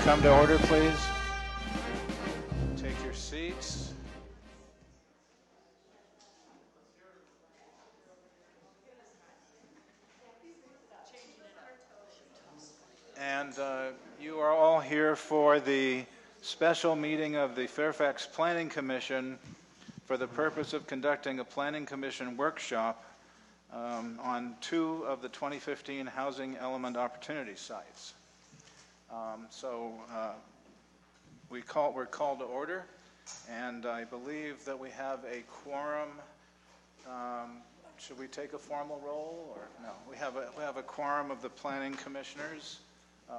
come to order, please? Take your seats. And you are all here for the special meeting of the Fairfax Planning Commission for the purpose of conducting a Planning Commission workshop on 2 of the 2015 Housing Element Opportunity sites. We're called to order, and I believe that we have a quorum. Should we take a formal roll, or no? We have a quorum of the planning commissioners.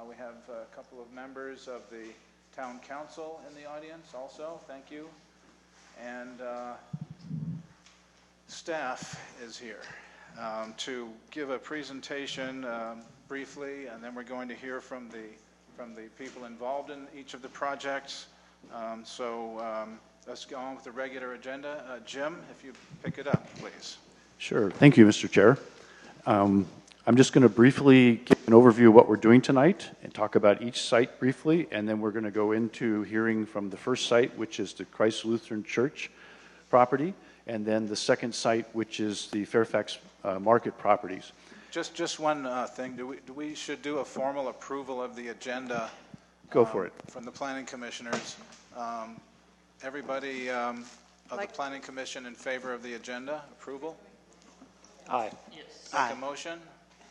We have a couple of members of the town council in the audience also. Thank you. And staff is here to give a presentation briefly, and then we're going to hear from the people involved in each of the projects. Let's go on with the regular agenda. Jim, if you pick it up, please. Sure. Thank you, Mr. Chair. I'm just going to briefly give an overview of what we're doing tonight and talk about each site briefly, and then we're going to go into hearing from the first site, which is the Christ Lutheran Church property, and then the second site, which is the Fairfax Market properties. Just one thing. Do we should do a formal approval of the agenda? Go for it. From the planning commissioners. Everybody of the planning commission in favor of the agenda approval? Aye. Yes. Make a motion?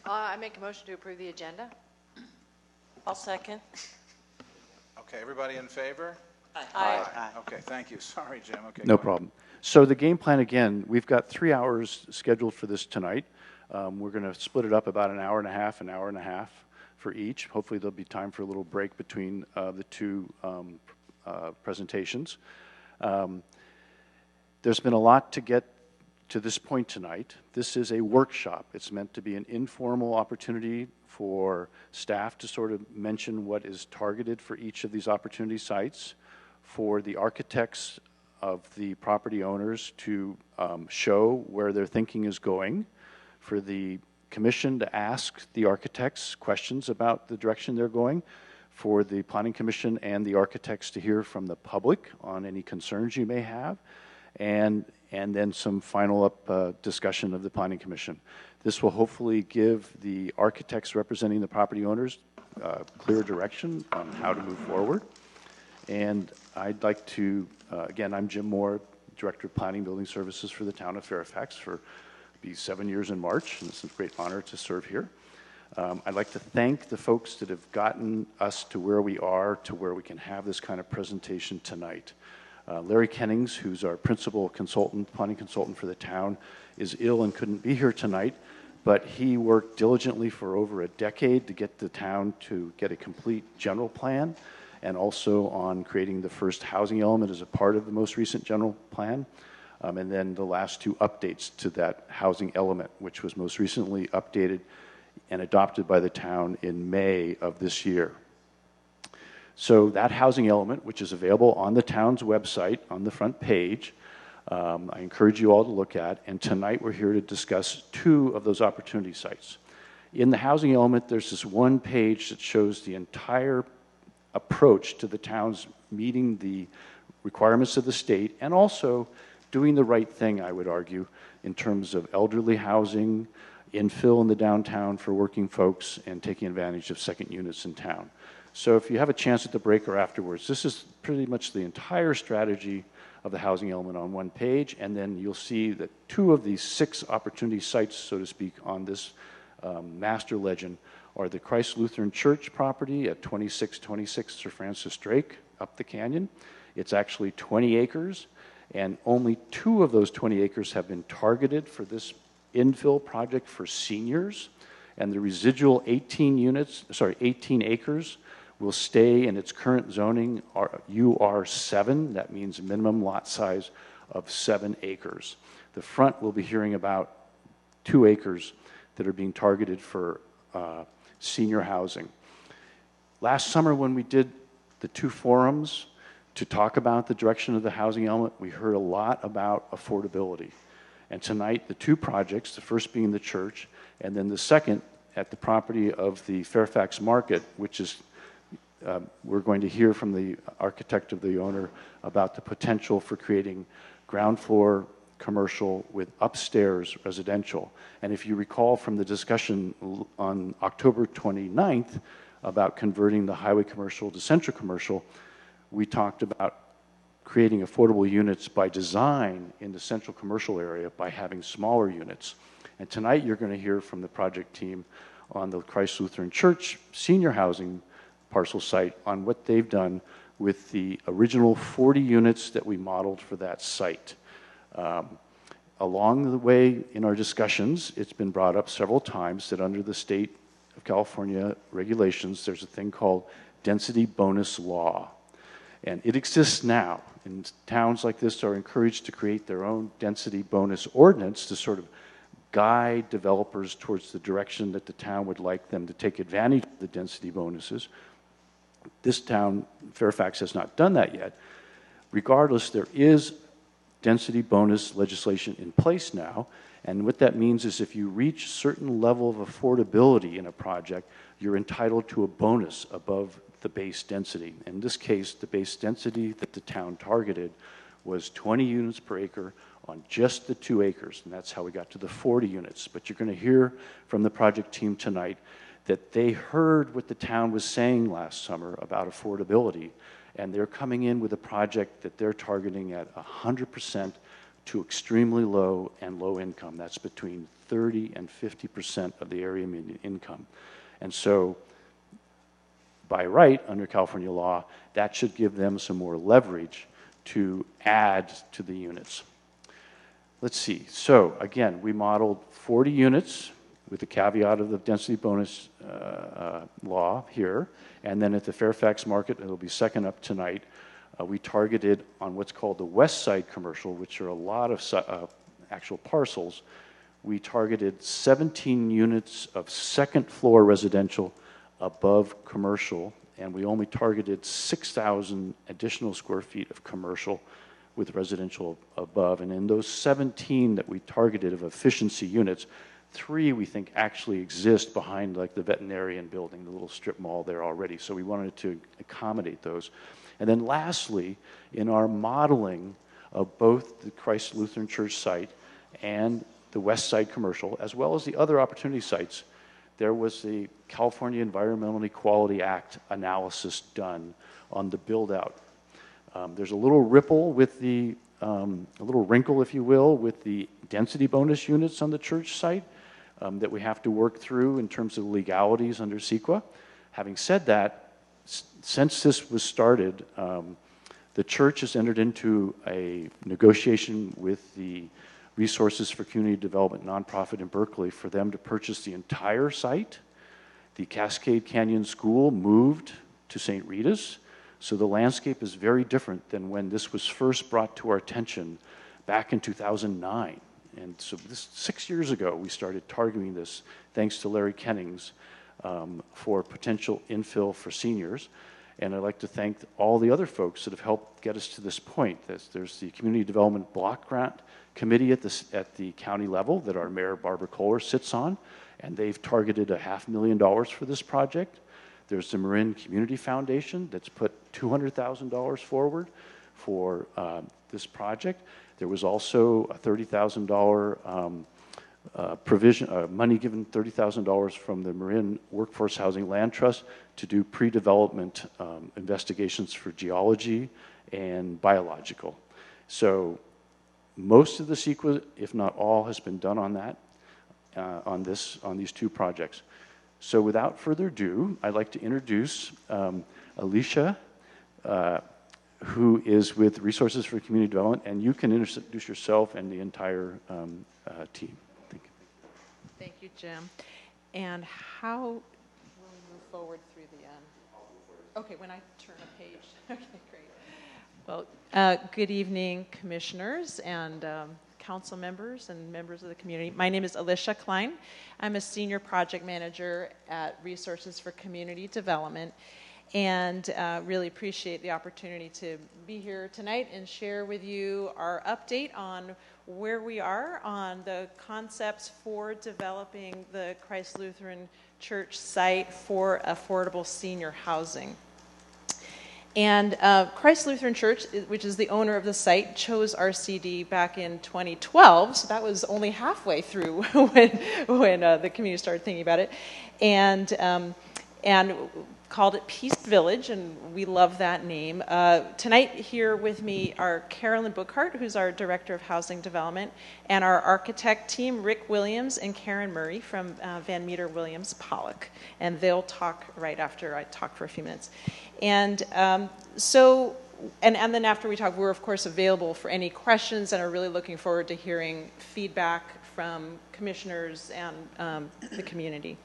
I make a motion to approve the agenda. I'll second. Okay, everybody in favor? Aye. Aye. Okay, thank you. Sorry, Jim. Okay. No problem. So the game plan, again, we've got 3 hours scheduled for this tonight. We're going to split it up about an hour and a half for each. Hopefully there'll be time for a little break between the 2 presentations. There's been a lot to get to this point tonight. This is a workshop. It's meant to be an informal opportunity for staff to sort of mention what is targeted for each of these opportunity sites, for the architects of the property owners to show where their thinking is going, for the commission to ask the architects questions about the direction they're going, for the planning commission and the architects to hear from the public on any concerns you may have, and then some final up discussion of the planning commission. This will hopefully give the architects representing the property owners clear direction on how to move forward. And I'd like to, again, I'm Jim Moore, Director of Planning Building Services for the town of Fairfax for be 7 years in March, and it's a great honor to serve here. I'd like to thank the folks that have gotten us to where we are, to where we can have this kind of presentation tonight. Larry Kennings, who's our principal consultant, planning consultant for the town, is ill and couldn't be here tonight, but he worked diligently for over a decade to get the town to get a complete general plan, and also on creating the first housing element as a part of the most recent general plan, and then the last 2 updates to that housing element, which was most recently updated and adopted by the town in May of this year. So that housing element, which is available on the town's website on the front page, I encourage you all to look at, and tonight we're here to discuss 2 of those opportunity sites. In the housing element, there's this one page that shows the entire approach to the town's meeting the requirements of the state and also doing the right thing, I would argue, in terms of elderly housing, infill in the downtown for working folks, and taking advantage of second units in town. So if you have a chance at the break or afterwards, this is pretty much the entire strategy of the housing element on one page, and then you'll see that 2 of these 6 opportunity sites, so to speak, on this master legend are the Christ Lutheran Church property at 2626 Sir Francis Drake up the canyon. It's actually 20 acres, and only 2 of those 20 acres have been targeted for this infill project for seniors, and the residual 18 acres will stay in its current zoning, UR7. That means minimum lot size of 7 acres. The front will be hearing about 2 acres that are being targeted for senior housing. Last summer when we did the 2 forums to talk about the direction of the housing element, we heard a lot about affordability. And tonight, the 2 projects, the first being the church, and then the second at the property of the Fairfax Market, which is We're going to hear from the architect of the owner about the potential for creating ground floor commercial with upstairs residential. And if you recall from the discussion on October 29th about converting the highway commercial to central commercial, we talked about creating affordable units by design in the central commercial area by having smaller units. And tonight you're going to hear from the project team on the Christ Lutheran Church senior housing parcel site on what they've done with the original 40 units that we modeled for that site. Along the way in our discussions, it's been brought up several times that under the state of California regulations, there's a thing called density bonus law. And it exists now. And towns like this are encouraged to create their own density bonus ordinance to sort of guide developers towards the direction that the town would like them to take advantage of the density bonuses. This town, Fairfax, has not done that yet. Regardless, there is density bonus legislation in place now, and what that means is if you reach a certain level of affordability in a project, you're entitled to a bonus above the base density. In this case, the base density that the town targeted was 20 units per acre on just the 2 acres, and that's how we got to the 40 units. But you're going to hear from the project team tonight that they heard what the town was saying last summer about affordability, and they're coming in with a project that they're targeting at 100% to extremely low and low income. That's between 30 and 50% of the area median income. And so, by right, under California law, that should give them some more leverage to add to the units. Let's see. So, again, we modeled 40 units with the caveat of the density bonus law here. And then at the Fairfax market, it'll be second up tonight, we targeted on what's called the west side commercial, which are a lot of actual parcels. We targeted 17 units of second floor residential above commercial, and we only targeted 6,000 additional square feet of commercial with residential above. And in those 17 that we targeted of efficiency units, 3 we think actually exist behind like the veterinarian building, the little strip mall there already. So we wanted to accommodate those. And then lastly, in our modeling of both the Christ Lutheran Church site and the West Side commercial, as well as the other opportunity sites, there was the California Environmental Equality Act analysis done on the build-out. There's a little ripple with the, a little wrinkle, if you will, with the density bonus units on the church site that we have to work through in terms of legalities under CEQA. Having said that, since this was started, the church has entered into a negotiation with the Resources for Community Development nonprofit in Berkeley for them to purchase the entire site. The Cascade Canyon School moved to St. Rita's, so the landscape is very different than when this was first brought to our attention back in 2009. And so this 6 years ago, we started targeting this, thanks to Larry Kennings, for potential infill for seniors. And I'd like to thank all the other folks that have helped get us to this point. There's the Community Development Block Grant Committee at the county level that our Mayor Barbara Kohler sits on, and they've targeted $500,000 for this project. There's the Marin Community Foundation that's put $200,000 forward for this project. There was also a $30,000 provision, money given, $30,000 from the Marin Workforce Housing Land Trust to do pre-development investigations for geology and biological. So most of the CEQA, if not all, has been done on that, on these 2 projects. So without further ado, I'd like to introduce Alicia, who is with Resources for Community Development, and you can introduce yourself and the entire team. Thank you. Thank you, Jim. And how will we move forward through the end? Okay, when I turn a page. Okay, great. Well, good evening, commissioners and council members and members of the community. My name is Alicia Klein. I'm a senior project manager at Resources for Community Development, and really appreciate the opportunity to be here tonight and share with you our update on where we are on the concepts for developing the Christ Lutheran Church site for affordable senior housing. And Christ Lutheran Church, which is the owner of the site, chose RCD back in 2012. So that was only halfway through when the community started thinking about it, and called it Peace Village, and we love that name. Tonight here with me are Carolyn Bookhart, who's our Director of Housing Development, and our architect team, Rick Williams and Karen Murray from Van Meter Williams Pollock. And they'll talk right after I talk for a few minutes. And and then after we talk, we're of course available for any questions and are really looking forward to hearing feedback from commissioners and the community.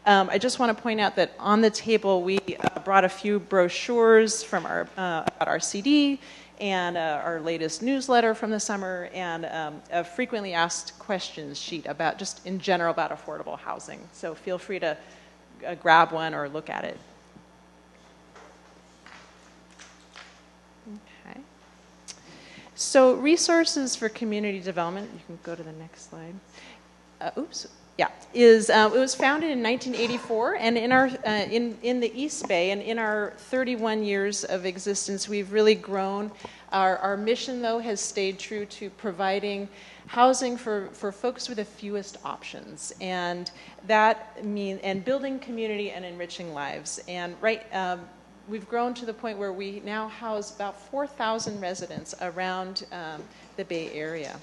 I just want to point out that on the table we brought a few brochures from about RCD and our latest newsletter from the summer and a frequently asked questions sheet about just in general about affordable housing. So feel free to grab one or look at it. Okay. So resources for community development, you can go to the next slide. It was founded in 1984, and in our in the East Bay, and in our 31 years of existence, we've really grown. Our mission, though, has stayed true to providing housing for folks with the fewest options, and that means building community and enriching lives. And we've grown to the point where we now house about 4,000 residents around the Bay Area.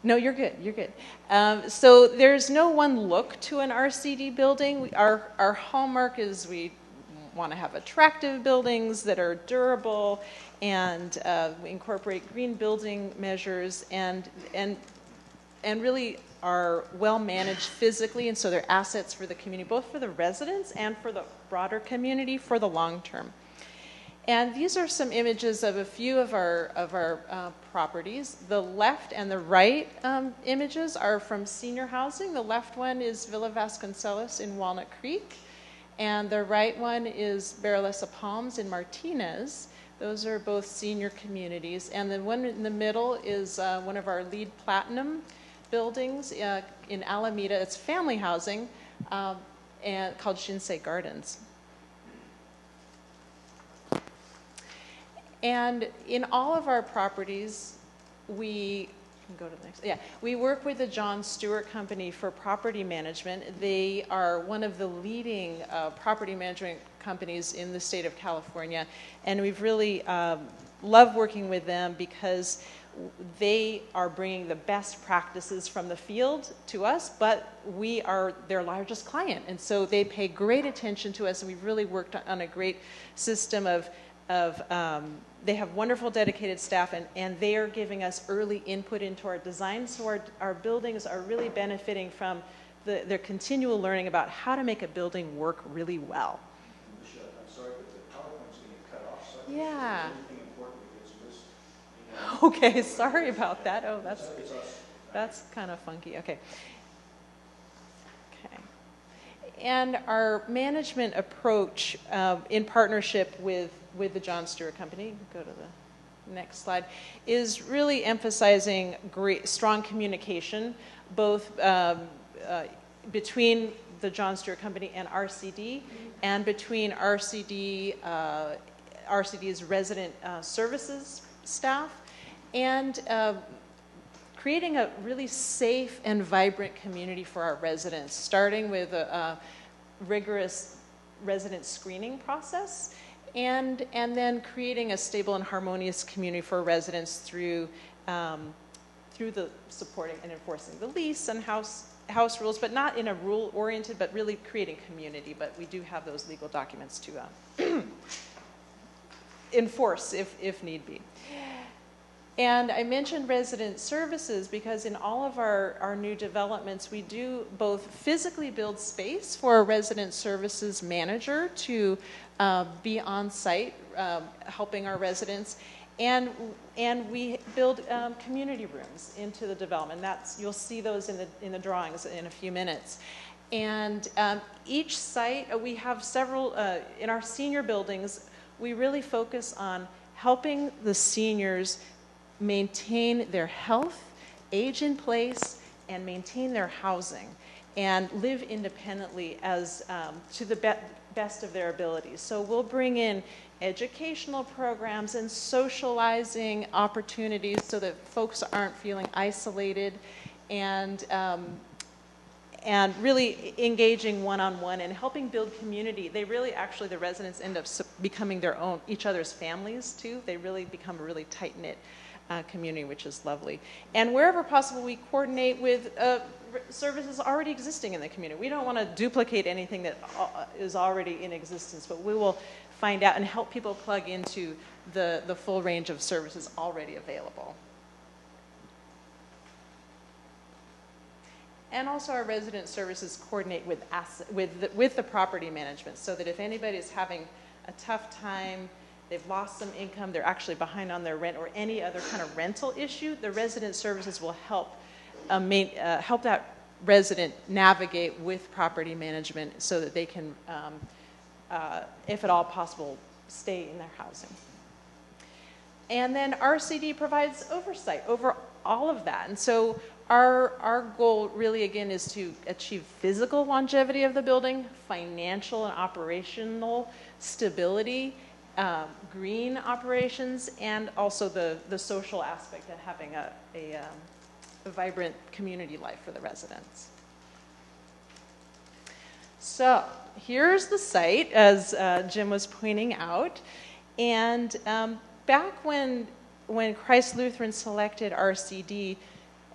No, you're good. You're good. So there's no one look to an RCD building. Our hallmark is we want to have attractive buildings that are durable and we incorporate green building measures and really are well managed physically, and so they're assets for the community, both for the residents and for the broader community for the long term. And these are some images of a few of our properties. The left and the right images are from senior housing. The left one is Villa Vasconcelos in Walnut Creek, and the right one is Barrelesa Palms in Martinez. Those are both senior communities. And the one in the middle is one of our LEED Platinum buildings in Alameda. It's family housing and called Shinsei Gardens. And in all of our properties, we can go to the next. Yeah, we work with the John Stewart Company for property management. They are one of the leading property management companies in the state of California, and we've really loved working with them because they are bringing the best practices from the field to us, but we are their largest client, and so they pay great attention to us, and we've really worked on a great system of they have wonderful dedicated staff, and they are giving us early input into our design, so our buildings are really benefiting from their continual learning about how to make a building work really well. Michelle, I'm sorry, but the PowerPoint's getting cut off, so Yeah. anything important gets missed. Okay, sorry about that. Oh, that's kind of funky. Okay. And our management approach in partnership with the John Stewart Company, go to the next slide, is really emphasizing strong communication, both between the John Stewart Company and RCD, and between RCD's resident services staff, and creating a really safe and vibrant community for our residents, starting with a rigorous resident screening process, and then creating a stable and harmonious community for residents through the supporting and enforcing the lease and house rules, but not in a rule-oriented, but really creating community. But we do have those legal documents to enforce if need be. And I mentioned resident services because in all of our new developments, we do both physically build space for a resident services manager to be on site helping our residents, and we build community rooms into the development. You'll see those in the drawings in a few minutes. And each site, we have several, in our senior buildings, we really focus on helping the seniors maintain their health, age in place, and maintain their housing, and live independently as to the best of their abilities. So we'll bring in educational programs and socializing opportunities so that folks aren't feeling isolated, and really engaging one-on-one and helping build community. They really, actually, the residents end up becoming their own, each other's families too. They really become a really tight-knit community, which is lovely. And wherever possible, we coordinate with services already existing in the community. We don't want to duplicate anything that is already in existence, but we will find out and help people plug into the full range of services already available. And also our resident services coordinate with the property management, so that if anybody is having a tough time, they've lost some income, they're actually behind on their rent, or any other kind of rental issue, the resident services will help help that resident navigate with property management so that they can, if at all possible, stay in their housing. And then RCD provides oversight over all of that. And so our goal really, again, is to achieve physical longevity of the building, financial and operational stability, green operations, and also the social aspect of having a vibrant community life for the residents. So here's the site, as Jim was pointing out. And back when Christ Lutheran selected RCD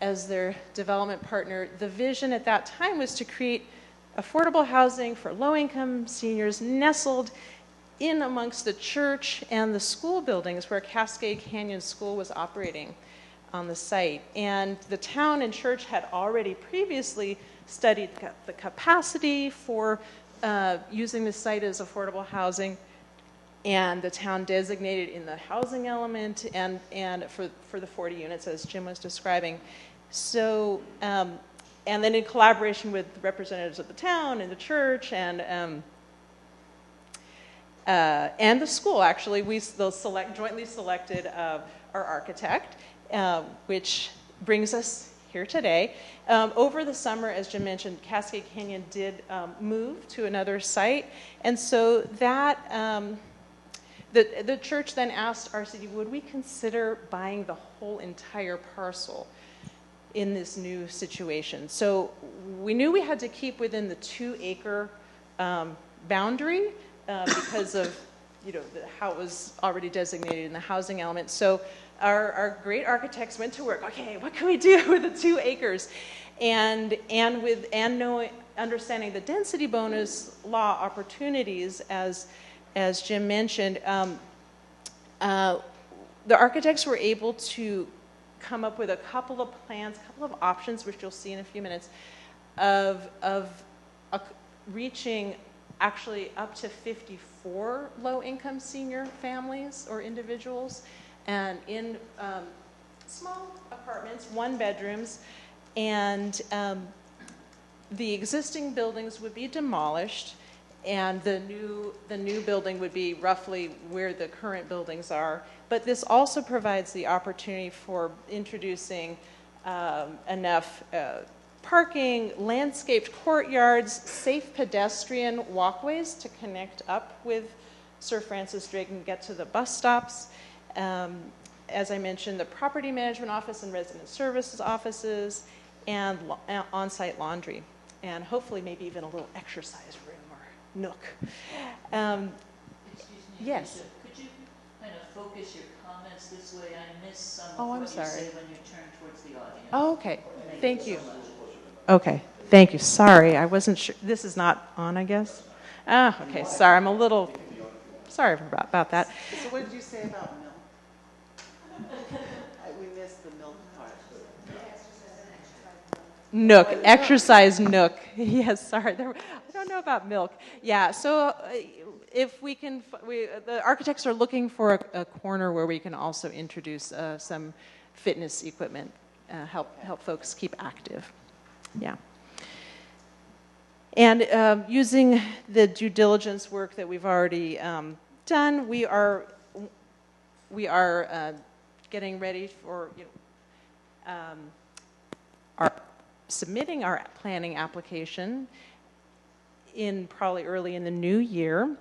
as their development partner, the vision at that time was to create affordable housing for low-income seniors nestled in amongst the church and the school buildings where Cascade Canyon School was operating on the site. And the town and church had already previously studied the capacity for using the site as affordable housing, and the town designated in the housing element and for the 40 units, as Jim was describing. So, and then in collaboration with representatives of the town and the church and the school, actually, we jointly selected our architect, which brings us here today. Over the summer, as Jim mentioned, Cascade Canyon did move to another site, and so that the church then asked RCD, would we consider buying the whole entire parcel in this new situation? So we knew we had to keep within the 2-acre boundary because of how it was already designated in the housing element. So our great architects went to work. Okay, what can we do with the 2 acres? And understanding the density bonus law opportunities, as Jim mentioned, the architects were able to come up with a couple of plans, a couple of options, which you'll see in a few minutes, of reaching actually up to 54 low-income senior families or individuals, and in small apartments, 1-bedrooms, and the existing buildings would be demolished, and the new building would be roughly where the current buildings are. But this also provides the opportunity for introducing enough parking, landscaped courtyards, safe pedestrian walkways to connect up with Sir Francis Drake and get to the bus stops. As I mentioned, the property management office and resident services offices, and on-site laundry, and hopefully maybe even a little exercise room or nook. Excuse me, Yes. Lisa, could you kind of focus your comments this way? I missed some of Oh, what I'm you sorry. said when you turned towards the audience. Oh, okay. Thank you. Okay. Thank you. Sorry, I wasn't sure. This is not on, I guess. Ah, okay. Sorry, I'm a little sorry about that. So what did you say about milk? We missed the milk part. Nook, exercise nook. Yes, sorry. I don't know about milk. Yeah, so if we can, the architects are looking for a corner where we can also introduce some fitness equipment, help folks keep active. Yeah. And using the due diligence work that we've already done, we are getting ready for submitting our planning application in probably early in the new year.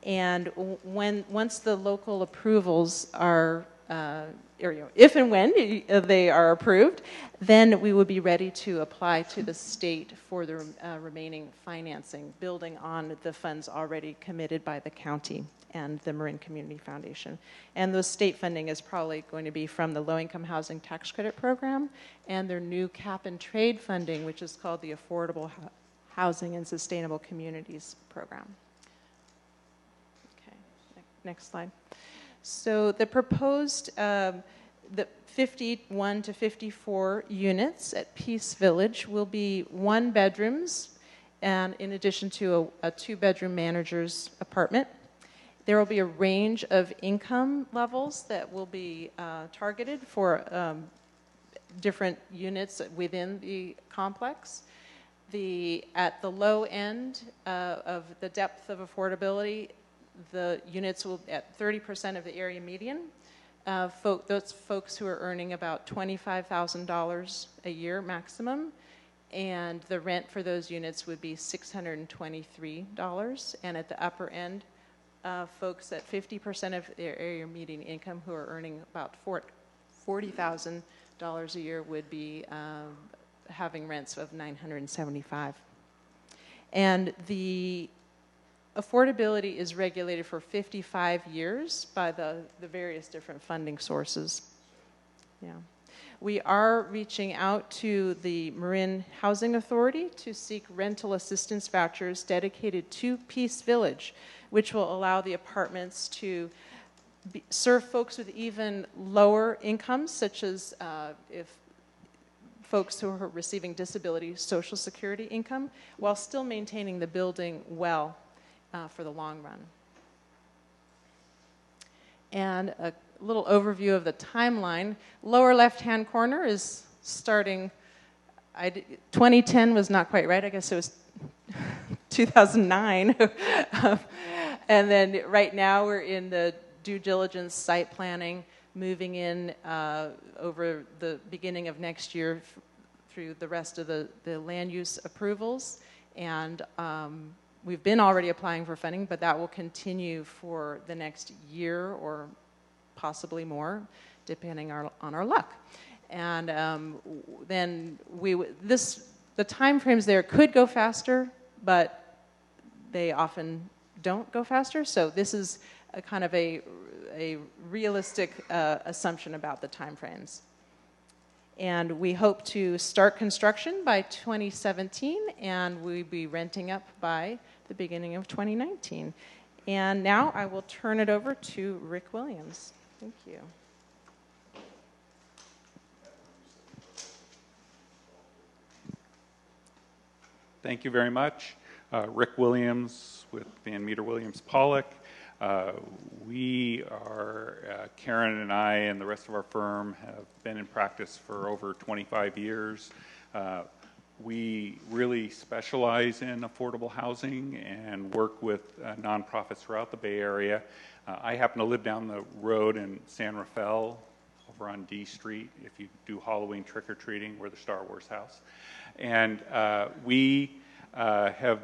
And once the local approvals are, if and when they are approved, then we would be ready to apply to the state for the remaining financing, building on the funds already committed by the county and the Marin Community Foundation. And the state funding is probably going to be from the Low-Income Housing Tax Credit Program and their new cap and trade funding, which is called the Affordable Housing and Sustainable Communities Program. Okay, next slide. So the proposed, the 51 to 54 units at Peace Village will be 1 bedrooms, and in addition to a 2-bedroom manager's apartment. There will be a range of income levels that will be targeted for different units within the complex. At the low end of the depth of affordability, the units will at 30% of the area median. Those folks who are earning about $25,000 a year maximum, and the rent for those units would be $623. And at the upper end, folks at 50% of their area median income who are earning about $40,000 a year would be having rents of $975. And the affordability is regulated for 55 years by the various different funding sources. Yeah. We are reaching out to the Marin Housing Authority to seek rental assistance vouchers dedicated to Peace Village, which will allow the apartments to serve folks with even lower incomes, such as if folks who are receiving disability Social Security income, while still maintaining the building well for the long run. And a little overview of the timeline. Lower left-hand corner is starting, 2010 was not quite right, I guess it was 2009. And then right now we're in the due diligence site planning, moving in over the beginning of next year through the rest of the land use approvals. And we've been already applying for funding, but that will continue for the next year or possibly more, depending on our luck. And then the time frames there could go faster, but they often don't go faster. So this is a kind of a realistic assumption about the time frames. And we hope to start construction by 2017, and we'll be renting up by the beginning of 2019. And now I will turn it over to Rick Williams. Thank you. Thank you very much. Rick Williams with Van Meter Williams Pollock. Karen and I and the rest of our firm have been in practice for over 25 years. We really specialize in affordable housing and work with nonprofits throughout the Bay Area. I happen to live down the road in San Rafael over on D Street, if you do Halloween trick-or-treating, we're the Star Wars house. And we have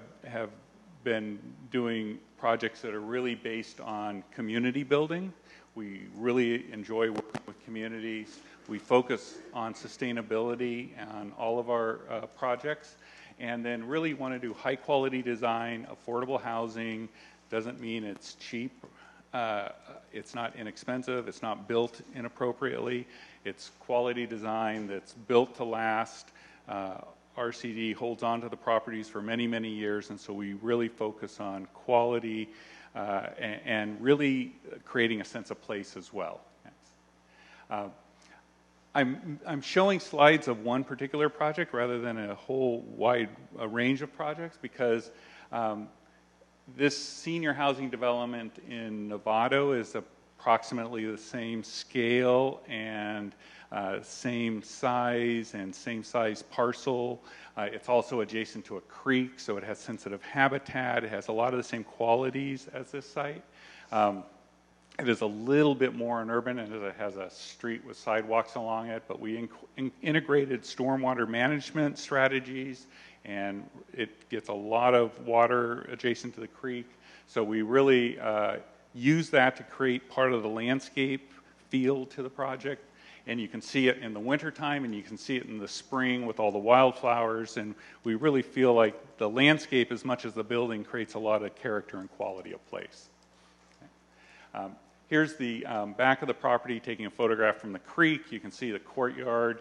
been doing projects that are really based on community building. We really enjoy working with communities. We focus on sustainability on all of our projects, and then really want to do high quality design. Affordable housing doesn't mean it's cheap. It's not inexpensive. It's not built inappropriately. It's quality design that's built to last. RCD holds on to the properties for many, many years, and so we really focus on quality and really creating a sense of place as well. I'm showing slides of one particular project rather than a whole wide range of projects because this senior housing development in Novato is approximately the same scale and same size and same size parcel. It's also adjacent to a creek, so it has sensitive habitat. It has a lot of the same qualities as this site. It is a little bit more urban, and it has a street with sidewalks along it, but we integrated stormwater management strategies and it gets a lot of water adjacent to the creek. So we really use that to create part of the landscape feel to the project. And you can see it in the wintertime, and you can see it in the spring with all the wildflowers, and we really feel like the landscape, as much as the building, creates a lot of character and quality of place. Here's the back of the property, taking a photograph from the creek. You can see the courtyard.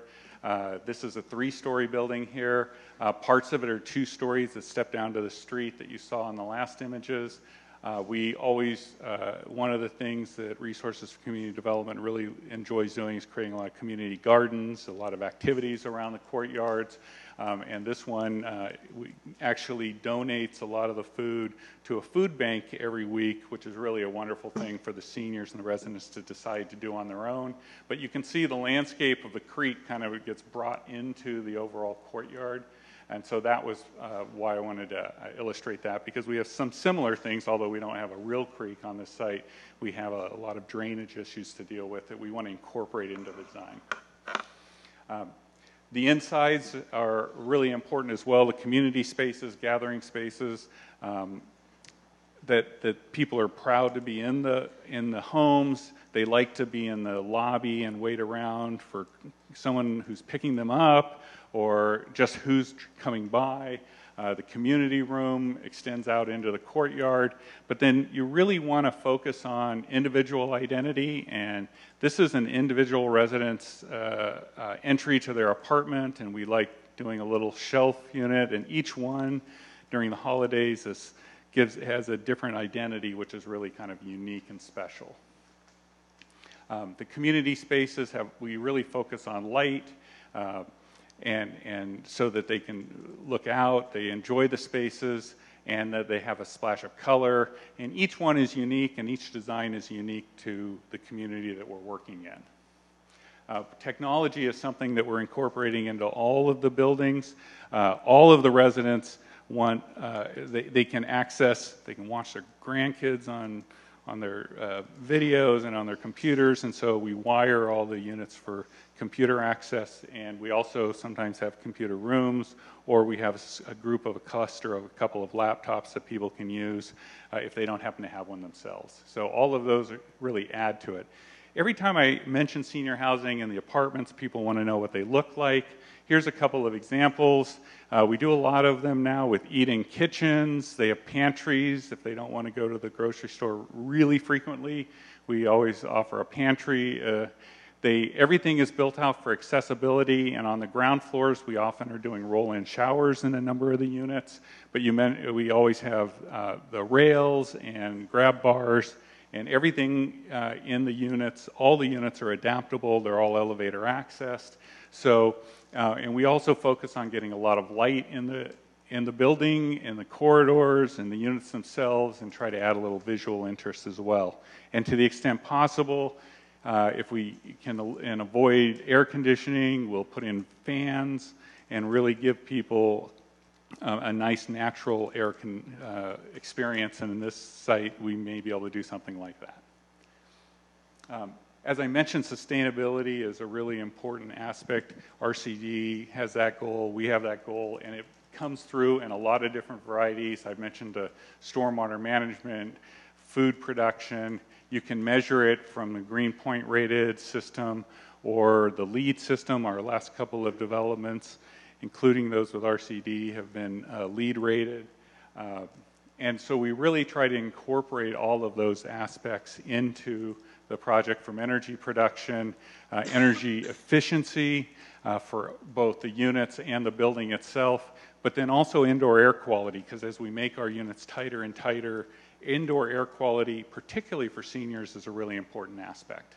This is a 3-story building here. Parts of it are 2 stories that step down to the street that you saw in the last images. We always, one of the things that Resources for Community Development really enjoys doing is creating a lot of community gardens, a lot of activities around the courtyards. And this one actually donates a lot of the food to a food bank every week, which is really a wonderful thing for the seniors and the residents to decide to do on their own. But you can see the landscape of the creek kind of gets brought into the overall courtyard. And so that was why I wanted to illustrate that, because we have some similar things, although we don't have a real creek on this site. We have a lot of drainage issues to deal with that we want to incorporate into the design. The insides are really important as well. The community spaces, gathering spaces, that people are proud to be in the homes. They like to be in the lobby and wait around for someone who's picking them up, or just who's coming by. The community room extends out into the courtyard, but then you really want to focus on individual identity, and this is an individual resident's entry to their apartment, and we like doing a little shelf unit, and each one during the holidays has a different identity, which is really kind of unique and special. The community spaces we really focus on light, and so that they can look out, they enjoy the spaces, and that they have a splash of color. And each one is unique, and each design is unique to the community that we're working in. Technology is something that we're incorporating into all of the buildings. All of the residents want, they can watch their grandkids on their videos and on their computers, and so we wire all the units for computer access, and we also sometimes have computer rooms, or we have a group of a cluster of a couple of laptops that people can use if they don't happen to have one themselves. So all of those really add to it. Every time I mention senior housing and the apartments, people want to know what they look like. Here's a couple of examples. We do a lot of them now with eat-in kitchens. They have pantries if they don't want to go to the grocery store really frequently. We always offer a pantry. Everything is built out for accessibility, and on the ground floors we often are doing roll-in showers in a number of the units, but we always have the rails and grab bars, and everything in the units, all the units are adaptable, they're all elevator accessed. So, and we also focus on getting a lot of light in the building, in the corridors, in the units themselves, and try to add a little visual interest as well. And to the extent possible, if we can and avoid air conditioning, we'll put in fans and really give people a nice natural air experience. And in this site, we may be able to do something like that. As I mentioned, sustainability is a really important aspect. RCD has that goal, we have that goal, and it comes through in a lot of different varieties. I've mentioned stormwater management, food production. You can measure it from the Greenpoint rated system or the LEED system. Our last couple of developments, including those with RCD, have been LEED rated. And so we really try to incorporate all of those aspects into the project, from energy production, energy efficiency for both the units and the building itself, but then also indoor air quality, because as we make our units tighter and tighter, indoor air quality, particularly for seniors, is a really important aspect.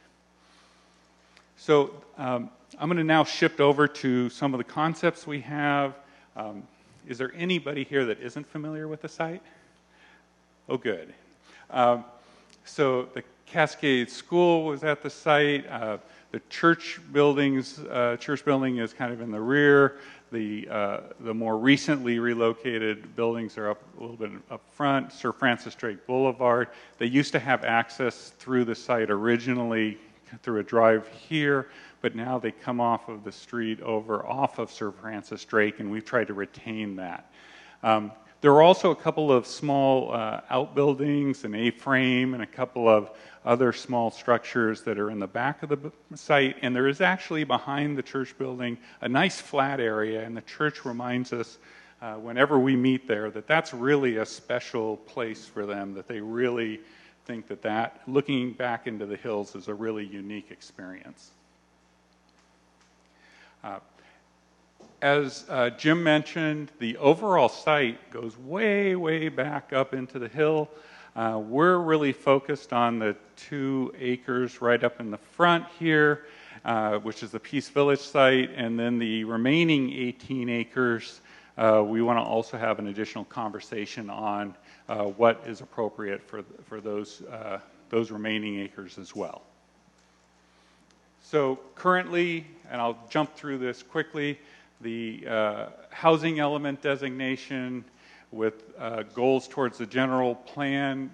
So I'm going to now shift over to some of the concepts we have. Is there anybody here that isn't familiar with the site? Oh, good. So the Cascade School was at the site. The church building is kind of in the rear. The more recently relocated buildings are up a little bit up front. Sir Francis Drake Boulevard. They used to have access through the site originally through a drive here, but now they come off of the street off of Sir Francis Drake, and we've tried to retain that. There are also a couple of small outbuildings, an A-frame, and a couple of other small structures that are in the back of the site, and there is actually behind the church building a nice flat area, and the church reminds us whenever we meet there that that's really a special place for them, that they really think that looking back into the hills is a really unique experience. As Jim mentioned, the overall site goes way, way back up into the hill. We're really focused on the 2 acres right up in the front here, which is the Peace Village site, and then the remaining 18 acres, we want to also have an additional conversation on what is appropriate for those remaining acres as well. So currently, and I'll jump through this quickly, the housing element designation with goals towards the general plan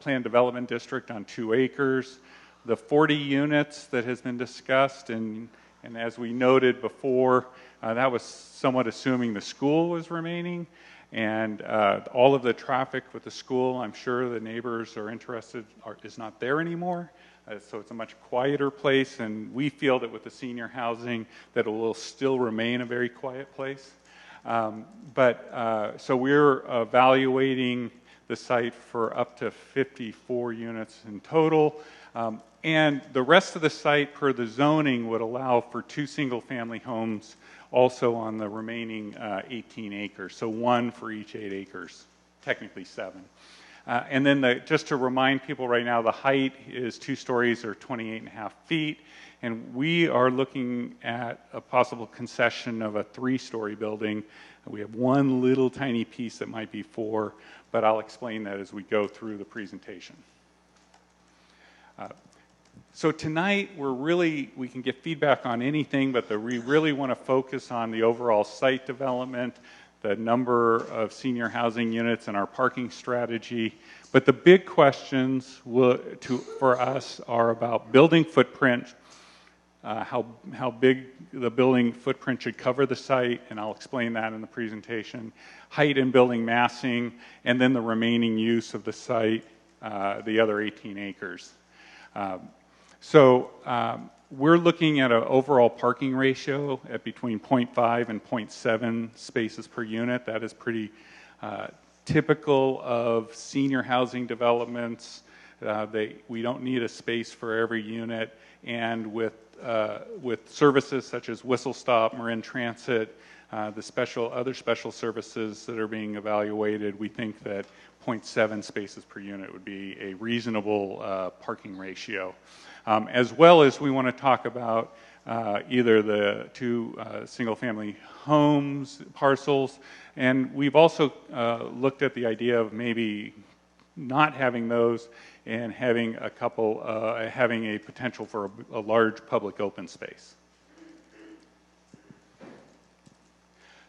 development district on 2 acres, the 40 units that has been discussed, and as we noted before, that was somewhat assuming the school was remaining, and all of the traffic with the school, I'm sure the neighbors are interested, is not there anymore. So it's a much quieter place, and we feel that with the senior housing that it will still remain a very quiet place. So we're evaluating the site for up to 54 units in total. And the rest of the site, per the zoning, would allow for 2 single-family homes also on the remaining 18 acres. So 1 for each 8 acres, technically 7. And then just to remind people right now, the height is 2 stories or 28.5 feet. And we are looking at a possible concession of a 3-story building. We have 1 little tiny piece that might be 4, but I'll explain that as we go through the presentation. So tonight, we can get feedback on anything, but we really want to focus on the overall site development, the number of senior housing units, and our parking strategy. But the big questions for us are about building footprint, how big the building footprint should cover the site, and I'll explain that in the presentation, height and building massing, and then the remaining use of the site, the other 18 acres. We're looking at an overall parking ratio at between 0.5 and 0.7 spaces per unit. That is pretty typical of senior housing developments. We don't need a space for every unit, and with services such as Whistle Stop, Marin Transit, the other special services that are being evaluated, we think that 0.7 spaces per unit would be a reasonable parking ratio. As well as we want to talk about either the 2 single-family homes parcels, and we've also looked at the idea of maybe not having those and having having a potential for a large public open space.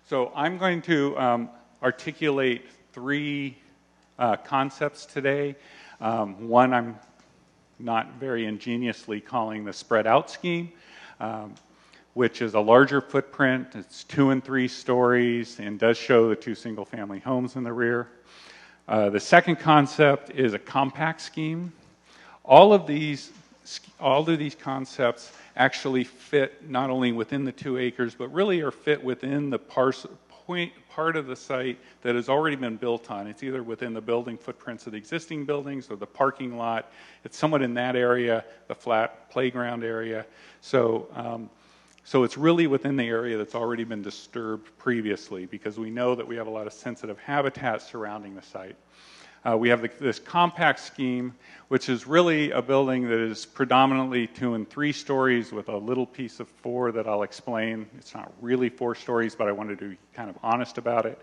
So I'm going to articulate 3 concepts today. One I'm not very ingeniously calling the spread out scheme, which is a larger footprint. It's 2 and 3 stories and does show the 2 single-family homes in the rear. The second concept is a compact scheme. All of these concepts actually fit not only within the 2 acres, but really are fit within the part of the site that has already been built on. It's either within the building footprints of the existing buildings or the parking lot. It's somewhat in that area, the flat playground area. So it's really within the area that's already been disturbed previously, because we know that we have a lot of sensitive habitat surrounding the site. We have this compact scheme, which is really a building that is predominantly 2 and 3 stories with a little piece of 4 that I'll explain. It's not really 4 stories, but I wanted to be kind of honest about it.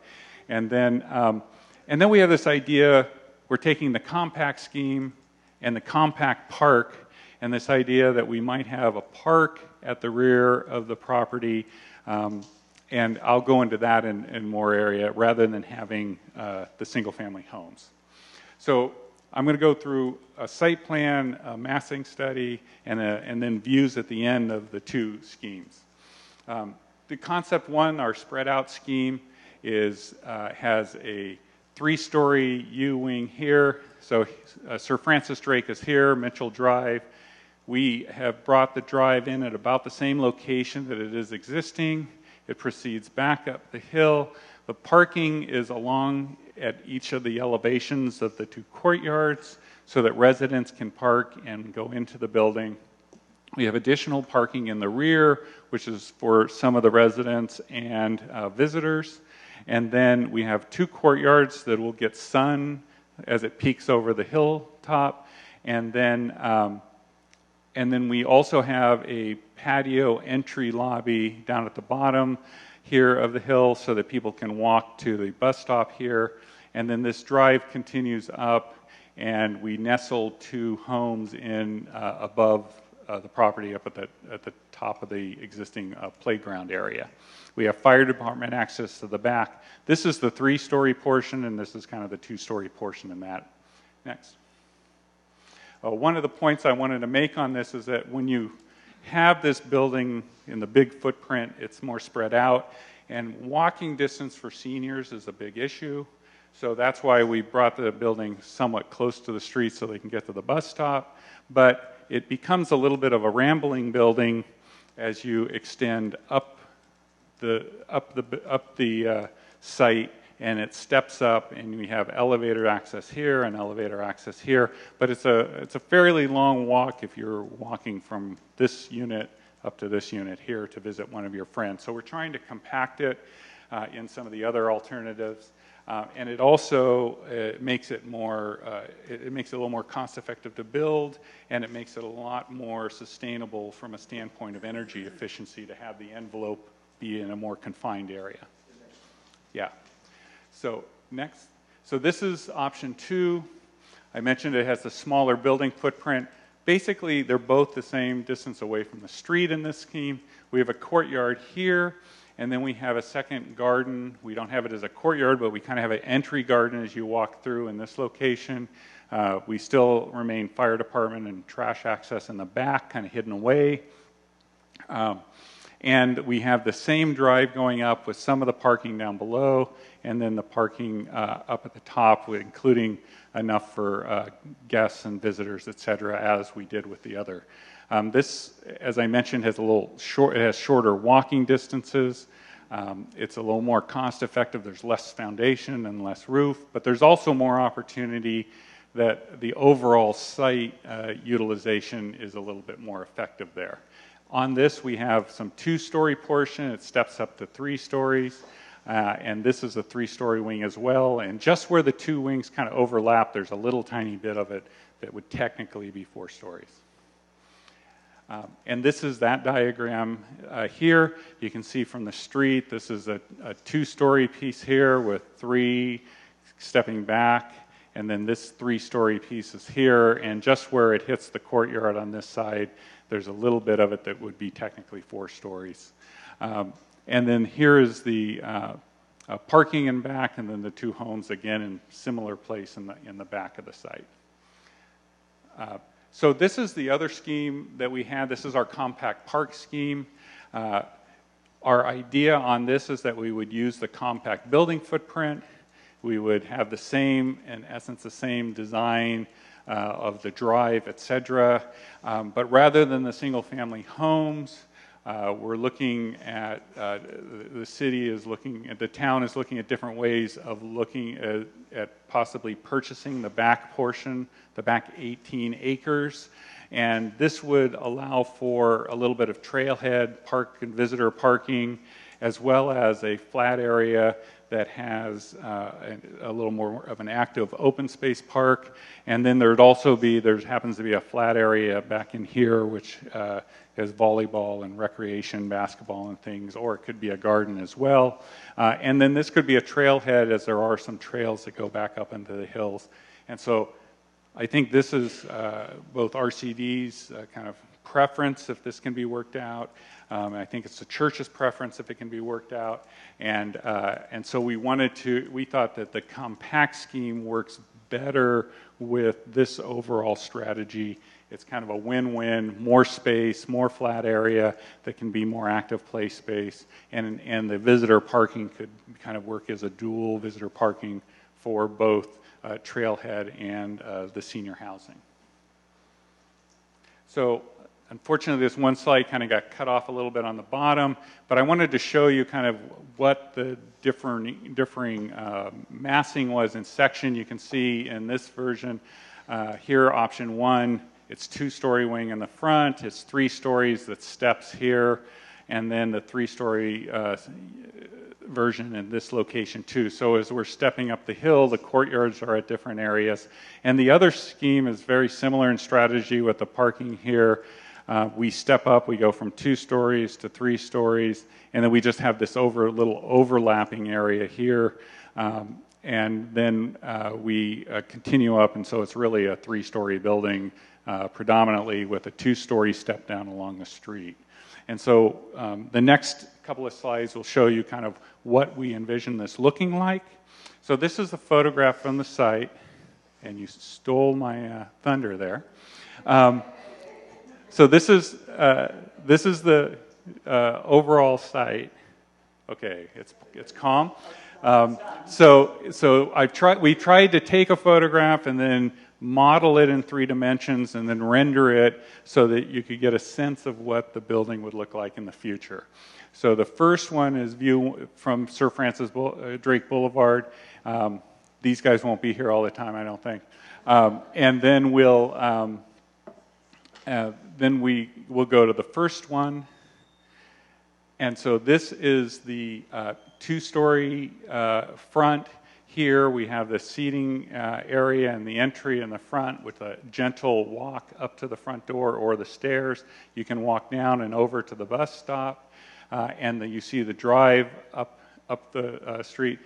And then we have this idea, we're taking the compact scheme and the compact park, and this idea that we might have a park at the rear of the property, and I'll go into that in more area, rather than having the single-family homes. So I'm going to go through a site plan, a massing study, and then views at the end of the two schemes. The concept one, our spread out scheme, has a 3-story U-wing here. So Sir Francis Drake is here, Mitchell Drive. We have brought the drive in at about the same location that it is existing. It proceeds back up the hill. The parking is along at each of the elevations of the two courtyards so that residents can park and go into the building. We have additional parking in the rear, which is for some of the residents and visitors. And then we have 2 courtyards that will get sun as it peaks over the hilltop. And then we also have a patio entry lobby down at the bottom here of the hill so that people can walk to the bus stop here. And then this drive continues up, and we nestle 2 homes in above the property up at the top of the existing playground area. We have fire department access to the back. This is the 3-story portion, and this is kind of the 2-story portion in that. Next. One of the points I wanted to make on this is that when you have this building in the big footprint, it's more spread out, and walking distance for seniors is a big issue. So that's why we brought the building somewhat close to the street so they can get to the bus stop. But it becomes a little bit of a rambling building as you extend up the site, and it steps up, and we have elevator access here and elevator access here. But it's a fairly long walk if you're walking from this unit up to this unit here to visit one of your friends. So we're trying to compact it in some of the other alternatives. And it also makes it more, it makes it a little more cost-effective to build, and it makes it a lot more sustainable from a standpoint of energy efficiency to have the envelope be in a more confined area. Yeah. So next. So this is option 2. I mentioned it has a smaller building footprint. Basically, they're both the same distance away from the street in this scheme. We have a courtyard here. And then we have a second garden. We don't have it as a courtyard, but we kind of have an entry garden as you walk through in this location. We still remain fire department and trash access in the back, kind of hidden away. And we have the same drive going up with some of the parking down below, and then the parking up at the top, including enough for guests and visitors, et cetera, as we did with the other. This, as I mentioned, has it has shorter walking distances. It's a little more cost-effective. There's less foundation and less roof, but there's also more opportunity that the overall site utilization is a little bit more effective there. On this, we have some 2-story portion. It steps up to 3 stories, and this is a 3-story wing as well. And just where the 2 wings kind of overlap, there's a little tiny bit of it that would technically be 4 stories. And this is that diagram here. You can see from the street, this is a 2-story piece here with 3 stepping back, and then this 3-story piece is here, and just where it hits the courtyard on this side, there's a little bit of it that would be technically 4 stories. And then here is the parking in back, and then the 2 homes again in similar place in the back of the site. So this is the other scheme that we had. This is our compact park scheme. Our idea on this is that we would use the compact building footprint. We would have the same, in essence, the same design of the drive, et cetera. But rather than the single-family homes, we're looking at, the city is looking at, the town is looking at different ways of looking at possibly purchasing the back portion, the back 18 acres. And this would allow for a little bit of trailhead park and visitor parking, as well as a flat area that has a little more of an active open space park. And then there'd also be, there happens to be a flat area back in here, which has volleyball and recreation, basketball and things, or it could be a garden as well. And then this could be a trailhead, as there are some trails that go back up into the hills. And so I think this is both RCD's kind of preference if this can be worked out. I think it's the church's preference if it can be worked out. And so we thought that the compact scheme works better with this overall strategy. It's kind of a win-win, more space, more flat area that can be more active play space, and the visitor parking could kind of work as a dual visitor parking for both Trailhead and the senior housing. So unfortunately, this one slide kind of got cut off a little bit on the bottom, but I wanted to show you kind of what the differing massing was in section. You can see in this version here, option 1, it's 2-story wing in the front, it's 3 stories that steps here, and then the 3-story version in this location too. So as we're stepping up the hill, the courtyards are at different areas. And the other scheme is very similar in strategy with the parking here. We step up, we go from 2 stories to 3 stories, and then we just have this little overlapping area here. And then we continue up, and so it's really a 3-story building, predominantly with a 2-story step down along the street. And so the next couple of slides will show you kind of what we envision this looking like. So this is a photograph from the site, and you stole my thunder there. So this is the overall site. Okay, it's calm. So we tried to take a photograph and then model it in 3 dimensions and then render it so that you could get a sense of what the building would look like in the future. So the first one is view from Sir Francis Drake Boulevard. These guys won't be here all the time, I don't think. And then we will go to the first one. And so this is the 2-story front. Here we have the seating area and the entry in the front with a gentle walk up to the front door or the stairs. You can walk down and over to the bus stop, and then you see the drive up the street.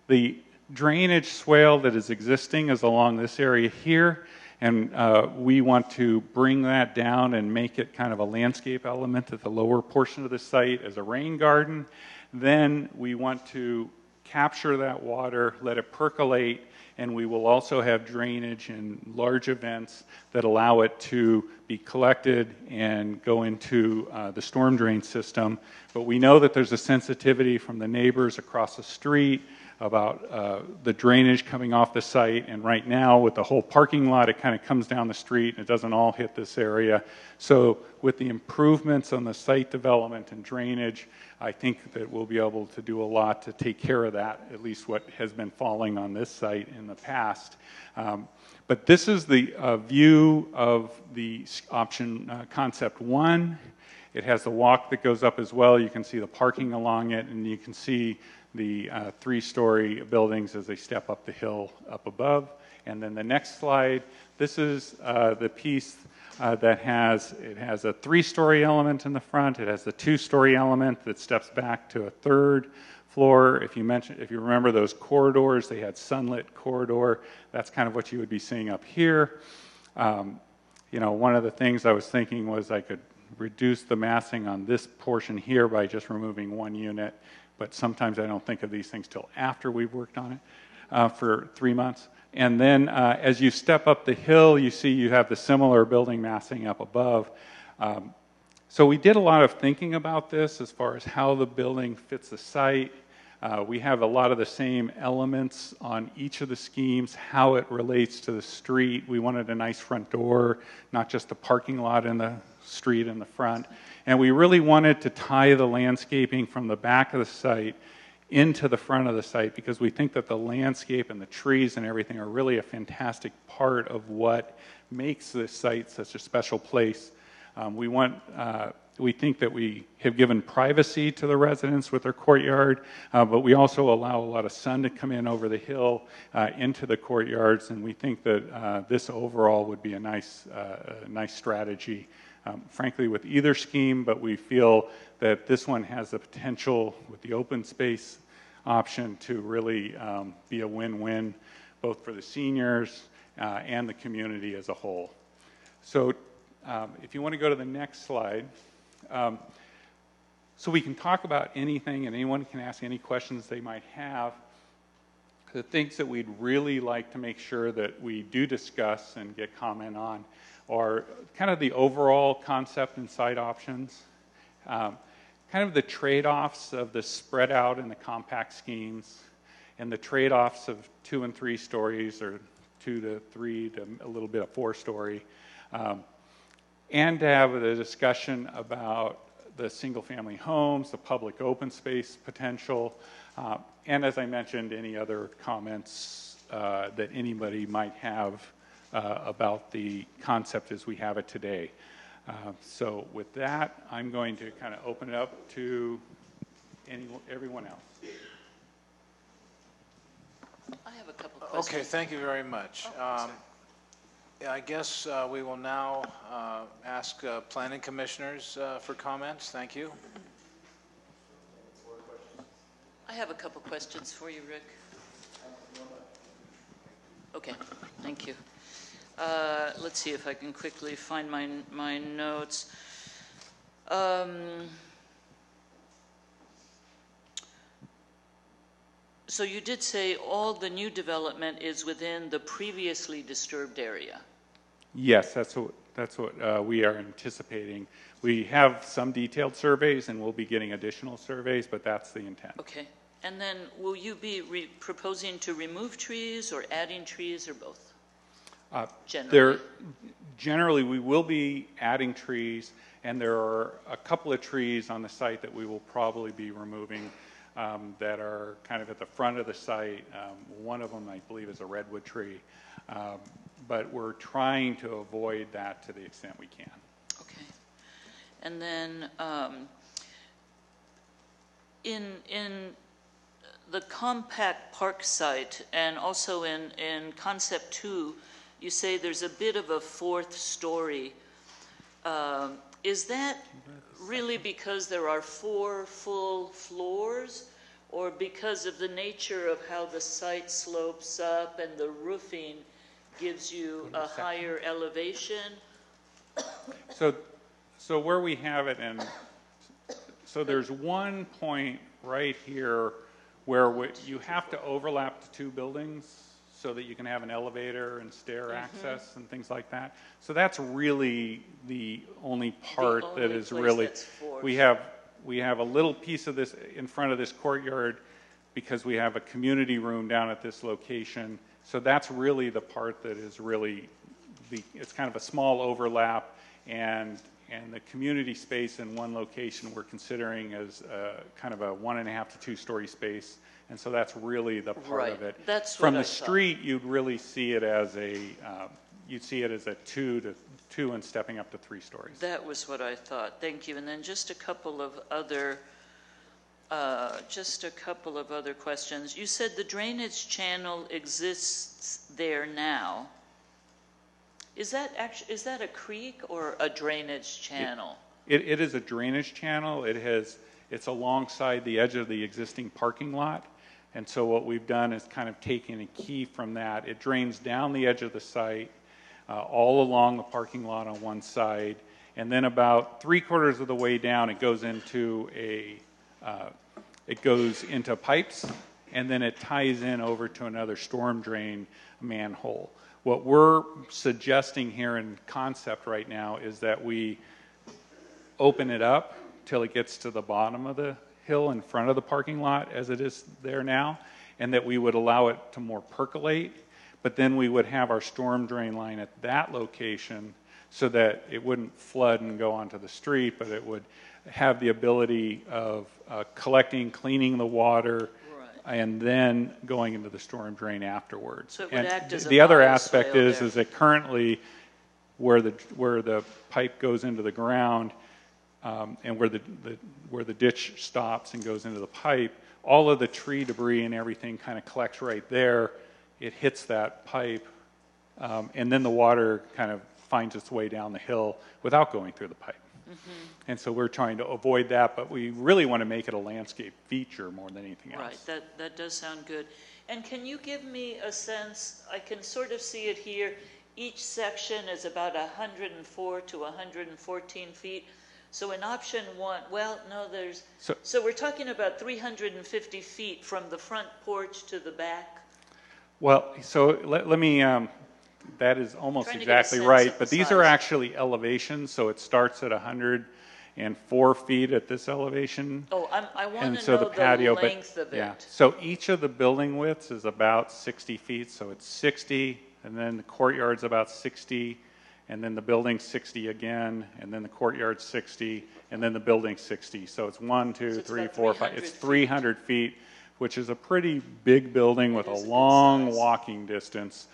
The drainage swale that is existing is along this area here, and we want to bring that down and make it kind of a landscape element at the lower portion of the site as a rain garden. Then we want to capture that water, let it percolate, and we will also have drainage in large events that allow it to be collected and go into the storm drain system. But we know that there's a sensitivity from the neighbors across the street about the drainage coming off the site, and right now with the whole parking lot, it kind of comes down the street and it doesn't all hit this area. So with the improvements on the site development and drainage, I think that we'll be able to do a lot to take care of that, at least what has been falling on this site in the past. But this is the view of the option concept 1. It has the walk that goes up as well. You can see the parking along it, and you can see the 3-story buildings as they step up the hill up above. And then the next slide, this is the piece that has a 3-story element in the front. It has the 2-story element that steps back to a 3rd floor. If you remember those corridors, they had sunlit corridor. That's kind of what you would be seeing up here. One of the things I was thinking was I could reduce the massing on this portion here by just removing 1 unit, but sometimes I don't think of these things till after we've worked on it for 3 months. And then as you step up the hill, you see you have the similar building massing up above. So we did a lot of thinking about this as far as how the building fits the site. We have a lot of the same elements on each of the schemes, how it relates to the street. We wanted a nice front door, not just a parking lot in the street in the front. And we really wanted to tie the landscaping from the back of the site into the front of the site, because we think that the landscape and the trees and everything are really a fantastic part of what makes this site such a special place. We think that we have given privacy to the residents with their courtyard, but we also allow a lot of sun to come in over the hill into the courtyards, and we think that this overall would be a nice strategy, frankly, with either scheme, but we feel that this one has the potential with the open space option to really be a win-win, both for the seniors and the community as a whole. So if you want to go to the next slide. So we can talk about anything, and anyone can ask any questions they might have. The things that we'd really like to make sure that we do discuss and get comment on are kind of the overall concept and site options, kind of the trade-offs of the spread out and the compact schemes, and the trade-offs of 2 and 3 stories, or 2 to 3 to a little bit of 4-story, and to have a discussion about the single-family homes, the public open space potential, and as I mentioned, any other comments that anybody might have about the concept as we have it today. So with that, I'm going to kind of open it up to everyone else. I have a couple of questions. Okay, thank you very much. I guess we will now ask planning commissioners for comments. Thank you. I have a couple questions for you, Rick. Okay, thank you. Let's see if I can quickly find my notes. So you did say all the new development is within the previously disturbed area. Yes, that's what we are anticipating. We have some detailed surveys, and we'll be getting additional surveys, but that's the intent. Okay. And then will you be proposing to remove trees or adding trees or both? Generally, we will be adding trees, and there are a couple of trees on the site that we will probably be removing that are kind of at the front of the site. One of them, I believe, is a redwood tree. But we're trying to avoid that to the extent we can. Okay. And then in the compact park site and also in concept 2, you say there's a bit of a 4th story. Is that really because there are 4 full floors, or because of the nature of how the site slopes up and the roofing gives you a higher elevation? So where we have it, and so there's one point right here where you have to overlap the 2 buildings so that you can have an elevator and stair access and things like that. So that's really the only part that is really, we have a little piece of this in front of this courtyard because we have a community room down at this location. So that's really the part that is really, it's kind of a small overlap, and the community space in one location we're considering as kind of a 1.5 to 2 story space. And so that's really the part of it. That's from what the I street, you'd really see it as a, you'd see it as a 2 and stepping up to 3 stories. That was what I thought. Thank you. And then just a couple of other questions. You said the drainage channel exists there now. Is that a creek or a drainage channel? It is a drainage channel. It's alongside the edge of the existing parking lot. And so what we've done is kind of taken a key from that. It drains down the edge of the site, all along the parking lot on one side, and then about 3/4 of the way down, it goes into pipes, and then it ties in over to another storm drain manhole. What we're suggesting here in concept right now is that we open it up till it gets to the bottom of the hill in front of the parking lot as it is there now, and that we would allow it to more percolate, but then we would have our storm drain line at that location so that it wouldn't flood and go onto the street, but it would have the ability of collecting, cleaning the water, and then going into the storm drain afterwards. So it would act as a the other aspect bioswale is that currently where the pipe goes into the ground, and where the ditch stops and goes into the pipe, all of the tree debris and everything kind of collects right there. It hits that pipe, and then the water kind of finds its way down the hill without going through the pipe. And so we're trying to avoid that, but we really want to make it a landscape feature more than anything else. Right, that does sound good. And can you give me a sense, I can sort of see it here, each section is about 104 to 114 feet. So in option 1, well, no, so we're talking about 350 feet from the front porch to the back Well, so let me, that is almost Trying to get a exactly sense right, of but the these are size. actually elevations, so it starts at 104 feet at this elevation. Oh, I want And to so know the patio, the but, length of yeah. it. So each of the building widths is about 60 feet, so it's 60, and then the courtyard's about 60, and then the building's 60 again, and then the courtyard's 60, and then the building's 60. So it's 1, 2, So it's 3, about 4, 5, 300 it's feet. 300 feet, which is a pretty big building with a is a good long size. walking distance.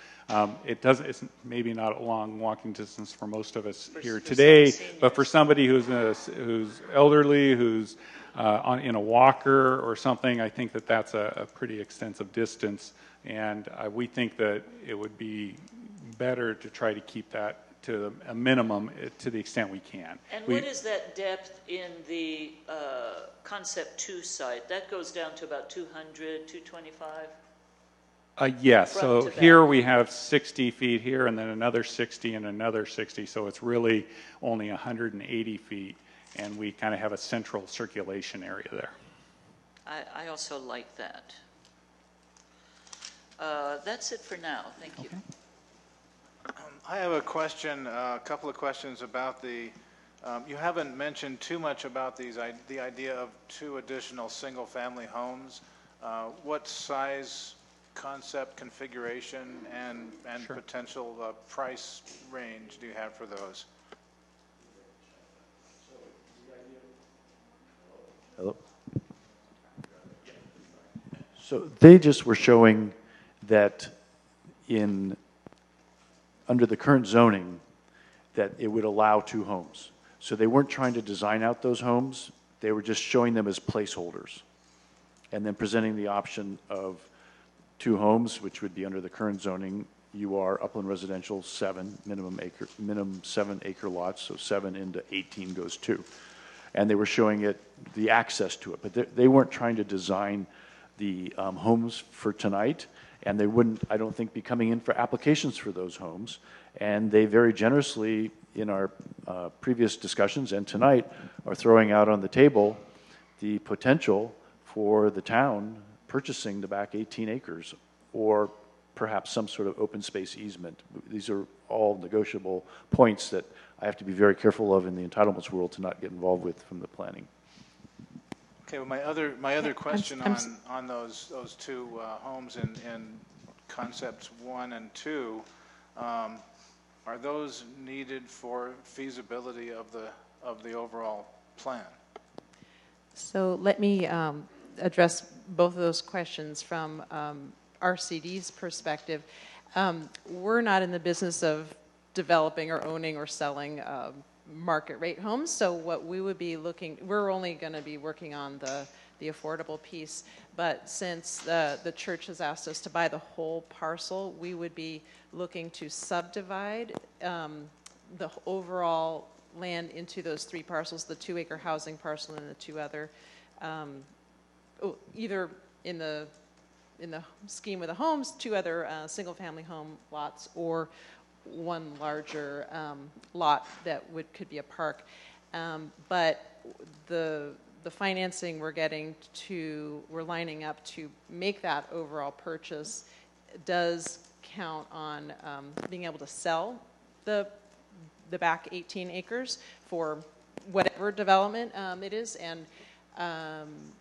It doesn't, it's maybe not a long walking distance for most of us here for today, some but for seniors. somebody who's elderly, who's in a walker or something, I think that that's a pretty extensive distance, and we think that it would be better to try to keep that to a minimum to the extent we can. And what is that depth in the Concept 2 site? That goes down to about 200, 225? Yes, Front so to here back. we have 60 feet here, and then another 60 and another 60, so it's really only 180 feet, and we kind of have a central circulation area there. I also like that. That's it for now. Thank you. I have a question, a couple of questions about the, you haven't mentioned too much about the idea of 2 additional single-family homes. What size, concept, configuration, and Sure. potential price range do you have for those? Hello? So they just were showing that under the current zoning, that it would allow 2 homes. So they weren't trying to design out those homes, they were just showing them as placeholders. And then presenting the option of 2 homes, which would be under the current zoning, UR upland residential 7, minimum 7 acre lots, so 7 into 18 goes 2. And they were showing it, the access to it, but they weren't trying to design the homes for tonight, and they wouldn't, I don't think, be coming in for applications for those homes. And they very generously, in our previous discussions and tonight, are throwing out on the table the potential for the town purchasing the back 18 acres, or perhaps some sort of open space easement. These are all negotiable points that I have to be very careful of in the entitlements world to not get involved with from the planning. Okay, well, my other question I'm on those 2 homes in concepts 1 and 2, are those needed for feasibility of the overall plan? So let me address both of those questions from RCD's perspective. We're not in the business of developing or owning or selling market rate homes. So what we would be we're only going to be working on the affordable piece. But since the church has asked us to buy the whole parcel, we would be looking to subdivide the overall land into those 3 parcels, the 2-acre housing parcel and the 2 other, either in the scheme of the homes, 2 other single-family home lots, or 1 larger lot that could be a park. But the financing we're lining up to make that overall purchase does count on being able to sell the back 18 acres for whatever development it is. And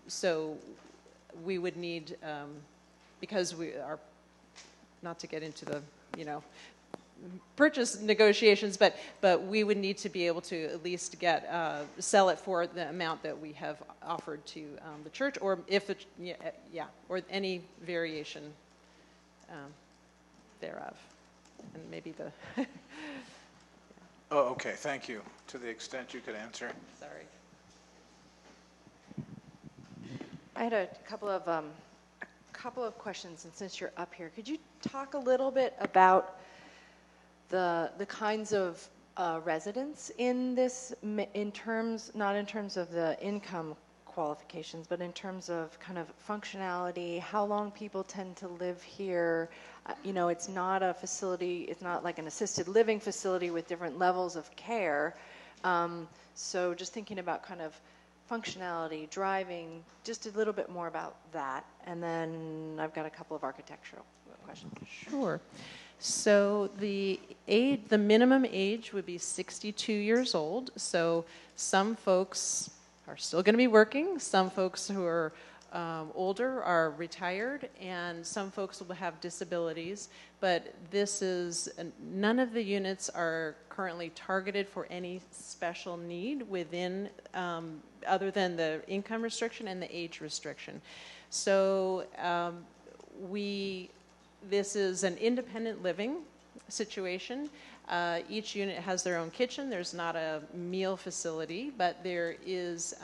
so we would need, because we are, not to get into the, purchase negotiations, but we would need to be able to at least sell it for the amount that we have offered to the church, or if it, or any variation thereof, and maybe the. Oh, okay, thank you, to the extent you could answer. Sorry. I had a couple of questions, and since you're up here, could you talk a little bit about the kinds of residents in this, not in terms of the income qualifications, but in terms of kind of functionality, how long people tend to live here? It's not a facility, it's not like an assisted living facility with different levels of care. So just thinking about kind of functionality, driving, just a little bit more about that. And then I've got a couple of architectural questions. questions. Sure. So the minimum age would be 62 years old. So some folks are still going to be working. Some folks who are older are retired, and some folks will have disabilities. But none of the units are currently targeted for any special need within, other than the income restriction and the age restriction. So this is an independent living situation. Each unit has their own kitchen. There's not a meal facility, but there is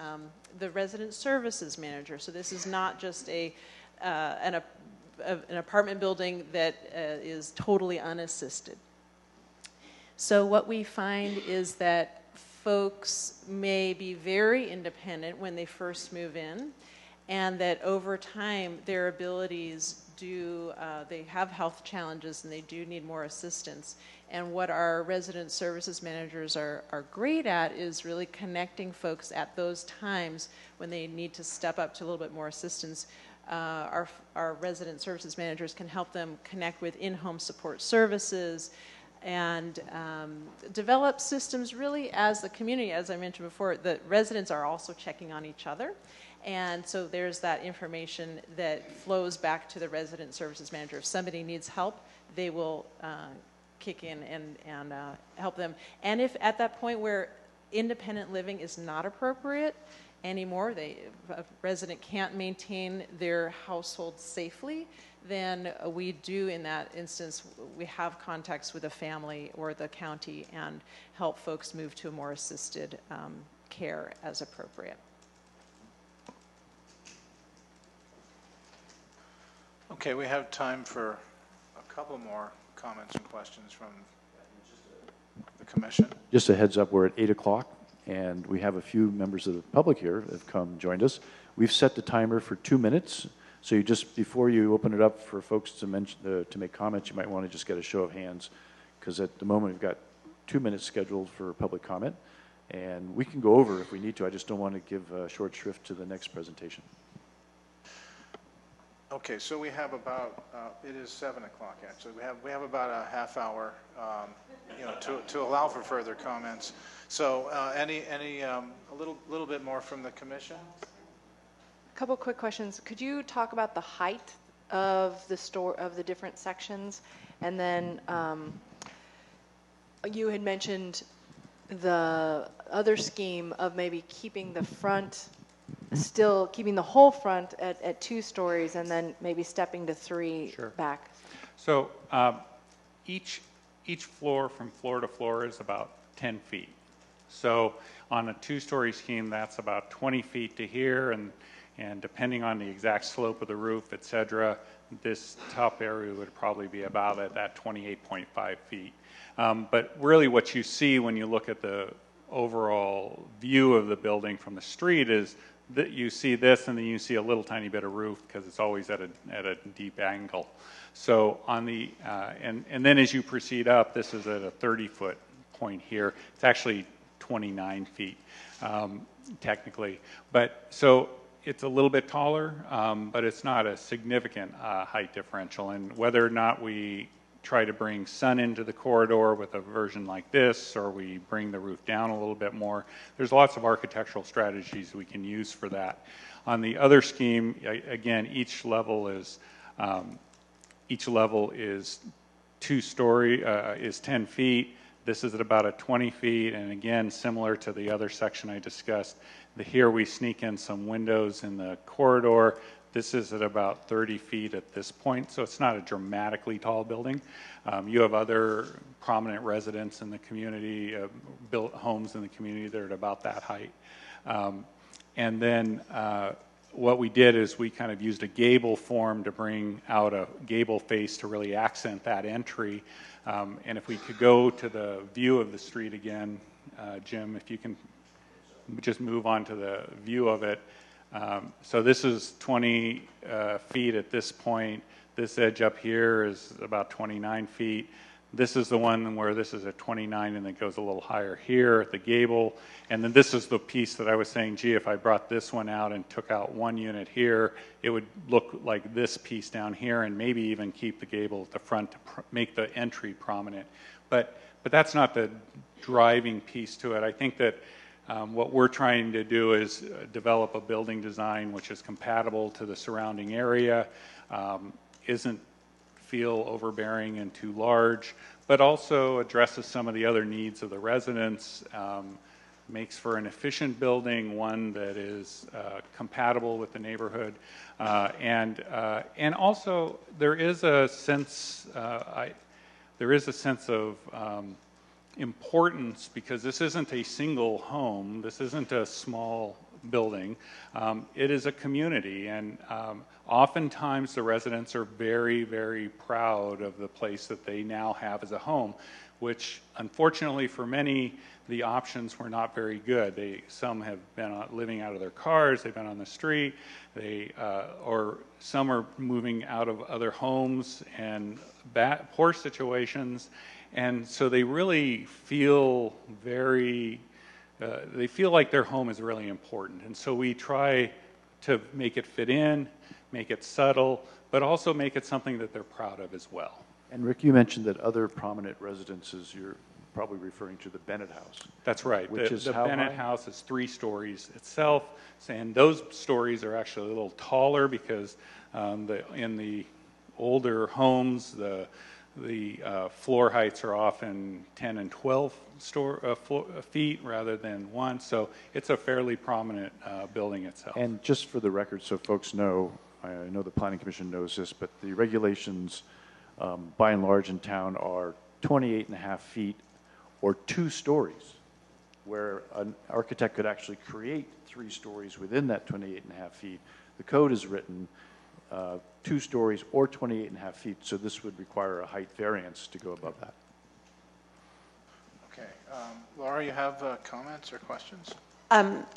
the resident services manager. So this is not just an apartment building that is totally unassisted. So what we find is that folks may be very independent when they first move in, and that over time their abilities they have health challenges and they do need more assistance. And what our resident services managers are great at is really connecting folks at those times when they need to step up to a little bit more assistance. Our resident services managers can help them connect with in-home support services and develop systems really as the community. As I mentioned before, the residents are also checking on each other. And so there's that information that flows back to the resident services manager. If somebody needs help, they will kick in and help them. And if at that point where independent living is not appropriate anymore, a resident can't maintain their household safely, then we do, in that instance, we have contacts with the family or the county and help folks move to a more assisted care as appropriate. Okay, we have time for a couple more comments and questions from the commission. Just a heads up, we're at 8 o'clock, and we have a few members of the public here that have joined us. We've set the timer for 2 minutes, so you just, before you open it up for folks to make comments, you might want to just get a show of hands, because at the moment we've got 2 minutes scheduled for public comment, and we can go over if we need to. I just don't want to give short shrift to the next presentation. Okay, so we have about, it is 7 o'clock actually. We have about a half hour, to allow for further comments. So a little bit more from the commission? A couple quick questions. Could you talk about the height of the different sections? And then you had mentioned the other scheme of maybe keeping the front, still keeping the whole front at 2 stories and then maybe stepping to 3 Sure. back. So each floor from floor to floor is about 10 feet. So on a 2-story scheme, that's about 20 feet to here, and depending on the exact slope of the roof, et cetera, this top area would probably be about at that 28.5 feet. But really what you see when you look at the overall view of the building from the street is that you see this, and then you see a little tiny bit of roof because it's always at a deep angle. So on the and then as you proceed up, this is at a 30-foot point here. It's actually 29 feet technically, but so it's a little bit taller, but it's not a significant height differential. And whether or not we try to bring sun into the corridor with a version like this, or we bring the roof down a little bit more, there's lots of architectural strategies we can use for that. On the other scheme, again, each level is 2-story, is 10 feet. This is at about a 20 feet, and again, similar to the other section I discussed, here we sneak in some windows in the corridor. This is at about 30 feet at this point, so it's not a dramatically tall building. You have other prominent residents in the community, built homes in the community that are at about that height. And then what we did is we kind of used a gable form to bring out a gable face to really accent that entry. And if we could go to the view of the street again, Jim, if you can just move on to the view of it. So this is 20 feet at this point. This edge up here is about 29 feet. this is the one where this is at 29 and it goes a little higher here at the gable. And then this is the piece that I was saying, gee, if I brought this one out and took out one unit here, it would look like this piece down here, and maybe even keep the gable at the front to make the entry prominent. But that's not the driving piece to it. I think that what we're trying to do is develop a building design which is compatible to the surrounding area, isn't feel overbearing and too large, but also addresses some of the other needs of the residents, makes for an efficient building, one that is compatible with the neighborhood, and also there is a sense of importance, because this isn't a single home, this isn't a small building, it is a community, and oftentimes the residents are very, very proud of the place that they now have as a home, which unfortunately for many, the options were not very good. Some have been living out of their cars, they've been on the street, or some are moving out of other homes and poor situations, and so they really feel they feel like their home is really important. And so we try to make it fit in, make it subtle, but also make it something that they're proud of as well. And Rick, you mentioned that other prominent residences, you're probably referring to the Bennett House. That's right. Which is the how Bennett high? House is 3 stories itself, and those stories are actually a little taller because in the older homes, the floor heights are often 10 and 12 feet rather than 1, so it's a fairly prominent building itself. And just for the record, so folks know, I know the Planning Commission knows this, but the regulations by and large in town are 28.5 feet or 2 stories, where an architect could actually create 3 stories within that 28.5 feet. The code is written 2 stories or 28.5 feet, so this would require a height variance to go above that. Okay. Laura, you have comments or questions?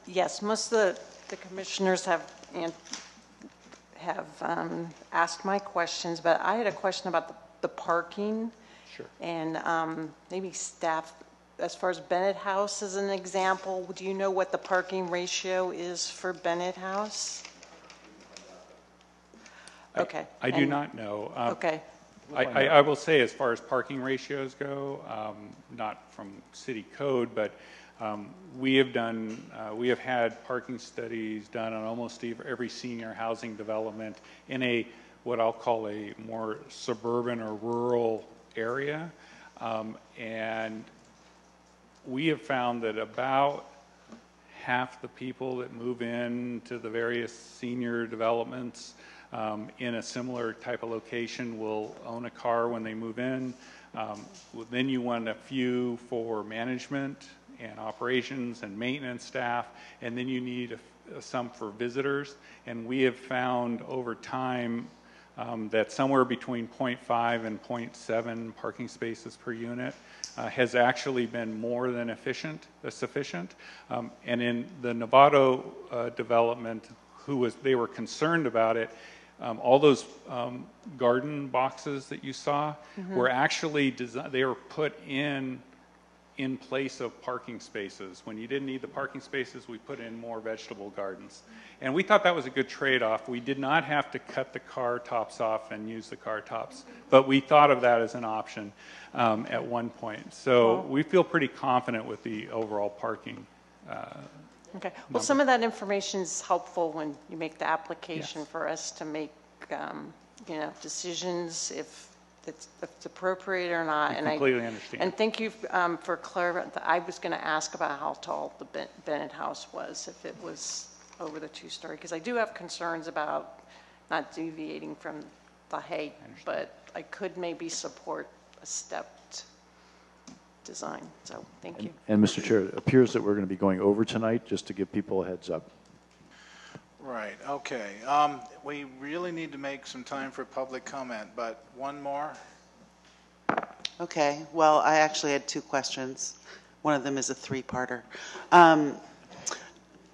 Yes, most of the commissioners have asked my questions, but I had a question about the parking. Sure. And maybe staff, as far as Bennett House as an example, do you know what the parking ratio is for Bennett House? Okay. I do not know. Okay. I will say, as far as parking ratios go, not from city code, but we have had parking studies done on almost every senior housing development in what I'll call a more suburban or rural area, and we have found that about half the people that move in to the various senior developments in a similar type of location will own a car when they move in. Then you want a few for management and operations and maintenance staff, and then you need some for visitors. And we have found over time that somewhere between 0.5 and 0.7 parking spaces per unit has actually been more than sufficient. And in the Novato development, they were concerned about it. All those garden boxes that you saw were actually they were put in place of parking spaces. When you didn't need the parking spaces, we put in more vegetable gardens. And we thought that was a good trade-off. We did not have to cut the car tops off and use the car tops, but we thought of that as an option at one point. So we feel pretty confident with the overall parking. Okay. Well, some of that information is helpful when you make the application, Yes. for us to make, decisions if it's appropriate or not. I completely understand. And thank you for clarifying. I was going to ask about how tall the Bennett House was, if it was over the 2-story, because I do have concerns about not deviating from the height, but I could maybe support a stepped design. So thank you. And Mr. Chair, it appears that we're going to be going over tonight, just to give people a heads up. Right, okay. We really need to make some time for public comment, but one more? Okay, well, I actually had 2 questions. One of them is a 3-parter.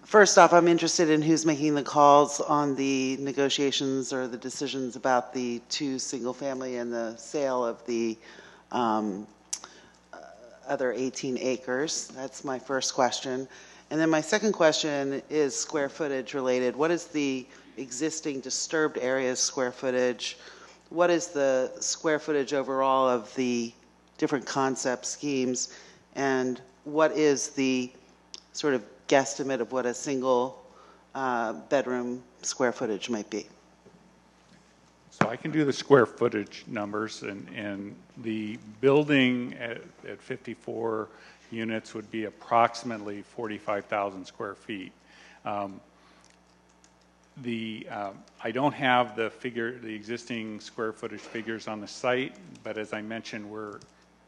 First off, I'm interested in who's making the calls on the negotiations or the decisions about the 2 single-family and the sale of the um, other 18 acres? That's my first question. And then my second question is square footage related. What is the existing disturbed areas square footage? What is the square footage overall of the different concept schemes? And what is the sort of guesstimate of what a single bedroom square footage might be? So I can do the square footage numbers, and the building at 54 units would be approximately 45,000 square feet. I don't have the existing square footage figures on the site, but as I mentioned, we're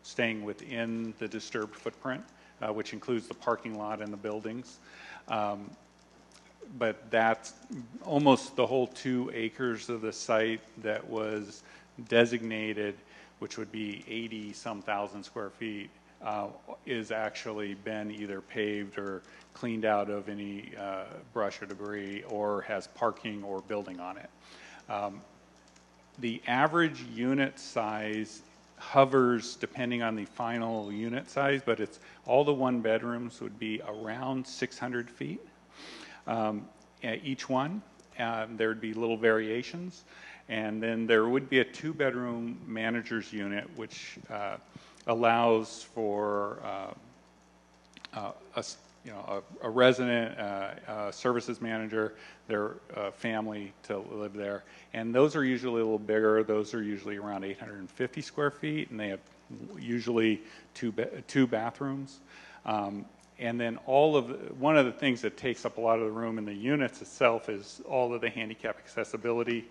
staying within the disturbed footprint, which includes the parking lot and the buildings. But that's almost the whole 2 acres of the site that was designated, which would be 80-some thousand square feet, is actually been either paved or cleaned out of any brush or debris, or has parking or building on it. The average unit size hovers depending on the final unit size, but it's all the 1 bedrooms would be around 600 feet. Each one. There would be little variations. And then there would be a 2-bedroom manager's unit, which allows for a resident, a services manager, their family to live there. And those are usually a little bigger. Those are usually around 850 square feet, and they have usually two bathrooms. And then one of the things that takes up a lot of the room in the units itself is all of the handicap accessibility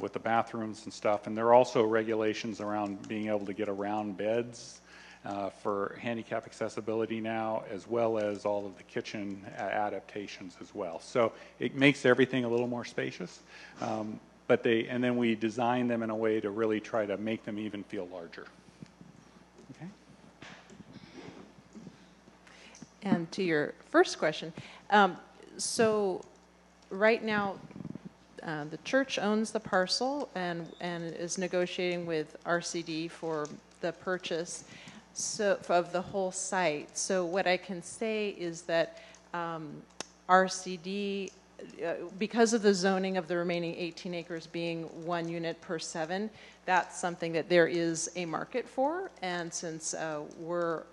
with the bathrooms and stuff. And there are also regulations around being able to get around beds for handicap accessibility now, as well as all of the kitchen adaptations as well. So it makes everything a little more spacious. And then we design them in a way to really try to make them even feel larger. Okay. And to your first question, so right now the church owns the parcel and is negotiating with RCD for the purchase of the whole site. So what I can say is that RCD, because of the zoning of the remaining 18 acres being 1 unit per 7, that's something that there is a market for. And since we're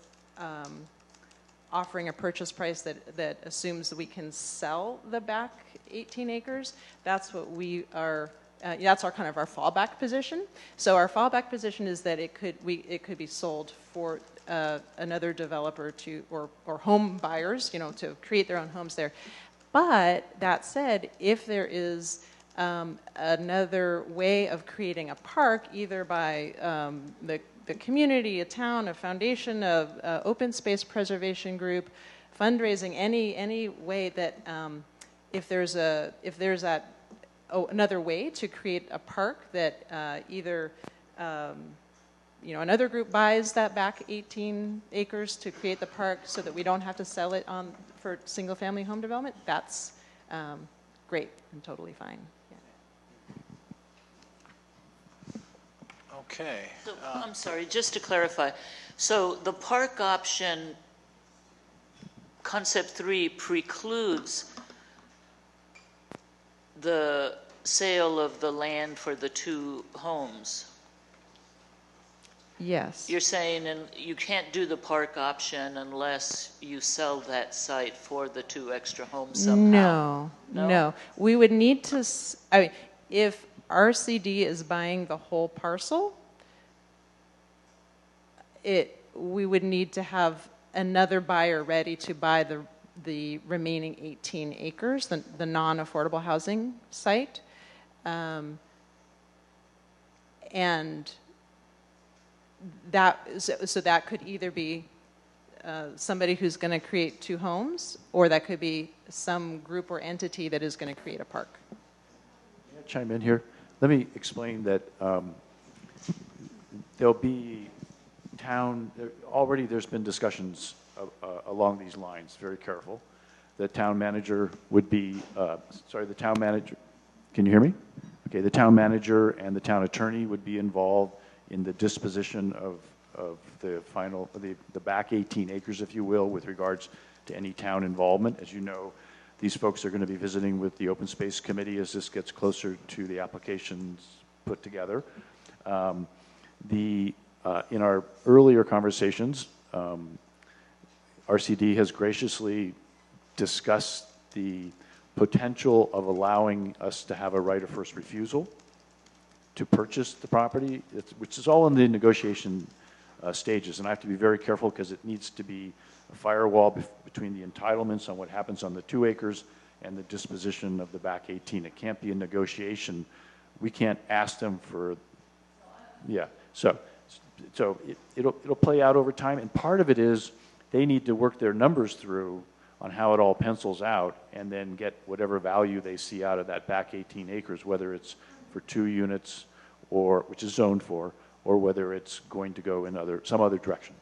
offering a purchase price that assumes that we can sell the back 18 acres, that's what we are, that's our kind of our fallback position. So our fallback position is that it could be sold for another developer or home buyers, to create their own homes there. But that said, if there is another way of creating a park, either by the community, a town, a foundation, a open space preservation group, fundraising, any way that if there's another way to create a park that either another group buys that back 18 acres to create the park so that we don't have to sell it for single family home development, that's great and totally fine. Okay. So, I'm sorry, just to clarify. So the park option, concept 3, precludes the sale of the land for the 2 homes. Yes. You're saying you can't do the park option unless you sell that site for the 2 extra homes somehow? No. We would need to, if RCD is buying the whole parcel, we would need to have another buyer ready to buy the remaining 18 acres, the non-affordable housing site. And that could either be somebody who's going to create 2 homes, or that could be some group or entity that is going to create a park. Can I chime in here? Let me explain that there'll be already there's been discussions along these lines, very careful. The town manager would be, the town manager, can you hear me? Okay, the town manager and the town attorney would be involved in the disposition of the final, the back 18 acres, if you will, with regards to any town involvement. As you know, these folks are going to be visiting with the Open Space Committee as this gets closer to the applications put together. In our earlier conversations, RCD has graciously discussed the potential of allowing us to have a right of first refusal to purchase the property, which is all in the negotiation stages. And I have to be very careful because it needs to be a firewall between the entitlements on what happens on the 2 acres and the disposition of the back 18. It can't be a negotiation. We can't ask them for, yeah. So it'll play out over time. And part of it is they need to work their numbers through on how it all pencils out and then get whatever value they see out of that back 18 acres, whether it's for 2 units or, which is zoned for, or whether it's going to go in some other direction.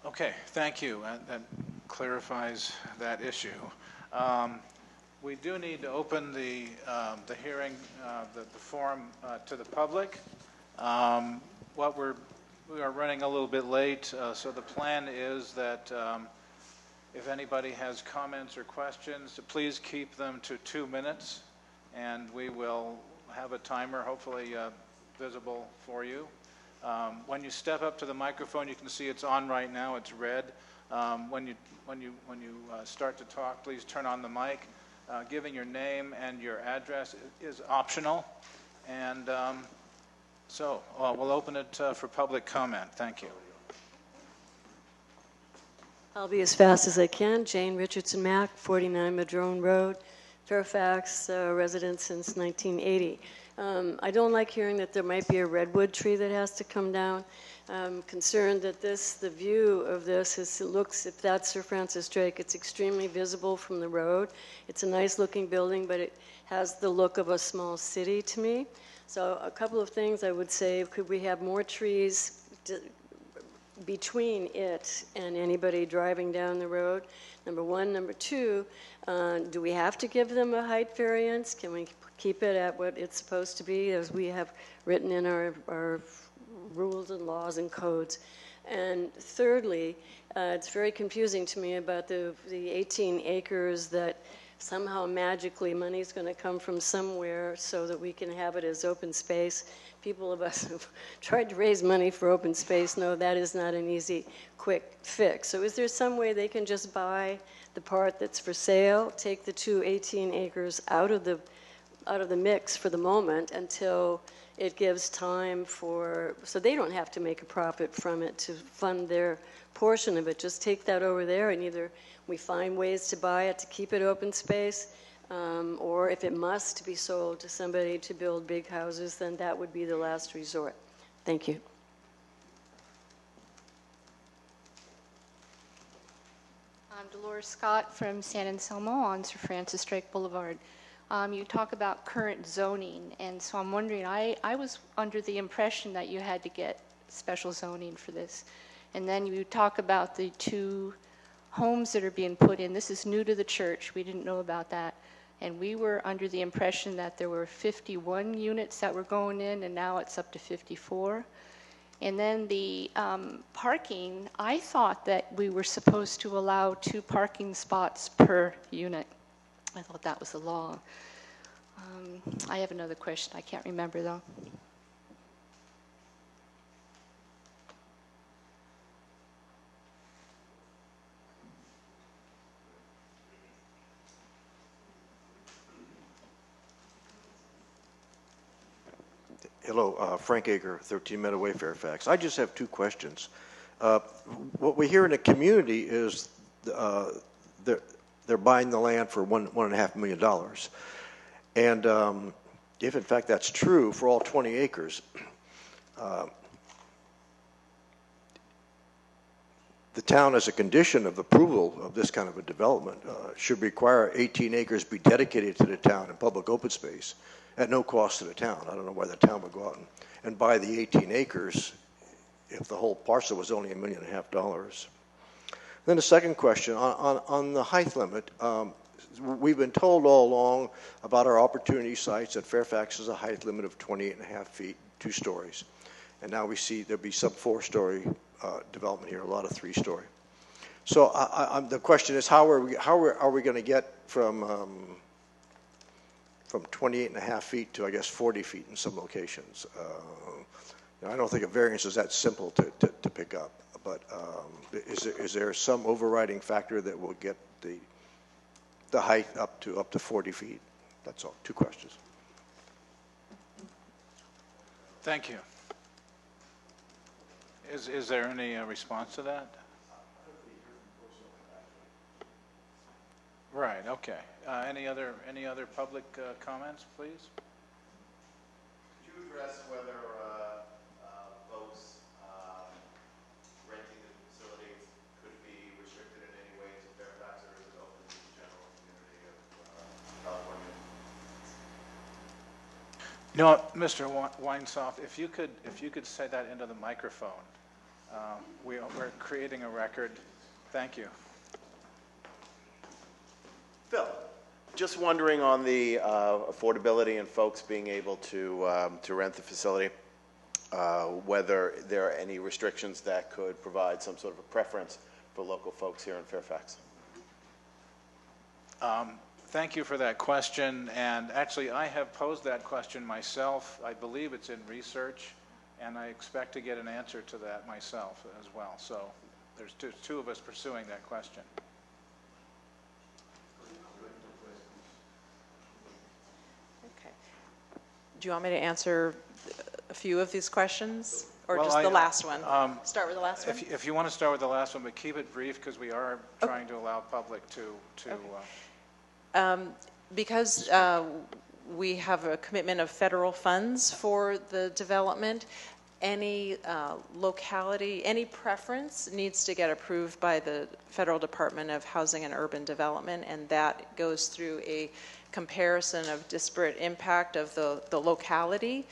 Okay, thank you. That clarifies that issue. We do need to open the hearing, the forum to the public. We are running a little bit late, so the plan is that if anybody has comments or questions, please keep them to 2 minutes, and we will have a timer, hopefully visible for you. When you step up to the microphone, you can see it's on right now. It's red. When you start to talk, please turn on the mic. Giving your name and your address is optional, and so we'll open it for public comment. Thank you. I'll be as fast as I can. Jane Richardson Mack, 49 Madrone Road, Fairfax, resident since 1980. I don't like hearing that there might be a redwood tree that has to come down. I'm concerned that the view of this looks, if that's Sir Francis Drake, it's extremely visible from the road. It's a nice looking building, but it has the look of a small city to me. So a couple of things I would say, could we have more trees between it and anybody driving down the road? Number one. Number two, do we have to give them a height variance? Can we keep it at what it's supposed to be, as we have written in our rules and laws and codes? And thirdly, it's very confusing to me about the 18 acres that somehow magically money's going to come from somewhere so that we can have it as open space. People of us who've tried to raise money for open space know that is not an easy, quick fix. So is there some way they can just buy the part that's for sale, take the 18 acres out of the mix for the moment until it gives time so they don't have to make a profit from it to fund their portion of it? Just take that over there, and either we find ways to buy it to keep it open space, or if it must be sold to somebody to build big houses, then that would be the last resort. Thank you. I'm Dolores Scott from San Anselmo on Sir Francis Drake Boulevard. You talk about current zoning, and so I'm wondering, I was under the impression that you had to get special zoning for this. And then you talk about the 2 homes that are being put in. This is new to the church. We didn't know about that. And we were under the impression that there were 51 units that were going in, and now it's up to 54. And then the parking, I thought that we were supposed to allow 2 parking spots per unit. I thought that was the law. I have another question. I can't remember, though. Hello, Frank Ager, 13 Meadowway, Fairfax. I just have 2 questions. What we hear in the community is they're buying the land for $1.5 million. And if in fact that's true for all 20 acres, the town, as a condition of approval of this kind of a development, should require 18 acres be dedicated to the town in public open space at no cost to the town. I don't know why the town would go out and buy the 18 acres if the whole parcel was only $1.5 million. Then the second question, on the height limit, we've been told all along about our opportunity sites that Fairfax has a height limit of 28.5 feet, 2 stories. And now we see there'll be some 4-story development here, a lot of 3-story. So the question is, how are we going to get from 28.5 feet to, I guess, 40 feet in some locations? I don't think a variance is that simple to pick up, but is there some overriding factor that will get the height up to 40 feet? That's all. 2 questions. Thank you. Is there any response to that? Right, okay. Any other public comments, please? Could you address whether folks renting the facilities could be restricted in any way to Fairfax, or is it open to the general community of California? No, Mr. Weinsoff, if you could say that into the microphone. We're creating a record. Thank you. Phil, just wondering on the affordability and folks being able to rent the facility, whether there are any restrictions that could provide some sort of a preference for local folks here in Fairfax. Thank you for that question. And actually, I have posed that question myself. I believe it's in research, and I expect to get an answer to that myself as well. So there's two of us pursuing that question. Okay. Do you want me to answer a few of these questions, or Well, just the last one? Start with the last one? If you want to start with the last one, but keep it brief, because we are trying to allow public to because we have a commitment of federal funds for the development, any locality, any preference needs to get approved by the Federal Department of Housing and Urban Development, and that goes through a comparison of disparate impact of the locality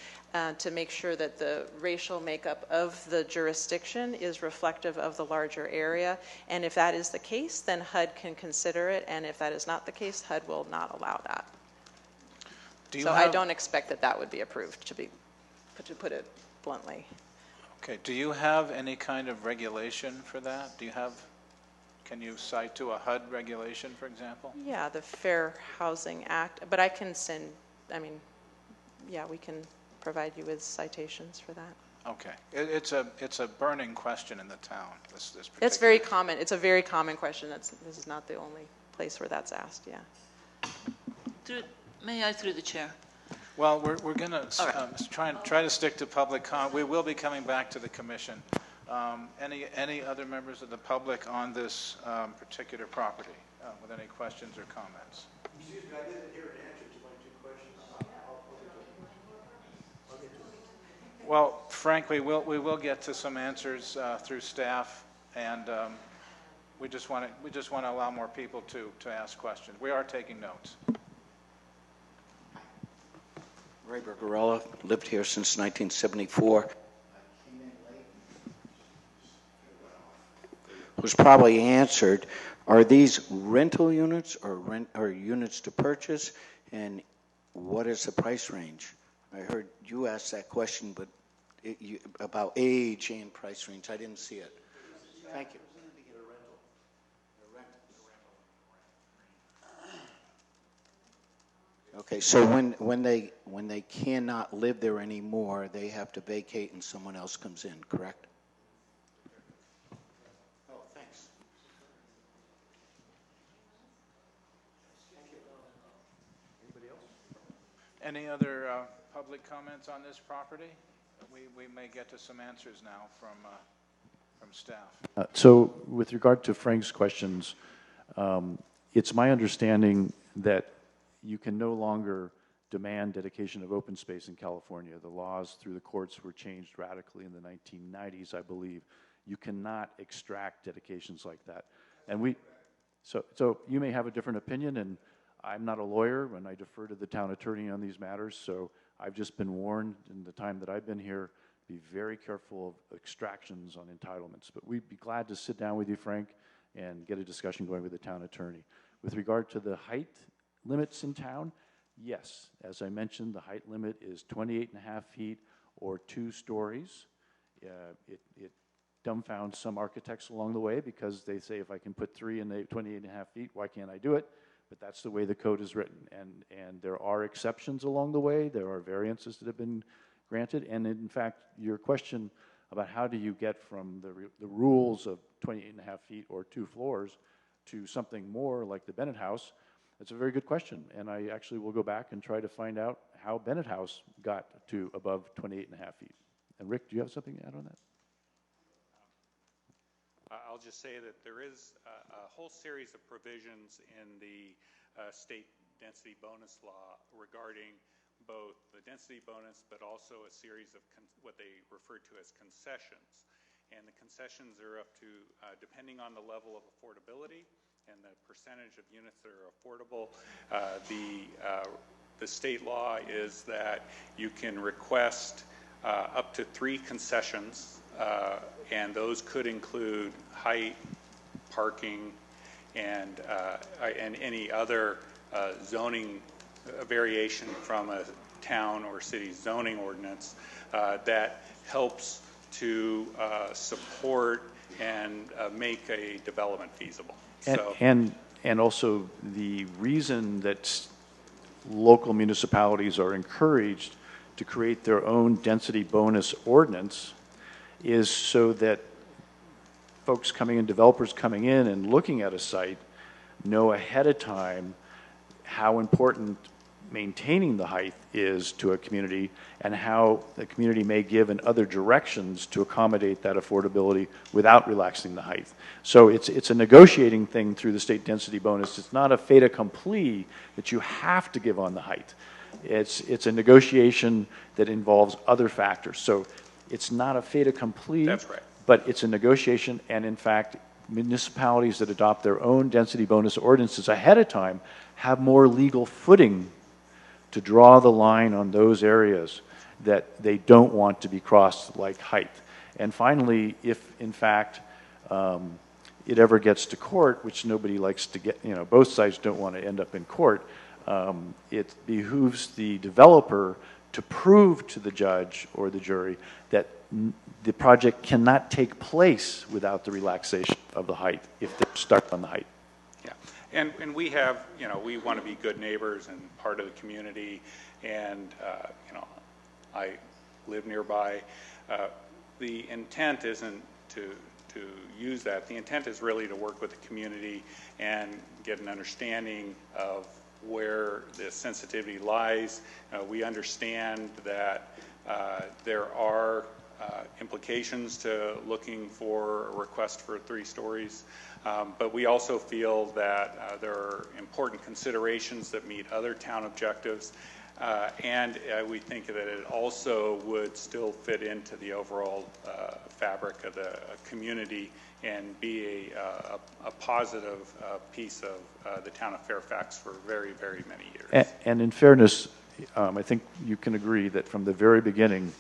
to make sure that the racial makeup of the jurisdiction is reflective of the larger area. And if that is the case, then HUD can consider it, and if that is not the case, HUD will not allow that. So I don't expect that would be approved, to put it bluntly. Okay. Do you have any kind of regulation for that? Can you cite to a HUD regulation, for example? Yeah, the Fair Housing Act, but I can we can provide you with citations for that. Okay. It's a burning question in the town. It's very common. It's a very common question. This is not the only place where that's asked. Yeah. May I, through the chair? Well, we're going to try to stick to public comment. We will be coming back to the commission. Any other members of the public on this particular property with any questions or comments? Excuse me, I didn't hear an answer to my 2 questions. Well, frankly, we will get to some answers through staff, and we just want to allow more people to ask questions. We are taking notes. Ray Bergarella, lived here since 1974. Was probably answered. Are these rental units or units to purchase, and what is the price range? I heard you ask that question, but about age and price range. I didn't see it. Thank you. Okay, so when they cannot live there anymore, they have to vacate and someone else comes in, correct? Oh, thanks. Anybody else? Any other public comments on this property? We may get to some answers now from staff. So with regard to Frank's questions, it's my understanding that you can no longer demand dedication of open space in California. The laws through the courts were changed radically in the 1990s, I believe. You cannot extract dedications like that. And so you may have a different opinion, and I'm not a lawyer, and I defer to the town attorney on these matters, so I've just been warned in the time that I've been here, be very careful of extractions on entitlements. But we'd be glad to sit down with you, Frank, and get a discussion going with the town attorney. With regard to the height limits in town, yes, as I mentioned, the height limit is 28.5 feet or 2 stories. It dumbfounds some architects along the way because they say if I can put 3 in the 28.5 feet, why can't I do it? But that's the way the code is written. And there are exceptions along the way. There are variances that have been granted. And in fact, your question about how do you get from the rules of 28.5 feet or 2 floors to something more like the Bennett House, that's a very good question. And I actually will go back and try to find out how Bennett House got to above 28.5 feet. And Rick, do you have something to add on that? I'll just say that there is a whole series of provisions in the state density bonus law regarding both the density bonus but also a series of what they refer to as concessions. And the concessions are up to, depending on the level of affordability and the percentage of units that are affordable, the state law is that you can request up to 3 concessions, and those could include height, parking, and any other zoning variation from a town or city zoning ordinance that helps to support and make a development feasible. And also the reason that local municipalities are encouraged to create their own density bonus ordinance is so that folks coming in, developers coming in and looking at a site know ahead of time how important maintaining the height is to a community and how the community may give in other directions to accommodate that affordability without relaxing the height. So it's a negotiating thing through the state density bonus. It's not a fait accompli that you have to give on the height. It's a negotiation that involves other factors. So it's not a fait accompli. That's right. But it's a negotiation, and in fact, municipalities that adopt their own density bonus ordinances ahead of time have more legal footing to draw the line on those areas that they don't want to be crossed, like height. And finally, if in fact it ever gets to court, which nobody likes to get, both sides don't want to end up in court, it behooves the developer to prove to the judge or the jury that the project cannot take place without the relaxation of the height if they're stuck on the height. Yeah, and we have, we want to be good neighbors and part of the community, and, I live nearby. The intent isn't to use that. The intent is really to work with the community and get an understanding of where the sensitivity lies. We understand that there are implications to looking for a request for 3 stories, but we also feel that there are important considerations that meet other town objectives, and we think that it also would still fit into the overall fabric of the community and be a positive piece of the town of Fairfax for very, very many years. And in fairness, I think you can agree that from the very beginning,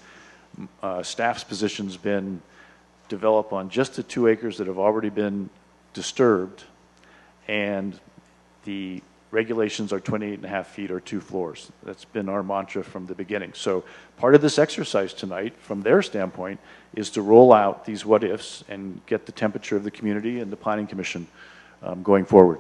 staff's position's been develop on just the 2 acres that have already been disturbed, and the regulations are 28.5 feet or 2 floors. That's been our mantra from the beginning. So part of this exercise tonight, from their standpoint, is to roll out these what-ifs and get the temperature of the community and the Planning Commission going forward.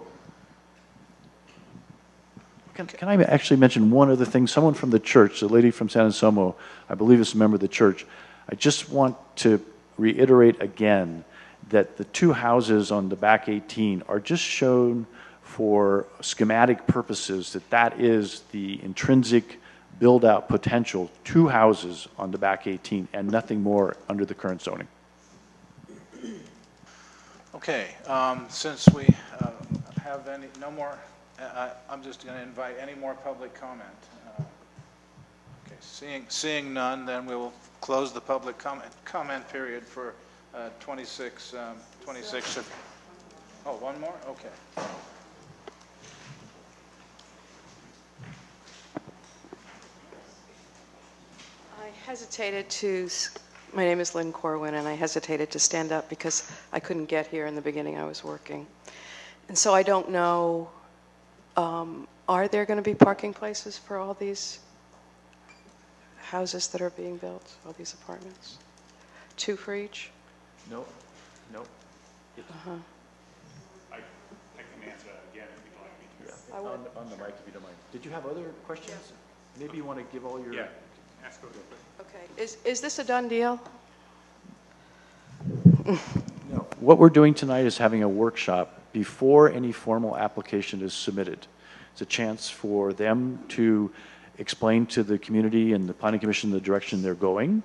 Can I actually mention one other thing? Someone from the church, the lady from San Anselmo, I believe is a member of the church. I just want to reiterate again that the 2 houses on the back 18 are just shown for schematic purposes, that is the intrinsic build-out potential, 2 houses on the back 18 and nothing more under the current zoning. Okay, since we have no more, I'm just going to invite any more public comment. Okay, seeing none, then we will close the public comment period for 26. Oh, one more? Okay. My name is Lynn Corwin, and I hesitated to stand up because I couldn't get here in the beginning. I was working. And so I don't know Are there going to be parking places for all these houses that are being built, all these apartments? 2 for each? No, no. I can answer that again if you'd like me to. Yeah. On the mic, if you don't mind. Did you have other questions? Maybe you want to give all your... Yeah, ask over. Okay. Is this a done deal? No. What we're doing tonight is having a workshop before any formal application is submitted. It's a chance for them to explain to the community and the Planning Commission the direction they're going,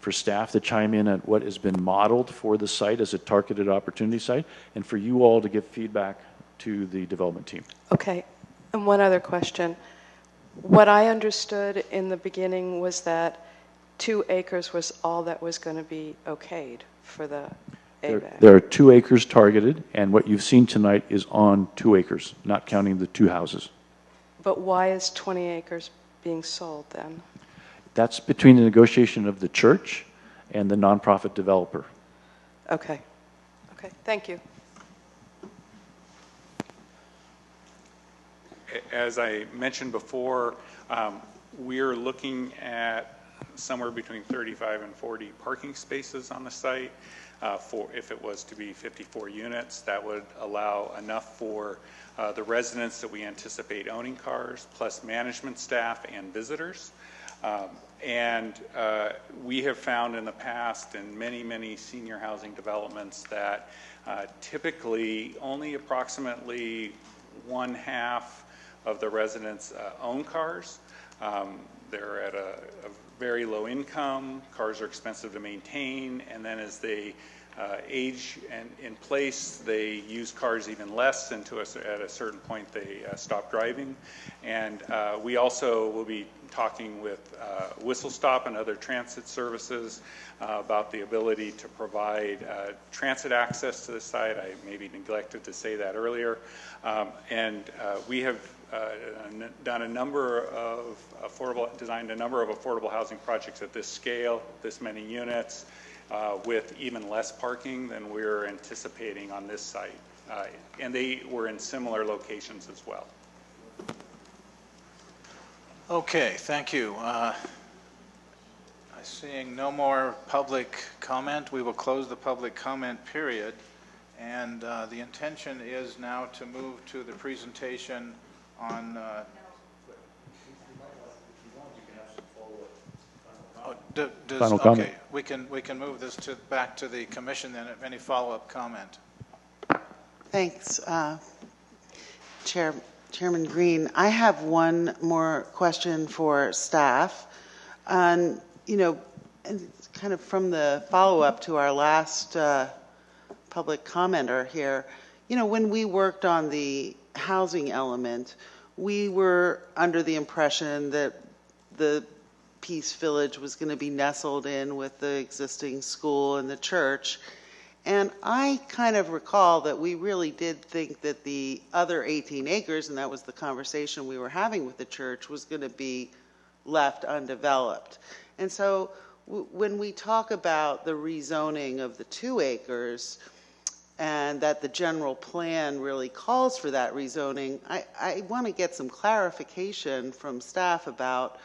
for staff to chime in at what has been modeled for the site as a targeted opportunity site, and for you all to give feedback to the development team. Okay. And one other question. What I understood in the beginning was that 2 acres was all that was going to be okayed for the ABAC. There are 2 acres targeted, and what you've seen tonight is on 2 acres, not counting the 2 houses. But why is 20 acres being sold then? That's between the negotiation of the church and the nonprofit developer. Okay. Okay, thank you. As I mentioned before, we're looking at somewhere between 35 and 40 parking spaces on the site. For if it was to be 54 units, that would allow enough for the residents that we anticipate owning cars, plus management staff and visitors. We have found in the past in many senior housing developments that typically only approximately 1/2 of the residents own cars. They're at a very low income, cars are expensive to maintain, and then as they age and in place, they use cars even less, and at a certain point they stop driving. And we also will be talking with Whistle Stop and other transit services about the ability to provide transit access to the site. I maybe neglected to say that earlier. We have done a number of designed a number of affordable housing projects at this scale, this many units, with even less parking than we're anticipating on this site. And they were in similar locations as well. Okay, thank you. Seeing no more public comment, we will close the public comment period. And the intention is now to move to the presentation on... Final comment. Okay, we can move this back to the commission then. If any follow-up comment. Thanks, Chairman Green. I have one more question for staff. And it's kind of from the follow-up to our last public commenter here. When we worked on the housing element, we were under the impression that the Peace Village was going to be nestled in with the existing school and the church. And I kind of recall that we really did think that the other 18 acres, and that was the conversation we were having with the church, was going to be left undeveloped. And so when we talk about the rezoning of the 2 acres, and that the general plan really calls for that rezoning, I want to get some clarification from staff about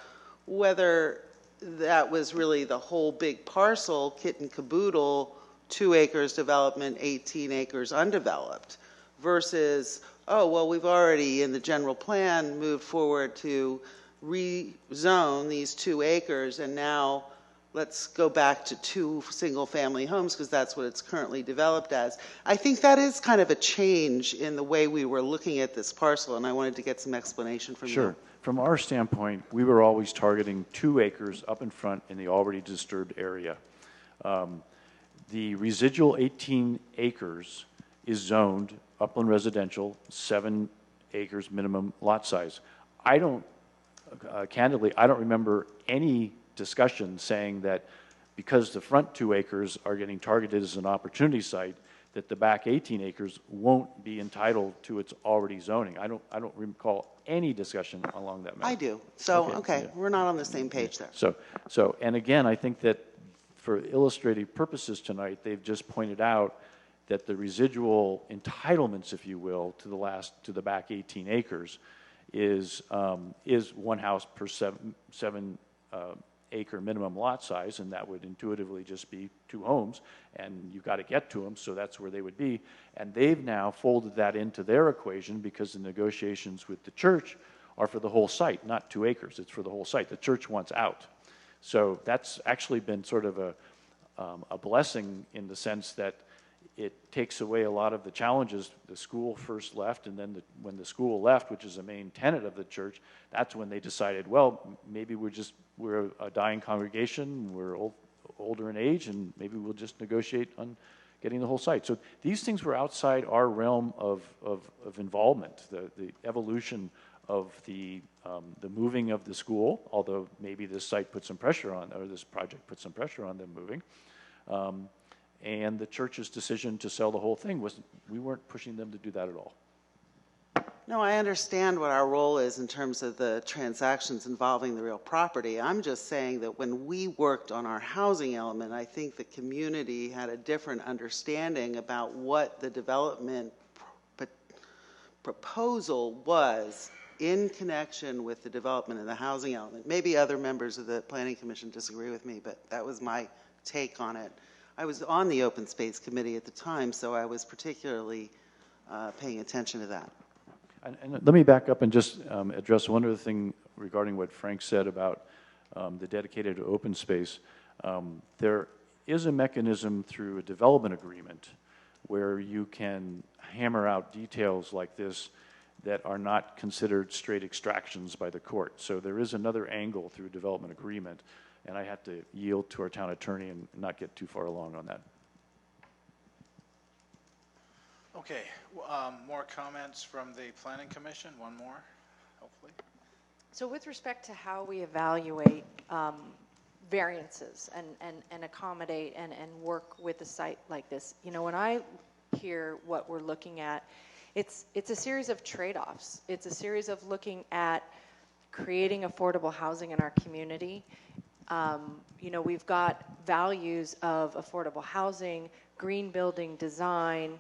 whether that was really the whole big parcel, kit and caboodle, 2 acres development, 18 acres undeveloped, versus, oh, well, we've already in the general plan moved forward to rezone these 2 acres, and now let's go back to 2 single-family homes because that's what it's currently developed as. I think that is kind of a change in the way we were looking at this parcel, and I wanted to get some explanation from you. Sure. From our standpoint, we were always targeting 2 acres up in front in the already disturbed area. The residual 18 acres is zoned upland residential, 7 acres minimum lot size. Candidly, I don't remember any discussion saying that because the front 2 acres are getting targeted as an opportunity site, that the back 18 acres won't be entitled to its already zoning. I don't recall any discussion along that matter. I do. So, okay, we're not on the same page there. So, and again, I think that for illustrative purposes tonight, they've just pointed out that the residual entitlements, if you will, to the back 18 acres is one house per seven acre minimum lot size, and that would intuitively just be 2 homes, and you've got to get to them, so that's where they would be. And they've now folded that into their equation because the negotiations with the church are for the whole site, not 2 acres. It's for the whole site. The church wants out. So that's actually been sort of a blessing in the sense that it takes away a lot of the challenges. The school first left, and then when the school left, which is a main tenet of the church, that's when they decided, well, maybe we're a dying congregation, we're older in age, and maybe we'll just negotiate on getting the whole site. So these things were outside our realm of involvement, the evolution of the moving of the school, although maybe this site put some pressure on, or this project put some pressure on them moving. And the church's decision to sell the whole thing we weren't pushing them to do that at all. No, I understand what our role is in terms of the transactions involving the real property. I'm just saying that when we worked on our housing element, I think the community had a different understanding about what the development proposal was in connection with the development of the housing element. Maybe other members of the Planning Commission disagree with me, but that was my take on it. I was on the Open Space Committee at the time, so I was particularly paying attention to that. And let me back up and just address one other thing regarding what Frank said about the dedicated open space. There is a mechanism through a development agreement where you can hammer out details like this that are not considered straight extractions by the court. So there is another angle through a development agreement, and I have to yield to our town attorney and not get too far along on that. Okay, more comments from the Planning Commission? One more, hopefully. So with respect to how we evaluate variances and accommodate and work with a site like this, you know, when I hear what we're looking at, it's a series of trade-offs. It's a series of looking at creating affordable housing in our community. You know, we've got values of affordable housing, green building design,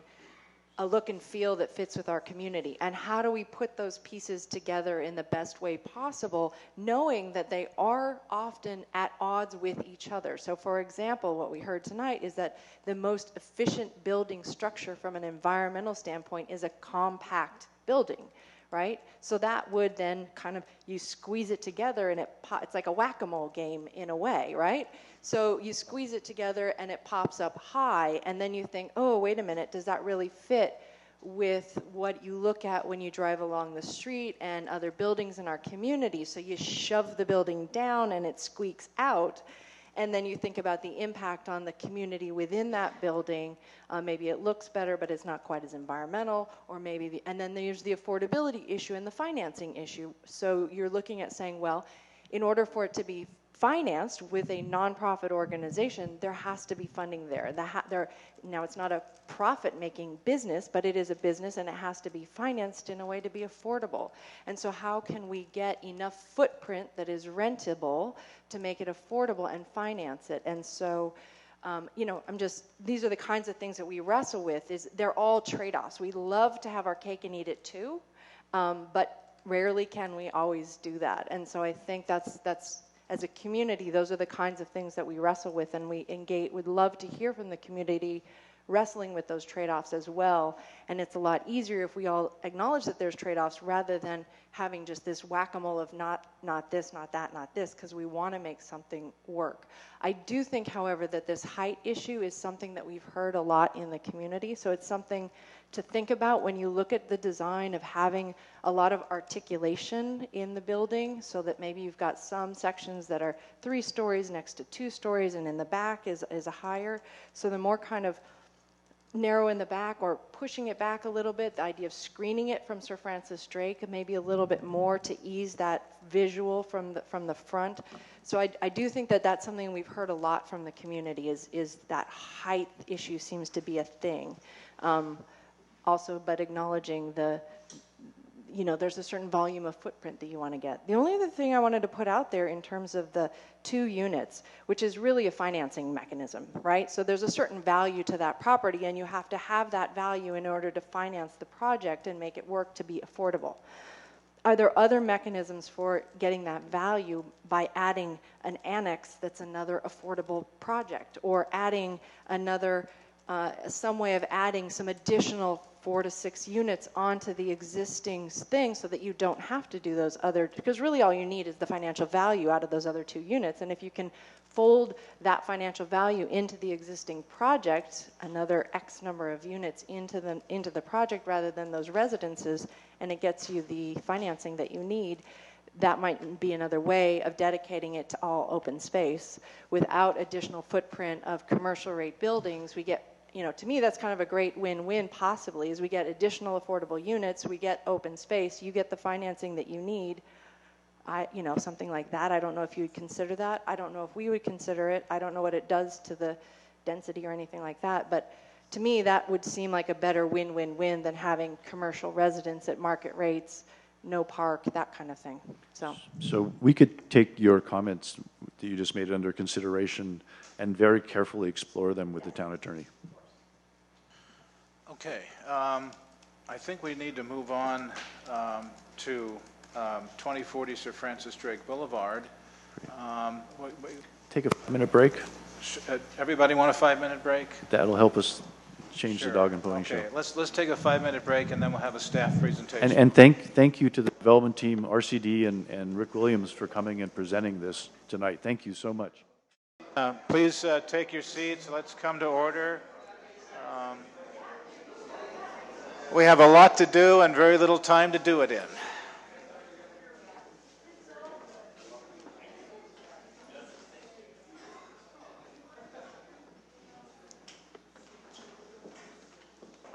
a look and feel that fits with our community. And how do we put those pieces together in the best way possible, knowing that they are often at odds with each other? So for example, what we heard tonight is that the most efficient building structure from an environmental standpoint is a compact building, right? So that would then kind of, you squeeze it together and it's like a whack-a-mole game in a way, right? So you squeeze it together and it pops up high, and then you think, oh, wait a minute, does that really fit with what you look at when you drive along the street and other buildings in our community? So you shove the building down and it squeaks out. And then you think about the impact on the community within that building. Maybe it looks better, but it's not quite as environmental, or maybe, and then there's the affordability issue and the financing issue. So you're looking at saying, well, in order for it to be financed with a nonprofit organization, there has to be funding there. Now, it's not a profit-making business, but it is a business, and it has to be financed in a way to be affordable. And so how can we get enough footprint that is rentable to make it affordable and finance it? And so, you know, these are the kinds of things that we wrestle with. They're all trade-offs. We love to have our cake and eat it too, but rarely can we always do that. And so I think that's as a community, those are the kinds of things that we wrestle with, and we would love to hear from the community wrestling with those trade-offs as well. And it's a lot easier if we all acknowledge that there's trade-offs rather than having just this whack-a-mole of not this, not that, not this, because we want to make something work. I do think, however, that this height issue is something that we've heard a lot in the community, so it's something to think about when you look at the design of having a lot of articulation in the building, so that maybe you've got some sections that are 3 stories next to 2 stories, and in the back is a higher. So the more kind of narrow in the back or pushing it back a little bit, the idea of screening it from Sir Francis Drake, maybe a little bit more to ease that visual from the front. So I do think that that's something we've heard a lot from the community is that height issue seems to be a thing. Also, but acknowledging you know, there's a certain volume of footprint that you want to get. The only other thing I wanted to put out there in terms of the 2 units, which is really a financing mechanism, right? So there's a certain value to that property, and you have to have that value in order to finance the project and make it work to be affordable. Are there other mechanisms for getting that value by adding an annex that's another affordable project, or adding another, some way of adding some additional 4 to 6 units onto the existing thing so that you don't have to do those other, because really all you need is the financial value out of those other 2 units. And if you can fold that financial value into the existing project, another X number of units into the project rather than those residences, and it gets you the financing that you need, that might be another way of dedicating it to all open space without additional footprint of commercial rate buildings. We get, you know, to me that's kind of a great win-win possibly, is we get additional affordable units, we get open space, you get the financing that you need. You know, something like that. I don't know if you would consider that. I don't know if we would consider it. I don't know what it does to the density or anything like that. But to me, that would seem like a better win-win-win than having commercial residents at market rates, no park, that kind of thing. So we could take your comments that you just made under consideration and very carefully explore them with the town attorney. Okay. I think we need to move on to 2040 Sir Francis Drake Boulevard. Take a 5-minute break. Everybody want a 5-minute break? That'll help us change the dog and pony show. Okay, let's take a 5-minute break, and then we'll have a staff presentation. And thank you to the development team, RCD and Rick Williams, for coming and presenting this tonight. Thank you so much. Please take your seats. Let's come to order. We have a lot to do and very little time to do it in.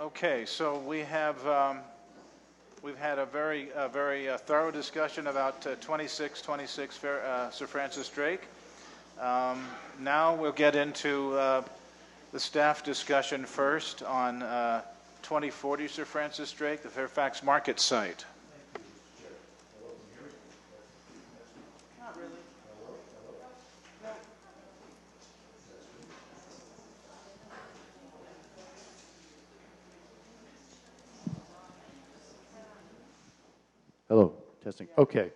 Okay, so we've had a very thorough discussion about 2626 Sir Francis Drake. Now we'll get into the staff discussion first on 2040 Sir Francis Drake, the Fairfax Market site. Hello, testing. Okay.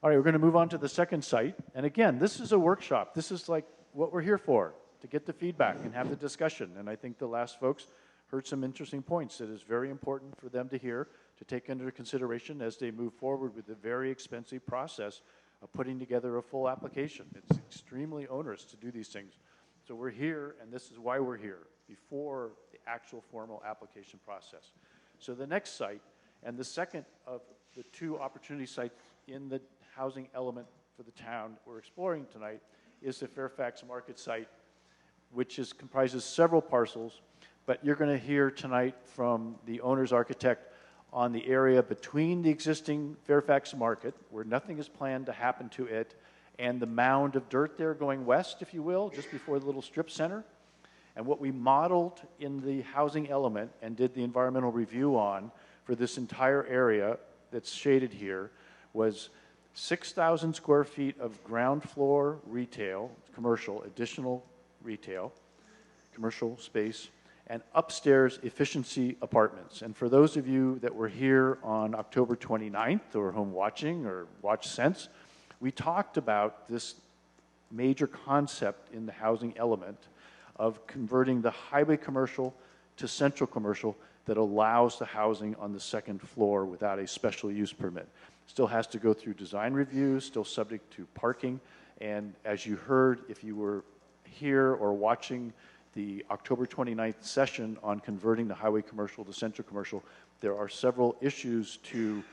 All right, we're going to move on to the second site. And again, this is a workshop. This is like what we're here for, to get the feedback and have the discussion. And I think the last folks heard some interesting points that is very important for them to hear, to take under consideration as they move forward with the very expensive process of putting together a full application. It's extremely onerous to do these things. So we're here, and this is why we're here, before the actual formal application process. So the next site, and the second of the 2 opportunity sites in the housing element for the town we're exploring tonight, is the Fairfax Market site, which comprises several parcels, but you're going to hear tonight from the owner's architect on the area between the existing Fairfax Market, where nothing is planned to happen to it, and the mound of dirt there going west, if you will, just before the little strip center. And what we modeled in the housing element and did the environmental review on for this entire area that's shaded here was 6,000 square feet of ground floor retail, commercial, additional retail, commercial space, and upstairs efficiency apartments. And for those of you that were here on October 29th or home watching or watched since, we talked about this major concept in the housing element of converting the highway commercial to central commercial that allows the housing on the second floor without a special use permit. Still has to go through design reviews, still subject to parking, and as you heard, if you were here or watching the October 29th session on converting the highway commercial to central commercial, there are several issues to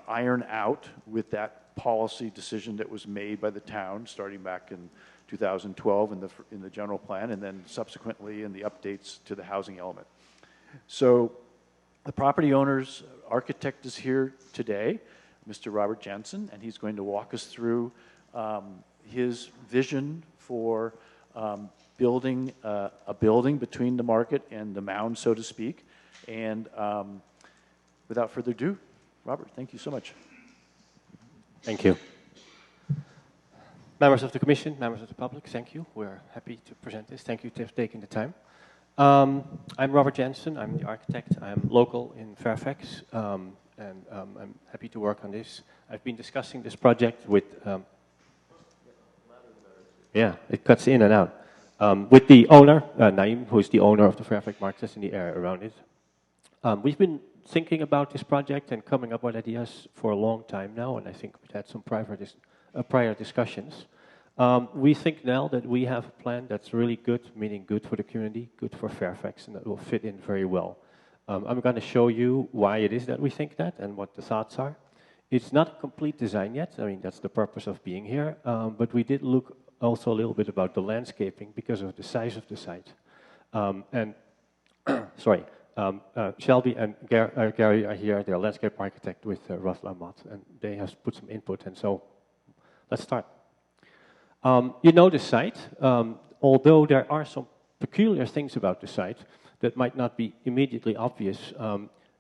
iron out with that policy decision that was made by the town starting back in 2012 in the general plan, and then subsequently in the updates to the housing element. So the property owner's architect is here today, Mr. Robert Jansen, and he's going to walk us through his vision for building a building between the market and the mound, so to speak. And without further ado, Robert, thank you so much. Thank you. Members of the Commission, members of the public, thank you. We're happy to present this. Thank you for taking the time. I'm Robert Jensen. I'm the architect. I'm local in Fairfax, and I'm happy to work on this. I've been discussing this project with... yeah, it cuts in and out. With the owner, Naim, who is the owner of the Fairfax markets in the area around it. We've been thinking about this project and coming up with ideas for a long time now, and I think we've had some prior discussions. We think now that we have a plan that's really good, meaning good for the community, good for Fairfax, and that will fit in very well. I'm going to show you why it is that we think that and what the thoughts are. It's not a complete design yet. I mean, that's the purpose of being here, but we did look also a little bit about the landscaping because of the size of the site. Sorry. Shelby and Gary are here. They're a landscape architect with Russ Lamott, and they have put some input. And so, let's start. You know the site. Although there are some peculiar things about the site that might not be immediately obvious,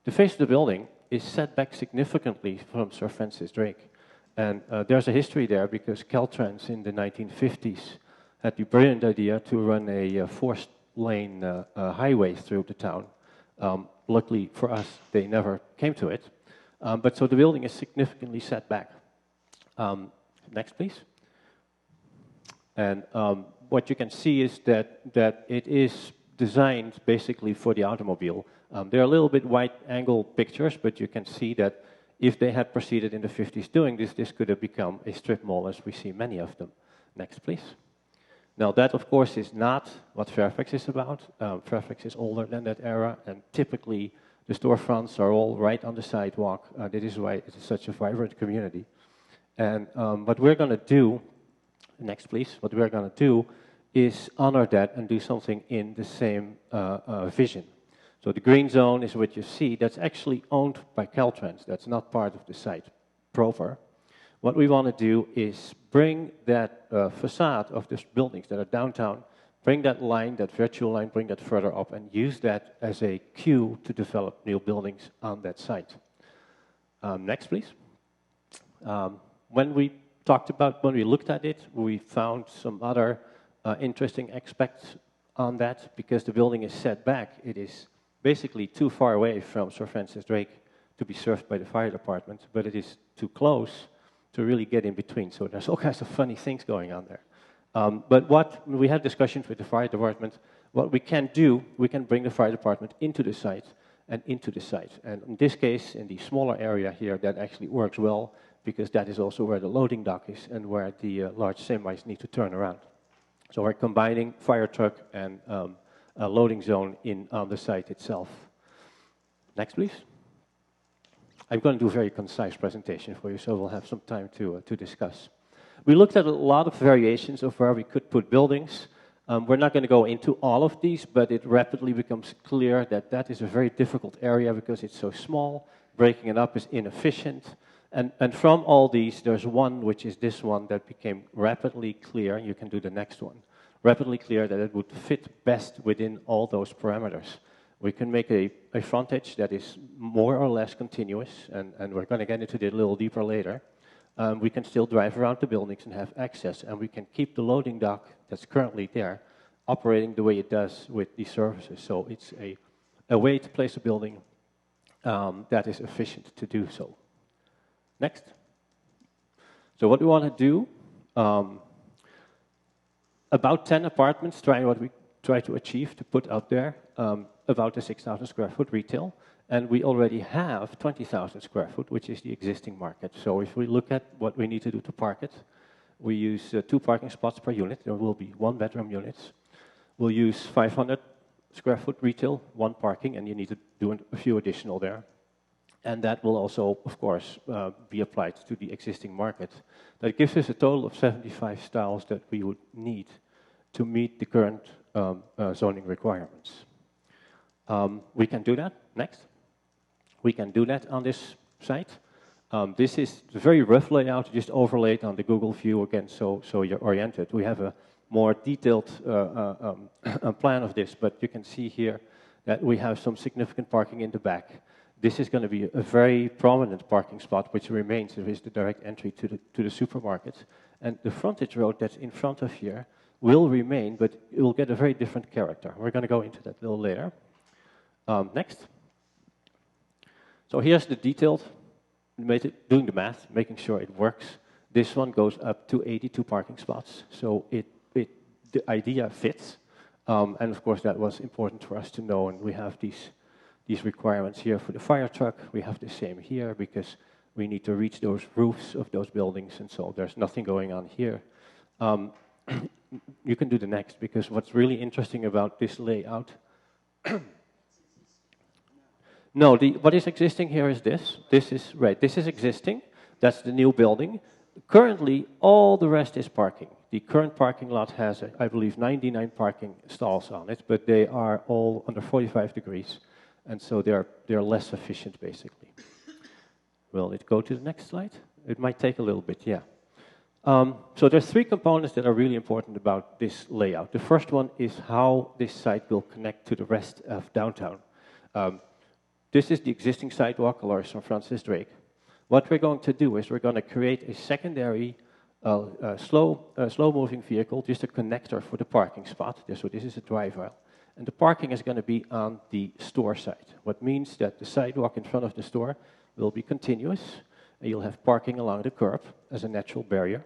the face of the building is set back significantly from Sir Francis Drake. And there's a history there because Caltrans in the 1950s had the brilliant idea to run a forced-lane highway through the town. Luckily for us, they never came to it. But so the building is significantly set back. Next, please. And what you can see is that it is designed basically for the automobile. They're a little bit wide-angle pictures, but you can see that if they had proceeded in the 50s doing this, this could have become a strip mall as we see many of them. Next, please. Now that, of course, is not what Fairfax is about. Fairfax is older than that era, and typically the storefronts are all right on the sidewalk. That is why it is such a vibrant community. And what we're going to do, next please, what we're going to do is honor that and do something in the same vision. So the green zone is what you see. That's actually owned by Caltrans. That's not part of the site proper. What we want to do is bring that facade of these buildings that are downtown, bring that line, that virtual line, bring that further up and use that as a cue to develop new buildings on that site. Next, please. When we looked at it, we found some other interesting aspects on that because the building is set back. It is basically too far away from Sir Francis Drake to be served by the fire department, but it is too close to really get in between. So there's all kinds of funny things going on there. But what we had discussions with the fire department, what we can do, we can bring the fire department into the site and into the site. And in this case, in the smaller area here, that actually works well because that is also where the loading dock is and where the large semis need to turn around. So we're combining fire truck and a loading zone on the site itself. Next, please. I'm going to do a very concise presentation for you, so we'll have some time to discuss. We looked at a lot of variations of where we could put buildings. We're not going to go into all of these, but it rapidly becomes clear that that is a very difficult area because it's so small. Breaking it up is inefficient. And from all these, there's one, which is this one, that became rapidly clear. You can do the next one. Rapidly clear that it would fit best within all those parameters. We can make a frontage that is more or less continuous, and we're going to get into it a little deeper later. We can still drive around the buildings and have access, and we can keep the loading dock that's currently there operating the way it does with these services. So it's a way to place a building that is efficient to do so. Next. So what we want to do, about 10 apartments, what we try to achieve to put out there, about a 6,000 square foot retail, and we already have 20,000 square foot, which is the existing market. So if we look at what we need to do to park it, we use 2 parking spots per unit. There will be 1 bedroom units. We'll use 500 square foot retail, 1 parking, and you need to do a few additional there. And that will also, of course, be applied to the existing market. That gives us a total of 75 styles that we would need to meet the current zoning requirements. We can do that. Next. We can do that on this site. This is a very rough layout, just overlaid on the Google view again, so you're oriented. We have a more detailed plan of this, but you can see here that we have some significant parking in the back. This is going to be a very prominent parking spot, which remains. It is the direct entry to the supermarket. And the frontage road that's in front of here will remain, but it will get a very different character. We're going to go into that a little later. Next. So here's the detailed, doing the math, making sure it works. This one goes up to 82 parking spots. So the idea fits. And of course, that was important for us to know. And we have these requirements here for the fire truck. We have the same here because we need to reach those roofs of those buildings. And so there's nothing going on here. You can do the next, because what's really interesting about this layout. No, what is existing here is this. This is existing. That's the new building. Currently, all the rest is parking. The current parking lot has, I believe, 99 parking stalls on it, but they are all under 45 degrees, and so they're less efficient, basically. Will it go to the next slide? It might take a little bit, yeah. So there's three components that are really important about this layout. The first one is how this site will connect to the rest of downtown. This is the existing sidewalk along St. Francis Drake. What we're going to do is we're going to create a secondary slow-moving vehicle, just a connector for the parking spot. So this is a drive aisle. And the parking is going to be on the store side, what means that the sidewalk in front of the store will be continuous, and you'll have parking along the curb as a natural barrier.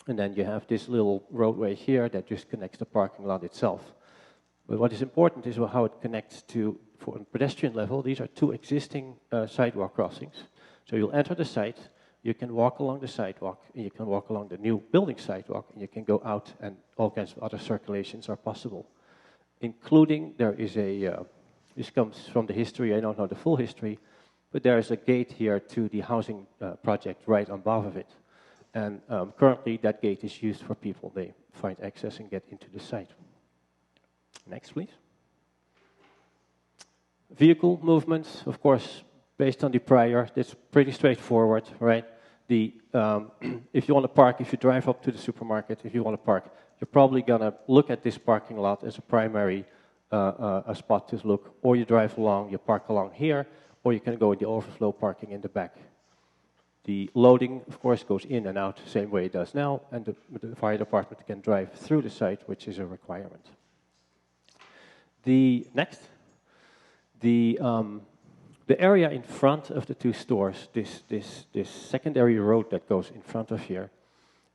And then you have this little roadway here that just connects the parking lot itself. But what is important is how it connects to, for a pedestrian level, these are two existing sidewalk crossings. So you'll enter the site, you can walk along the sidewalk, and you can walk along the new building sidewalk, and you can go out, and all kinds of other circulations are possible. Including, there is this comes from the history, I don't know the full history, but there is a gate here to the housing project right above of it. And currently that gate is used for people. They find access and get into the site. Next, please. Vehicle movements, of course, based on the prior, it's pretty straightforward, right? If you want to park, if you drive up to the supermarket, if you want to park, you're probably going to look at this parking lot as a primary a spot to look, or you drive along, you park along here, or you can go in the overflow parking in the back. The loading, of course, goes in and out the same way it does now, and the fire department can drive through the site, which is a requirement. The area in front of the two stores, this secondary road that goes in front of here,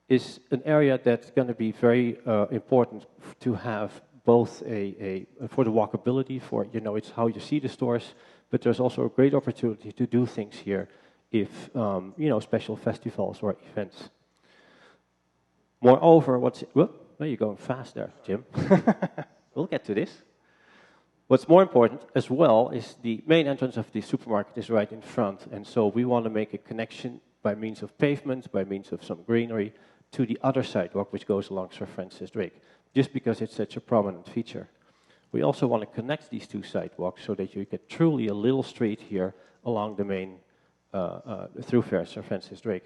is an area that's going to be very important to have both for the walkability, for, it's how you see the stores, but there's also a great opportunity to do things here if, special festivals or events. Moreover, you're going fast there, Jim. We'll get to this. What's more important as well is the main entrance of the supermarket is right in front, and so we want to make a connection by means of pavement, by means of some greenery, to the other sidewalk which goes along Sir Francis Drake, just because it's such a prominent feature. We also want to connect these two sidewalks so that you get truly a little street here along the main thoroughfare Sir Francis Drake.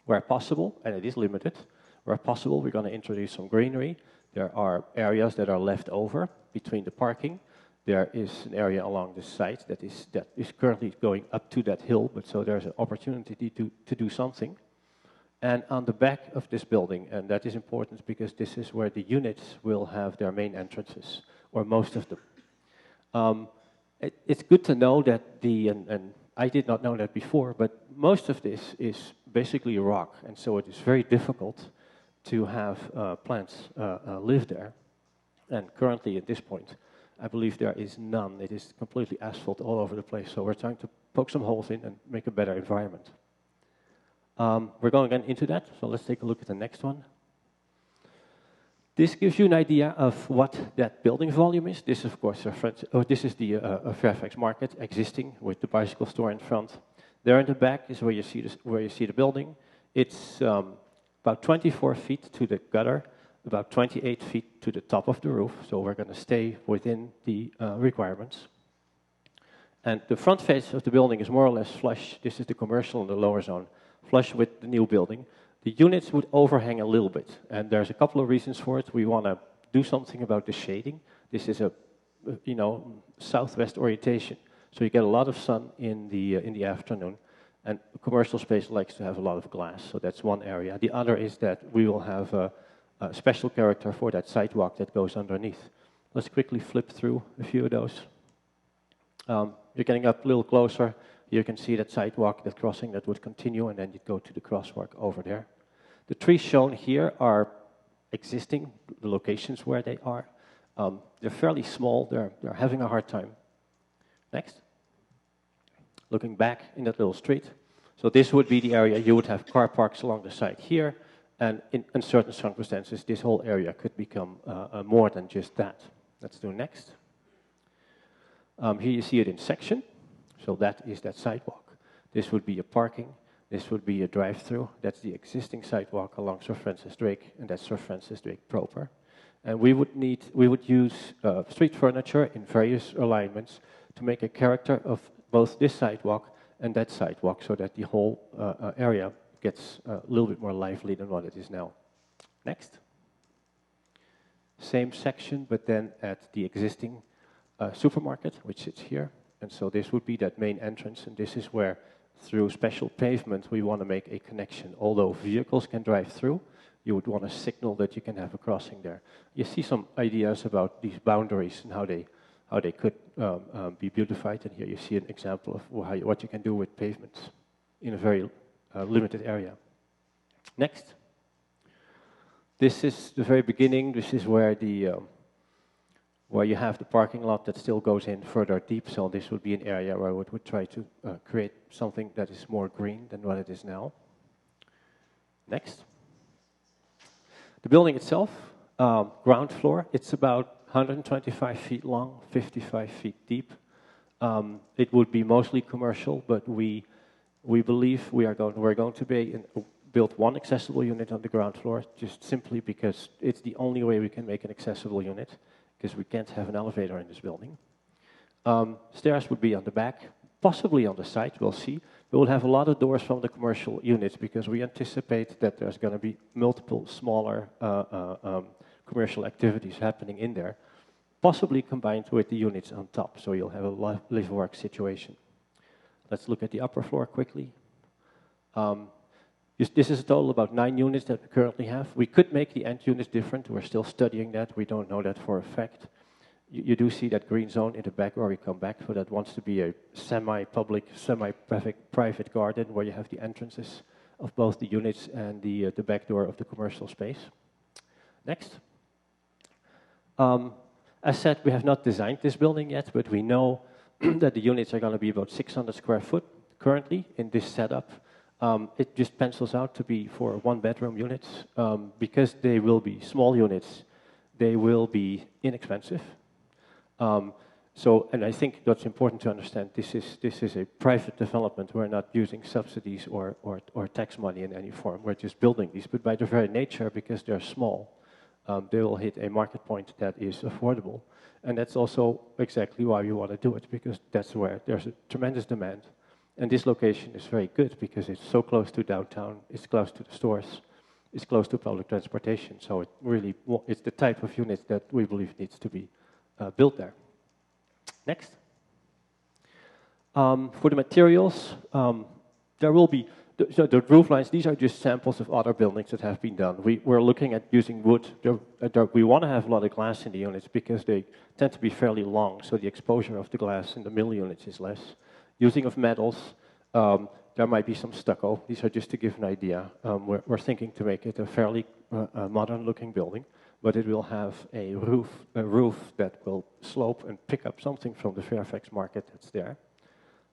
Where possible, and it is limited, where possible we're going to introduce some greenery. There are areas that are left over between the parking. There is an area along the site that is currently going up to that hill, but so there's an opportunity to do something. And on the back of this building, and that is important because this is where the units will have their main entrances, or most of them. It's good to know that and I did not know that before, but most of this is basically rock, and so it is very difficult to have plants live there. And currently at this point, I believe there is none. It is completely asphalt all over the place, so we're trying to poke some holes in and make a better environment. We're going again into that, so let's take a look at the next one. This gives you an idea of what that building volume is. This, of course, this is the Fairfax Market existing with the bicycle store in front. There in the back is where you see the building. It's about 24 feet to the gutter, about 28 feet to the top of the roof, so we're going to stay within the requirements. And the front face of the building is more or less flush. This is the commercial in the lower zone, flush with the new building. The units would overhang a little bit, and there's a couple of reasons for it. We want to do something about the shading. This is a, southwest orientation, So you get a lot of sun in the afternoon, and commercial space likes to have a lot of glass, so that's one area. The other is that we will have a special character for that sidewalk that goes underneath. Let's quickly flip through a few of those. You're getting up a little closer. You can see that sidewalk, that crossing that would continue, and then you'd go to the crosswalk over there. The trees shown here are existing, the locations where they are. They're fairly small. They're having a hard time. Next. Looking back in that little street. So this would be the area. You would have car parks along the side here, and in certain circumstances, this whole area could become more than just that. Let's do next. Here you see it in section. So that is that sidewalk. This would be a parking. This would be a drive-through. That's the existing sidewalk along Sir Francis Drake, and that's Sir Francis Drake proper. And we would use street furniture in various alignments to make a character of both this sidewalk and that sidewalk, so that the whole area gets a little bit more lively than what it is now. Next. Same section, but then at the existing supermarket, which sits here. And so this would be that main entrance, and this is where, through special pavement, we want to make a connection. Although vehicles can drive through, you would want to signal that you can have a crossing there. You see some ideas about these boundaries and how they could be beautified, and here you see an example of what you can do with pavements in a very limited area. Next. This is the very beginning. This is where where you have the parking lot that still goes in further deep, so this would be an area where I would try to create something that is more green than what it is now. Next. The building itself, ground floor, it's about 125 feet long, 55 feet deep. It would be mostly commercial, but we believe we're going to build one accessible unit on the ground floor, just simply because it's the only way we can make an accessible unit, because we can't have an elevator in this building. Stairs would be on the back, possibly on the side, we'll see. We will have a lot of doors from the commercial units, because we anticipate that there's going to be multiple smaller commercial activities happening in there, possibly combined with the units on top, so you'll have a live-work situation. Let's look at the upper floor quickly. This is a total of about 9 units that we currently have. We could make the end units different. We're still studying that. We don't know that for a fact. You do see that green zone in the back where we come back, so that wants to be a semi-public, semi-private garden where you have the entrances of both the units and the back door of the commercial space. Next. As said, we have not designed this building yet, but we know that the units are going to be about 600 square foot currently in this setup. It just pencils out to be for one-bedroom units. Because they will be small units, they will be inexpensive. And I think that's important to understand. This is a private development. We're not using subsidies or tax money in any form. We're just building these. But by their very nature, because they're small, they will hit a market point that is affordable. And that's also exactly why we want to do it, because that's where there's a tremendous demand. And this location is very good because it's so close to downtown, it's close to the stores, it's close to public transportation. So it's the type of unit that we believe needs to be built there. Next. For the materials, there will be, the roof lines, these are just samples of other buildings that have been done. We're looking at using wood. We want to have a lot of glass in the units because they tend to be fairly long, so the exposure of the glass in the middle units is less. Using of metals, there might be some stucco. These are just to give an idea. We're thinking to make it a fairly modern-looking building, but it will have a roof that will slope and pick up something from the Fairfax market that's there.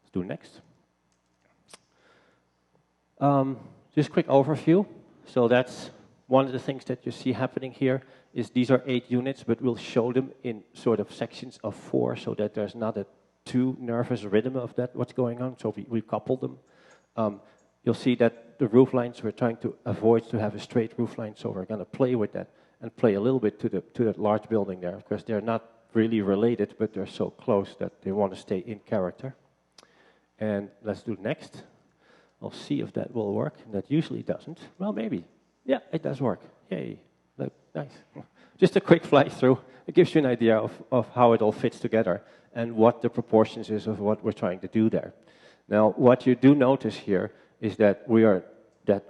Let's do next. Just a quick overview. So that's one of the things that you see happening here is these are 8 units, but we'll show them in sort of sections of 4 so that there's not a too nervous rhythm of that, what's going on. So we couple them. You'll see that the roof lines, we're trying to avoid to have a straight roof line, so we're going to play with that and play a little bit to that large building there. Of course, they're not really related, but they're so close that they want to stay in character. And let's do next. I'll see if that will work. That usually doesn't. Well, maybe. Yeah, it does work. Yay. Look, nice. Just a quick fly through. It gives you an idea of how it all fits together and what the proportions is of what we're trying to do there. Now, what you do notice here is that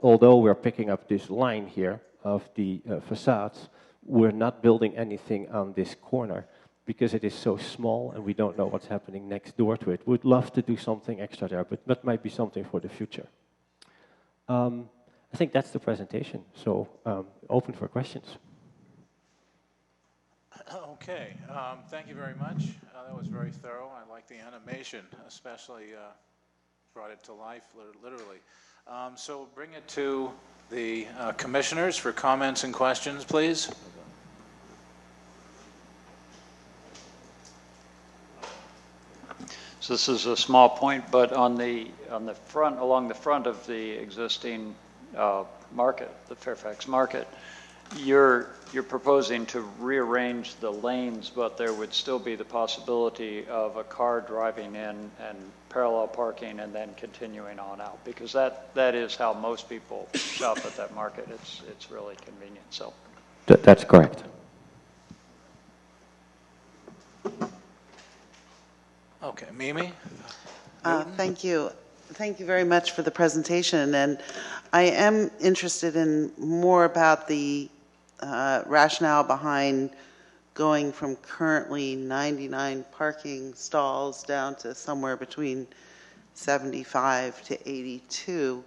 although we're picking up this line here of the facades, we're not building anything on this corner because it is so small and we don't know what's happening next door to it. We'd love to do something extra there, but that might be something for the future. I think that's the presentation, so open for questions. Okay, thank you very much. That was very thorough. I like the animation, especially brought it to life, literally. So we'll bring it to the commissioners for comments and questions, please. So this is a small point, but on the front, along the front of the existing market, the Fairfax market, you're proposing to rearrange the lanes, but there would still be the possibility of a car driving in and parallel parking and then continuing on out, because that is how most people shop at that market. It's really convenient. So that's correct. Okay, Mimi? Thank you. Thank you very much for the presentation. And I am interested in more about the rationale behind going from currently 99 parking stalls down to somewhere between 75 to 82.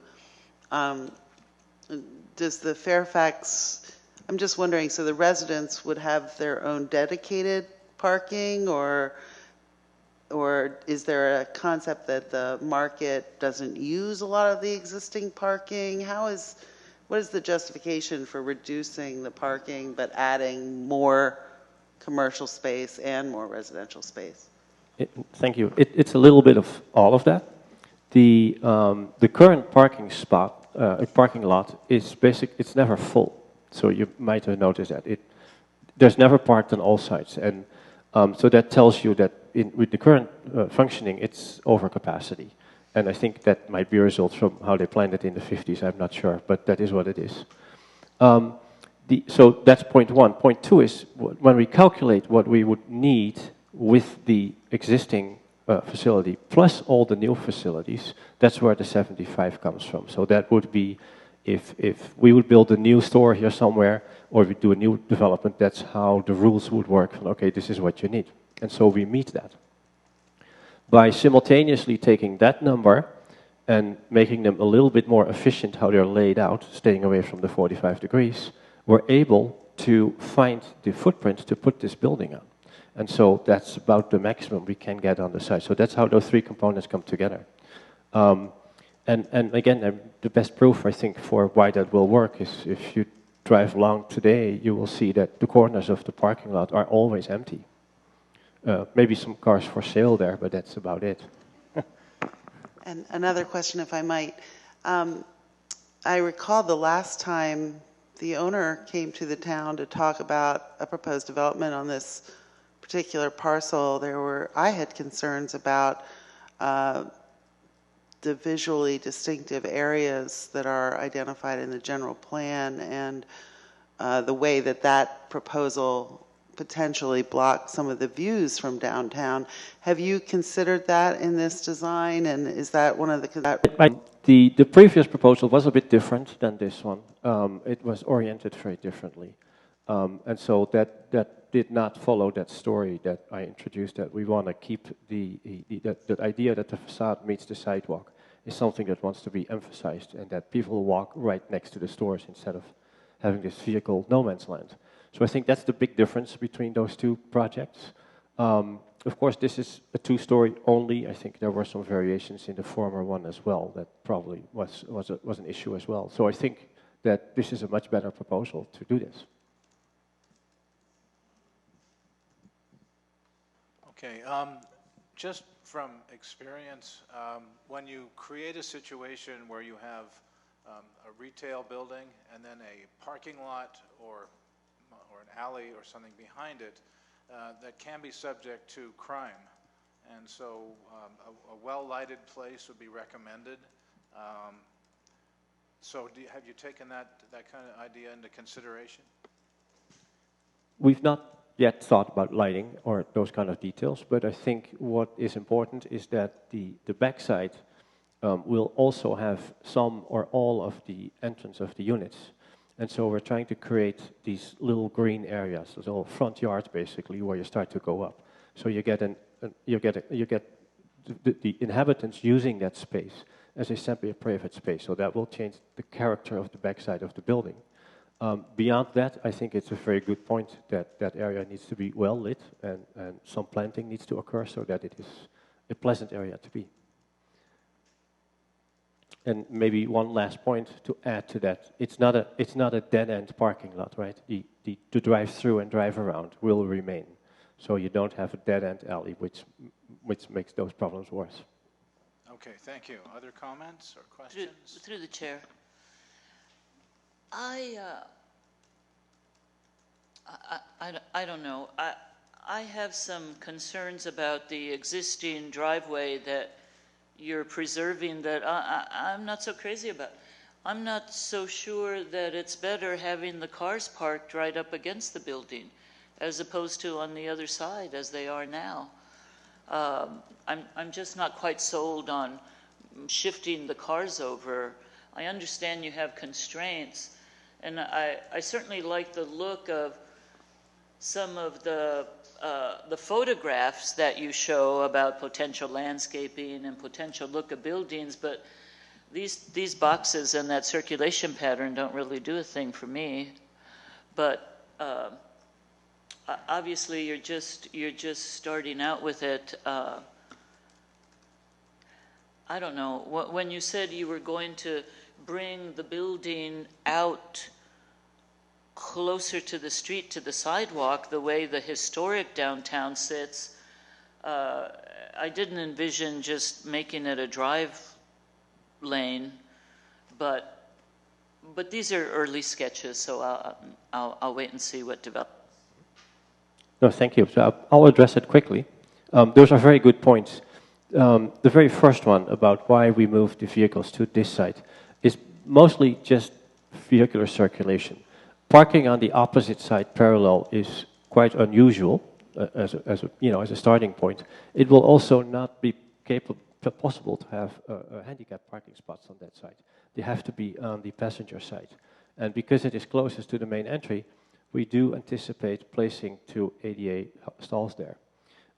Does the Fairfax, I'm just wondering, so the residents would have their own dedicated parking, or is there a concept that the market doesn't use a lot of the existing parking? What is the justification for reducing the parking but adding more commercial space and more residential space? Thank you. It's a little bit of all of that. The current parking lot is basic. It's never full, so you might have noticed that there's never parked on all sides, and so that tells you that with the current functioning, it's overcapacity. And I think that might be a result from how they planned it in the 50s. I'm not sure, but that is what it is. So that's point one. Point two is when we calculate what we would need with the existing facility plus all the new facilities, that's where the 75 comes from. So that would be if we would build a new store here somewhere or we do a new development, that's how the rules would work. Okay, this is what you need. And so we meet that. By simultaneously taking that number and making them a little bit more efficient how they're laid out, staying away from the 45 degrees, we're able to find the footprint to put this building on. And so that's about the maximum we can get on the site. So that's how those three components come together. And again, the best proof, I think, for why that will work is if you drive along today, you will see that the corners of the parking lot are always empty. Maybe some cars for sale there, but that's about it. And another question, if I might. I recall the last time the owner came to the town to talk about a proposed development on this particular parcel. I had concerns about the visually distinctive areas that are identified in the general plan and the way that proposal potentially block some of the views from downtown. Have you considered that in this design, and is that one of the... The previous proposal was a bit different than this one. It was oriented very differently. And so that did not follow that story that I introduced, that we want to keep the idea that the facade meets the sidewalk is something that wants to be emphasized, and that people walk right next to the stores instead of having this vehicle no man's land. So I think that's the big difference between those two projects. Of course, this is a two-story only. I think there were some variations in the former one as well that probably was an issue as well. So I think that this is a much better proposal to do this. Okay, just from experience, when you create a situation where you have a retail building and then a parking lot or an alley or something behind it, that can be subject to crime. And so a well-lighted place would be recommended. So have you taken that kind of idea into consideration? We've not yet thought about lighting or those kind of details, but I think what is important is that the backside will also have some or all of the entrance of the units. And so we're trying to create these little green areas, those little front yards basically, where you start to go up. So you get the inhabitants using that space as a semi-private space. So that will change the character of the backside of the building. Beyond that, I think it's a very good point that that area needs to be well lit and some planting needs to occur so that it is a pleasant area to be. And maybe one last point to add to that: it's not a dead-end parking lot, right? The drive through and drive around will remain, so you don't have a dead-end alley, which makes those problems worse. Okay, thank you. Other comments or questions? Through the chair. I don't know. I have some concerns about the existing driveway that you're preserving that I'm not so crazy about. I'm not so sure that it's better having the cars parked right up against the building as opposed to on the other side as they are now. I'm just not quite sold on shifting the cars over. I understand you have constraints, and I certainly like the look of some of the photographs that you show about potential landscaping and potential look of buildings, but these boxes and that circulation pattern don't really do a thing for me. But obviously, you're just starting out with it. I don't know. When you said you were going to bring the building out closer to the street, to the sidewalk, the way the historic downtown sits, I didn't envision just making it a drive lane, but these are early sketches, so I'll wait and see what develops. No, thank you. So I'll address it quickly. Those are very good points. The very first one about why we moved the vehicles to this site is mostly just vehicular circulation. Parking on the opposite side parallel is quite unusual as a starting point. It will also not be possible to have handicap parking spots on that side. They have to be on the passenger side. And because it is closest to the main entry, we do anticipate placing 2 ADA stalls there.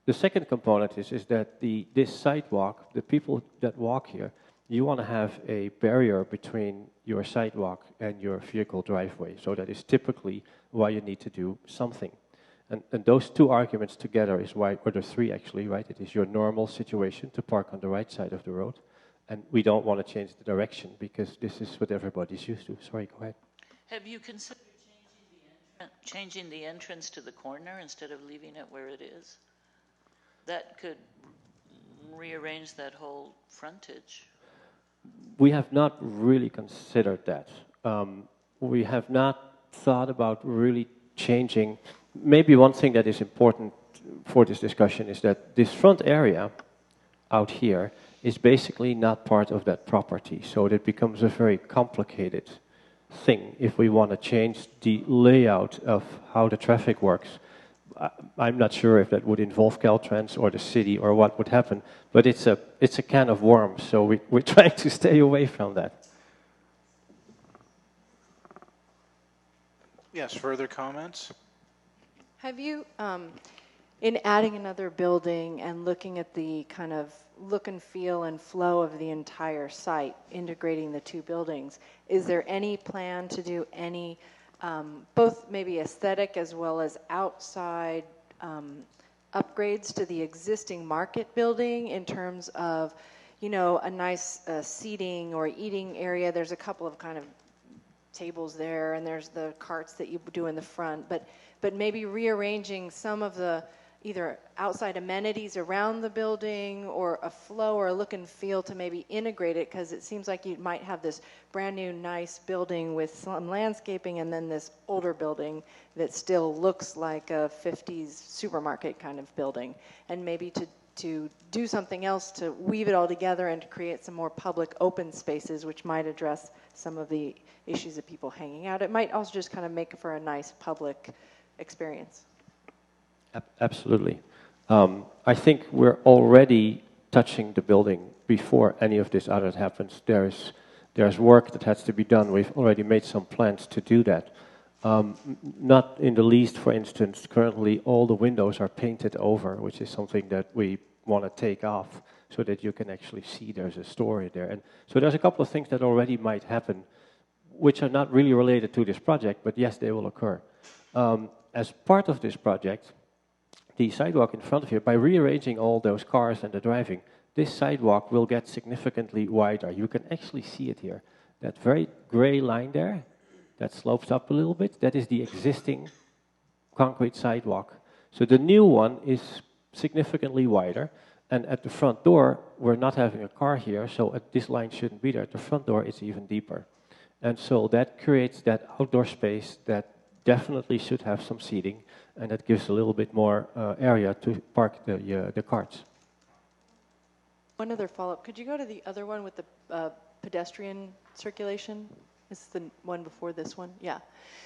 The second component is that this sidewalk, the people that walk here, you want to have a barrier between your sidewalk and your vehicle driveway. So that is typically why you need to do something. And those two arguments together is why, or the three actually, right? It is your normal situation to park on the right side of the road. And we don't want to change the direction because this is what everybody's used to. Sorry, go ahead. Have you considered changing the entrance to the corner instead of leaving it where it is? That could rearrange that whole frontage. We have not really considered that. We have not thought about really changing. Maybe one thing that is important for this discussion is that this front area out here is basically not part of that property. So it becomes a very complicated thing if we want to change the layout of how the traffic works. I'm not sure if that would involve Caltrans or the city or what would happen, but it's a can of worms, so we're trying to stay away from that. Yes, further comments? Have you, in adding another building and looking at the kind of look and feel and flow of the entire site, integrating the two buildings, is there any plan to do any both maybe aesthetic as well as outside upgrades to the existing market building in terms of, a nice seating or eating area? There's a couple of kind of tables there, and there's the carts that you do in the front, but maybe rearranging some of the either outside amenities around the building or a flow or a look and feel to maybe integrate it, because it seems like you might have this brand new nice building with some landscaping and then this older building that still looks like a 50s supermarket kind of building, and maybe to do something else to weave it all together and to create some more public open spaces which might address some of the issues of people hanging out. It might also just kind of make for a nice public experience? Absolutely. I think we're already touching the building before any of this other happens. There's work that has to be done. We've already made some plans to do that. Not in the least, for instance, currently all the windows are painted over, which is something that we want to take off so that you can actually see there's a story there. And so there's a couple of things that already might happen, which are not really related to this project, but yes, they will occur. As part of this project, the sidewalk in front of you, by rearranging all those cars and the driving, this sidewalk will get significantly wider. You can actually see it here. That very gray line there, that slopes up a little bit, that is the existing concrete sidewalk. So the new one is significantly wider, and at the front door, we're not having a car here, so this line shouldn't be there. At the front door, it's even deeper. And so that creates that outdoor space that definitely should have some seating, and that gives a little bit more area to park the carts. One other follow-up. Could you go to the other one with the pedestrian circulation? This is the one before this one? Yeah.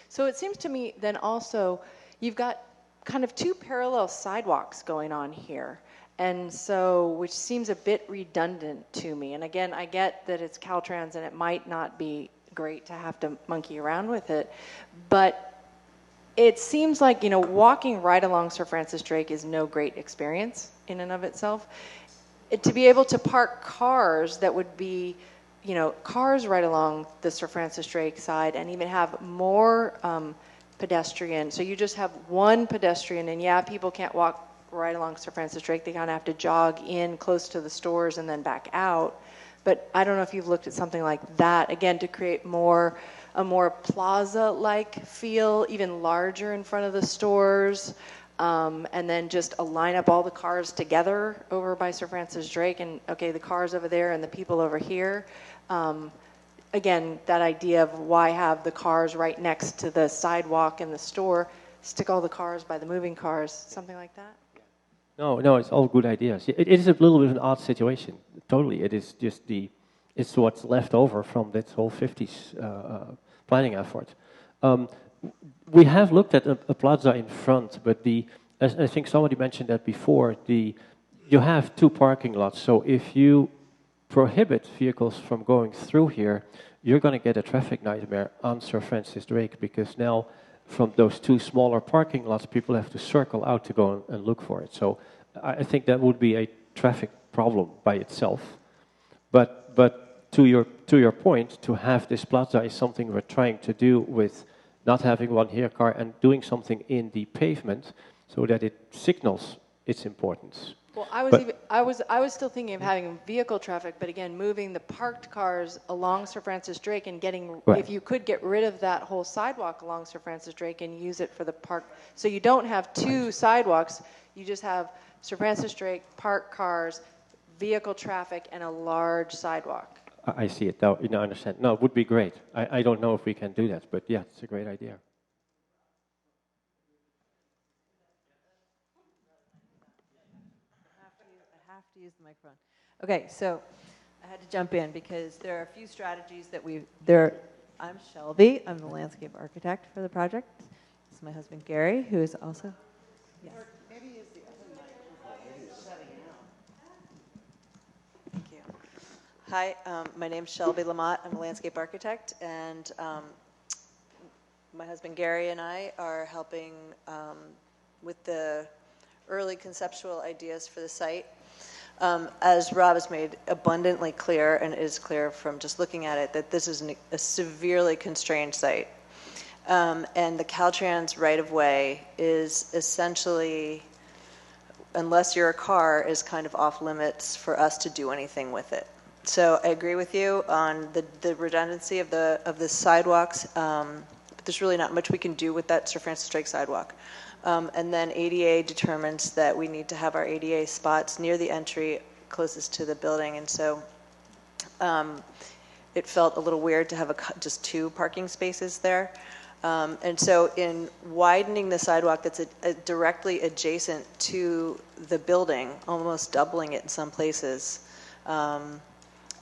So it seems to me then also you've got kind of two parallel sidewalks going on here. And so, which seems a bit redundant to me. And again, I get that it's Caltrans and it might not be great to have to monkey around with it, but it seems like, you know, walking right along Sir Francis Drake is no great experience in and of itself. To be able to park cars that would be, you know, cars right along the Sir Francis Drake side and even have more pedestrian. So you just have one pedestrian, and yeah, people can't walk right along Sir Francis Drake. They kind of have to jog in close to the stores and then back out. But I don't know if you've looked at something like that, again, to create a more plaza-like feel, even larger in front of the stores, and then just line up all the cars together over by Sir Francis Drake, and okay, the cars over there and the people over here. Again, that idea of why have the cars right next to the sidewalk and the store, stick all the cars by the moving cars, something like that? No, it's all good ideas. It is a little bit of an odd situation. Totally, it is just it's what's left over from that whole 50s planning effort. We have looked at a plaza in front, but as I think somebody mentioned that before, you have two parking lots. So if you prohibit vehicles from going through here, you're going to get a traffic nightmare on Sir Francis Drake, because now from those two smaller parking lots, people have to circle out to go and look for it. So I think that would be a traffic problem by itself. But to your point, to have this plaza is something we're trying to do with not having one here car and doing something in the pavement so that it signals its importance. Well, I was still thinking of having vehicle traffic, but again, moving the parked cars along Sir Francis Drake and getting, right. If you could get rid of that whole sidewalk along Sir Francis Drake and use it for the park, so you don't have two sidewalks, you just have Sir Francis Drake, parked cars, vehicle traffic, and a large sidewalk. I see it now. I understand. No, it would be great. I don't know if we can do that, but yeah, it's a great idea. I have to use the microphone. Okay, so I had to jump in because there are a few strategies that I'm Shelby. I'm the landscape architect for the project. This is my husband Gary, who is also. Yes. Thank you. Hi, my name's Shelby Lamott. I'm a landscape architect, and my husband Gary and I are helping with the early conceptual ideas for the site. As Rob has made abundantly clear, and is clear from just looking at it, that this is a severely constrained site. And the Caltrans right-of-way is essentially, unless you're a car, is kind of off limits for us to do anything with it. So I agree with you on the redundancy of the sidewalks, but there's really not much we can do with that Sir Francis Drake sidewalk. And then ADA determines that we need to have our ADA spots near the entry closest to the building, and so it felt a little weird to have just two parking spaces there. And so in widening the sidewalk that's directly adjacent to the building, almost doubling it in some places,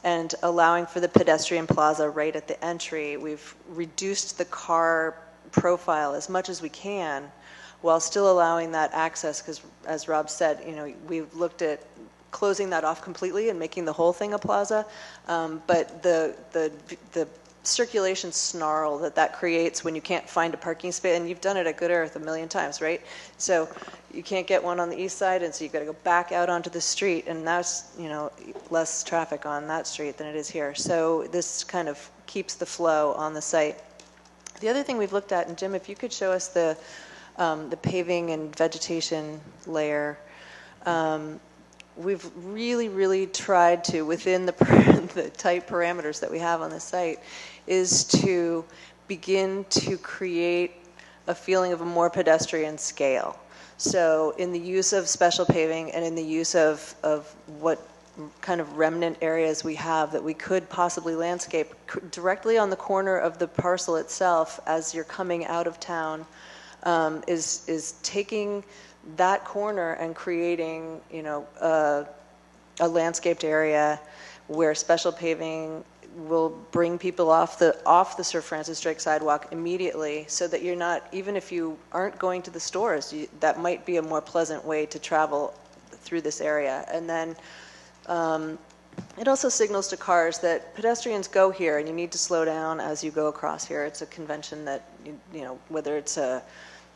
and allowing for the pedestrian plaza right at the entry, we've reduced the car profile as much as we can, while still allowing that access, because as Rob said, we've looked at closing that off completely and making the whole thing a plaza, but the circulation snarl that creates when you can't find a parking space, and you've done it at Good Earth a million times, right? So you can't get one on the east side, and so you've got to go back out onto the street, and that's, less traffic on that street than it is here. So this kind of keeps the flow on the site. The other thing we've looked at, and Jim, if you could show us the paving and vegetation layer, we've really tried to, within the tight parameters that we have on the site, is to begin to create a feeling of a more pedestrian scale. So in the use of special paving and in the use of what kind of remnant areas we have that we could possibly landscape directly on the corner of the parcel itself as you're coming out of town, is taking that corner and creating, a landscaped area where special paving will bring people off the Sir Francis Drake sidewalk immediately, so that you're not, even if you aren't going to the stores, that might be a more pleasant way to travel through this area. And then it also signals to cars that pedestrians go here and you need to slow down as you go across here. It's a convention that, whether it's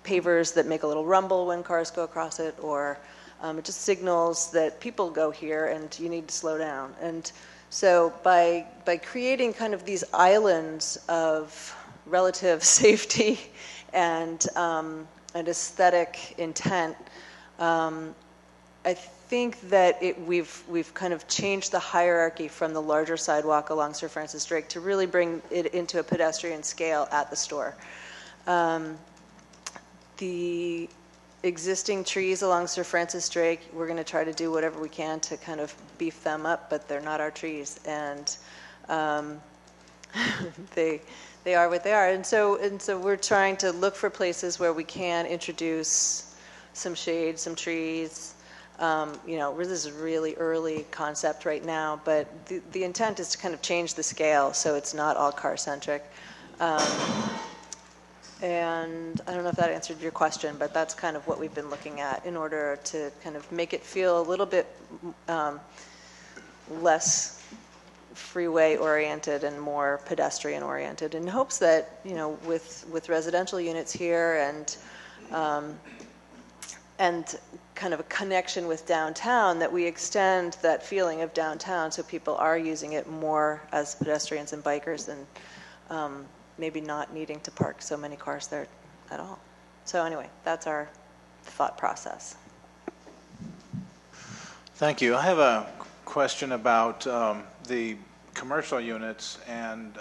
pavers that make a little rumble when cars go across it, or it just signals that people go here and you need to slow down. And so by creating kind of these islands of relative safety and aesthetic intent, I think that we've kind of changed the hierarchy from the larger sidewalk along Sir Francis Drake to really bring it into a pedestrian scale at the store. The existing trees along Sir Francis Drake, we're going to try to do whatever we can to kind of beef them up, but they're not our trees, and they are what they are. And so we're trying to look for places where we can introduce some shade, some trees. This is a really early concept right now, but the intent is to kind of change the scale so it's not all car-centric. And I don't know if that answered your question, but that's kind of what we've been looking at in order to kind of make it feel a little bit less freeway-oriented and more pedestrian-oriented, in hopes that, with residential units here and kind of a connection with downtown, that we extend that feeling of downtown so people are using it more as pedestrians and bikers, and maybe not needing to park so many cars there at all. So anyway, that's our thought process. Thank you. I have a question about the commercial units, and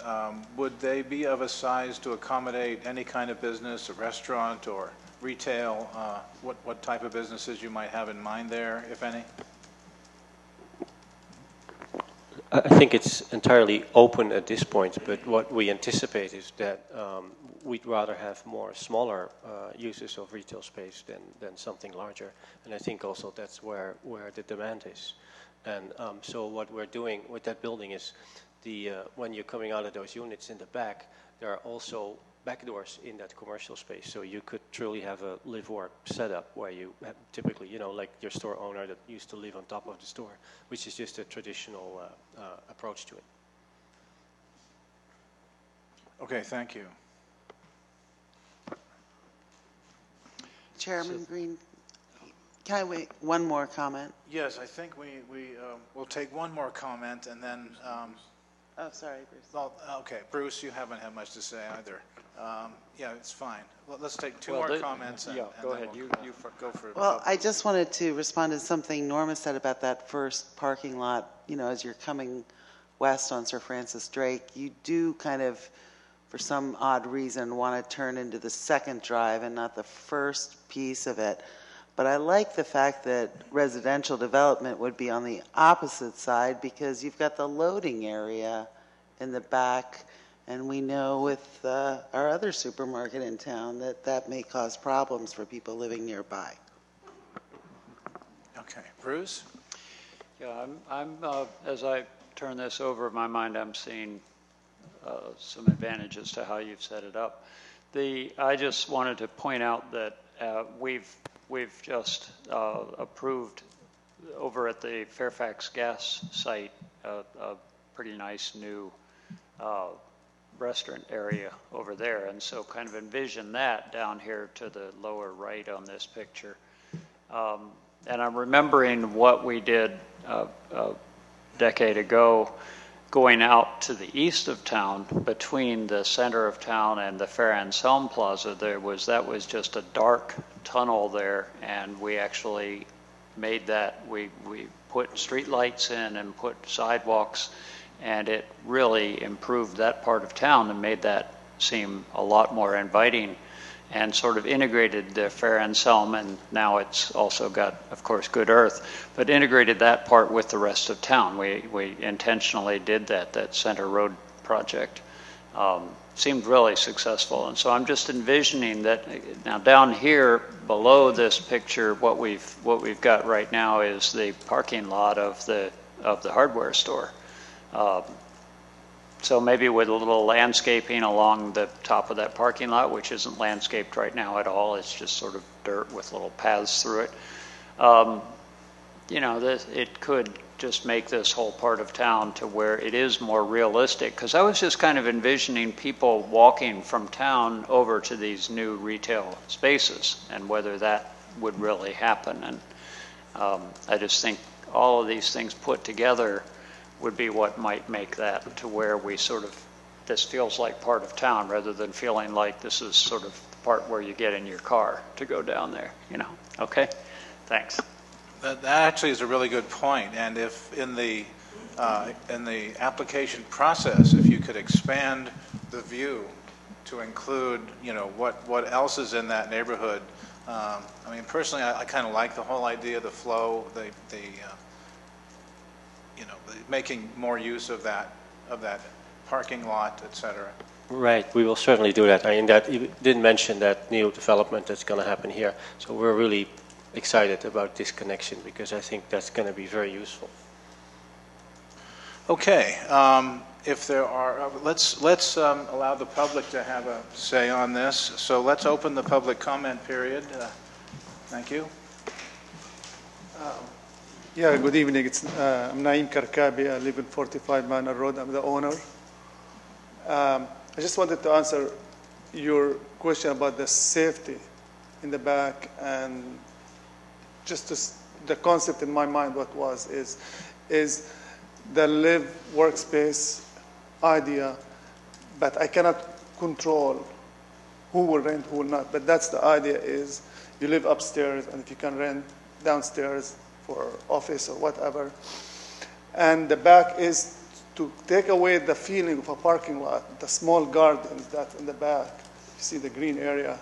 would they be of a size to accommodate any kind of business, a restaurant or retail? What type of businesses you might have in mind there, if any? I think it's entirely open at this point, but what we anticipate is that we'd rather have more smaller uses of retail space than something larger. And I think also that's where the demand is. And so what we're doing with that building is when you're coming out of those units in the back, there are also back doors in that commercial space. So you could truly have a live-work setup where you have typically, like your store owner that used to live on top of the store, which is just a traditional approach to it. Okay, thank you. Chairman Green, can I wait one more comment? Yes, I think we'll take one more comment, and then... oh, sorry, Bruce. Well, okay, Bruce, you haven't had much to say either. Yeah, it's fine. Well, let's take two more comments. And go ahead. We'll go for it. Well, I just wanted to respond to something Norma said about that first parking lot. As you're coming west on Sir Francis Drake, you do kind of, for some odd reason, want to turn into the second drive and not the first piece of it. But I like the fact that residential development would be on the opposite side, because you've got the loading area in the back, and we know with our other supermarket in town that may cause problems for people living nearby. Okay, Bruce? Yeah, I'm as I turn this over in my mind, I'm seeing some advantages to how you've set it up. I just wanted to point out that We've just approved over at the Fairfax gas site a pretty nice new restaurant area over there, and so kind of envision that down here to the lower right on this picture. And I'm remembering what we did a decade ago going out to the east of town between the center of town and the Fair Anselm Plaza. That was just a dark tunnel there, and we actually made that, we put street lights in and put sidewalks, and it really improved that part of town and made that seem a lot more inviting, and sort of integrated the Fair Anselm, and now it's also got, of course, Good Earth, but integrated that part with the rest of town. We intentionally did that Center Road project. Seemed really successful, and so I'm just envisioning that now down here below this picture, what we've got right now is the parking lot of the hardware store. So maybe with a little landscaping along the top of that parking lot, which isn't landscaped right now at all, it's just sort of dirt with little paths through it. You know, it could just make this whole part of town to where it is more realistic, because I was just kind of envisioning people walking from town over to these new retail spaces and whether that would really happen. And I just think all of these things put together would be what might make that to where we sort of, this feels like part of town rather than feeling like this is sort of the part where you get in your car to go down there, you know. Okay, thanks. That actually is a really good point, and if in the application process, if you could expand the view to include, you know, what else is in that neighborhood. I mean, personally, I kind of like the whole idea, the flow, you know, making more use of that parking lot, et cetera. Right, we will certainly do that. I mean, that you didn't mention that new development that's going to happen here, so we're really excited about this connection because I think that's going to be very useful. Okay, if there are, let's allow the public to have a say on this. So let's open the public comment period. Thank you. Yeah, good evening. I'm Naeem Karkabi. I live in 45 Manor Road. I'm the owner. I just wanted to answer your question about the safety in the back, and just the concept in my mind is the live workspace idea, but I cannot control who will rent, who will not. But that's the idea, is you live upstairs, and if you can rent downstairs for office or whatever. And the back is to take away the feeling of a parking lot, the small gardens that's in the back. You see the green area.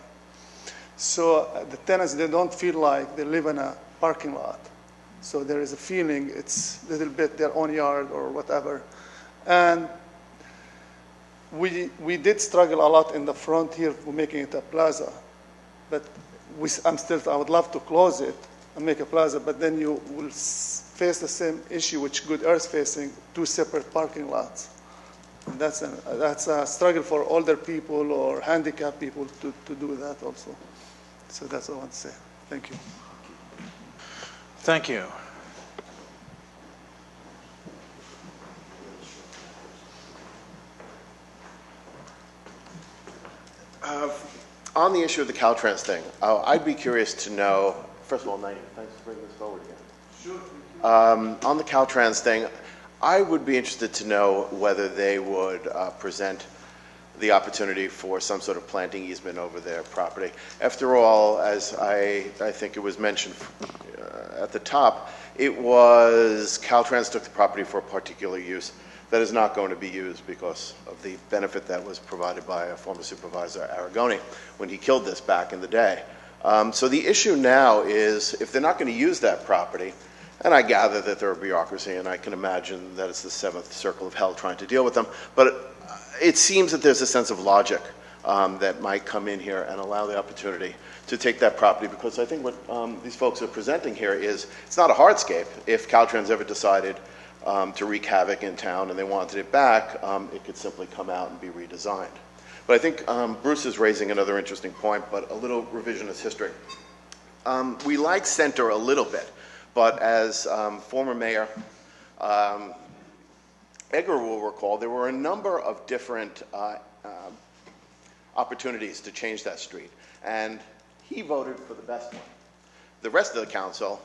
So the tenants, they don't feel like they live in a parking lot. So there is a feeling it's a little bit their own yard or whatever. And we did struggle a lot in the front here for making it a plaza. But I would love to close it and make a plaza, but then you will face the same issue which Good Earth facing, two separate parking lots. And that's a struggle for older people or handicapped people to do that also. So that's all I want to say. Thank you. Thank you. On the issue of the Caltrans thing, I'd be curious to know, first of all, Naeem, thanks for bringing this forward again. Sure. On the Caltrans thing, I would be interested to know whether they would present the opportunity for some sort of planting easement over their property. After all, as I think it was mentioned at the top, it was Caltrans took the property for a particular use that is not going to be used because of the benefit that was provided by a former supervisor, Aragoni, when he killed this back in the day. So the issue now is, if they're not going to use that property, and I gather that they're a bureaucracy, and I can imagine that it's the seventh circle of hell trying to deal with them, but it seems that there's a sense of logic that might come in here and allow the opportunity to take that property, because I think what these folks are presenting here is, it's not a hardscape. If Caltrans ever decided to wreak havoc in town and they wanted it back, it could simply come out and be redesigned. But I think Bruce is raising another interesting point, but a little revisionist history. We like center a little bit, but as former mayor Edgar will recall, there were a number of different opportunities to change that street, and he voted for the best one. The rest of the council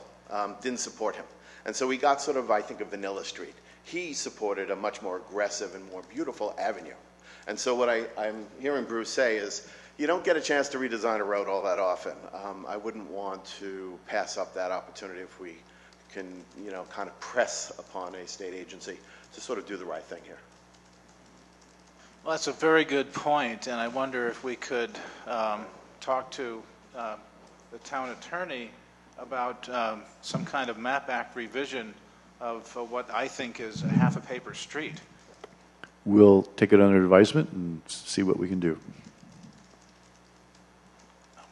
didn't support him, and so we got sort of, I think, a vanilla street. He supported a much more aggressive and more beautiful avenue. And so what I'm hearing Bruce say is, you don't get a chance to redesign a road all that often. I wouldn't want to pass up that opportunity if we can, kind of press upon a state agency to sort of do the right thing here. Well, that's a very good point, and I wonder if we could talk to the town attorney about some kind of MAP Act revision of what I think is a half a paper street. We'll take it under advisement and see what we can do.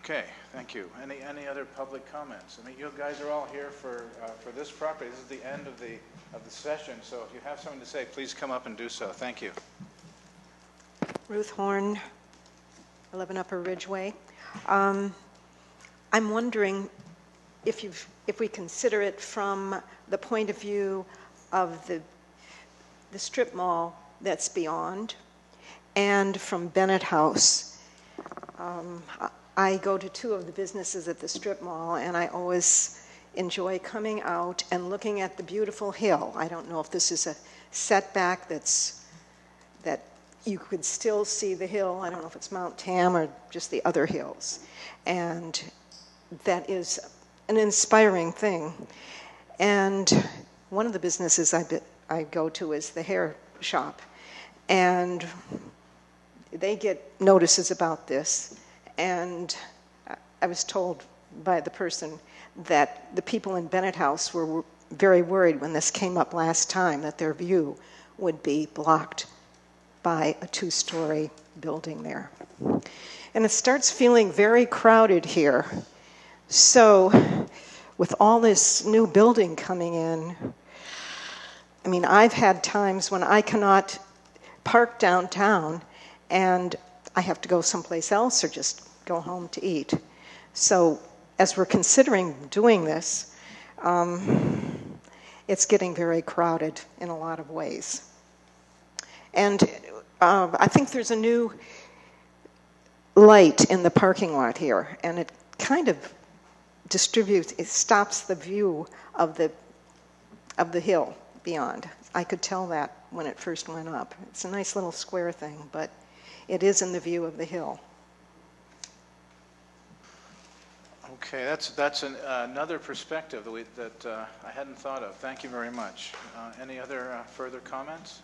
Okay, thank you. Any other public comments? I mean, you guys are all here for this property. This is the end of the session, so if you have something to say, please come up and do so. Thank you. Ruth Horn, 11 Upper Ridgeway. I'm wondering if we consider it from the point of view of the strip mall that's beyond, and from Bennett House. I go to two of the businesses at the strip mall, and I always enjoy coming out and looking at the beautiful hill. I don't know if this is a setback that you could still see the hill. I don't know if it's Mount Tam or just the other hills. And that is an inspiring thing. And one of the businesses I go to is the hair shop. And they get notices about this. And I was told by the person that the people in Bennett House were very worried when this came up last time, that their view would be blocked by a two-story building there. And it starts feeling very crowded here. So with all this new building coming in, I mean, I've had times when I cannot park downtown and I have to go someplace else or just go home to eat. So as we're considering doing this, it's getting very crowded in a lot of ways. And I think there's a new light in the parking lot here, and it kind of it stops the view of the hill beyond. I could tell that when it first went up. It's a nice little square thing, but it is in the view of the hill. Okay, that's another perspective that I hadn't thought of. Thank you very much. Any other further comments?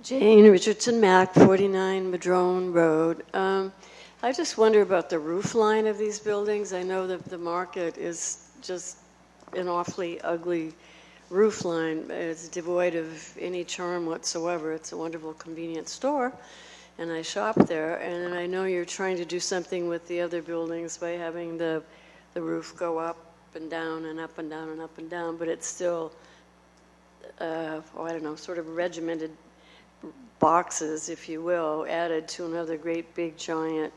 Jane Richardson Mack, 49 Madrone Road. I just wonder about the roof line of these buildings. I know that the market is just an awfully ugly roof line. It's devoid of any charm whatsoever. It's a wonderful, convenient store, and I shop there. And I know you're trying to do something with the other buildings by having the roof go up and down and up and down and up and down, but it's still, I don't know, sort of regimented boxes, if you will, added to another great big giant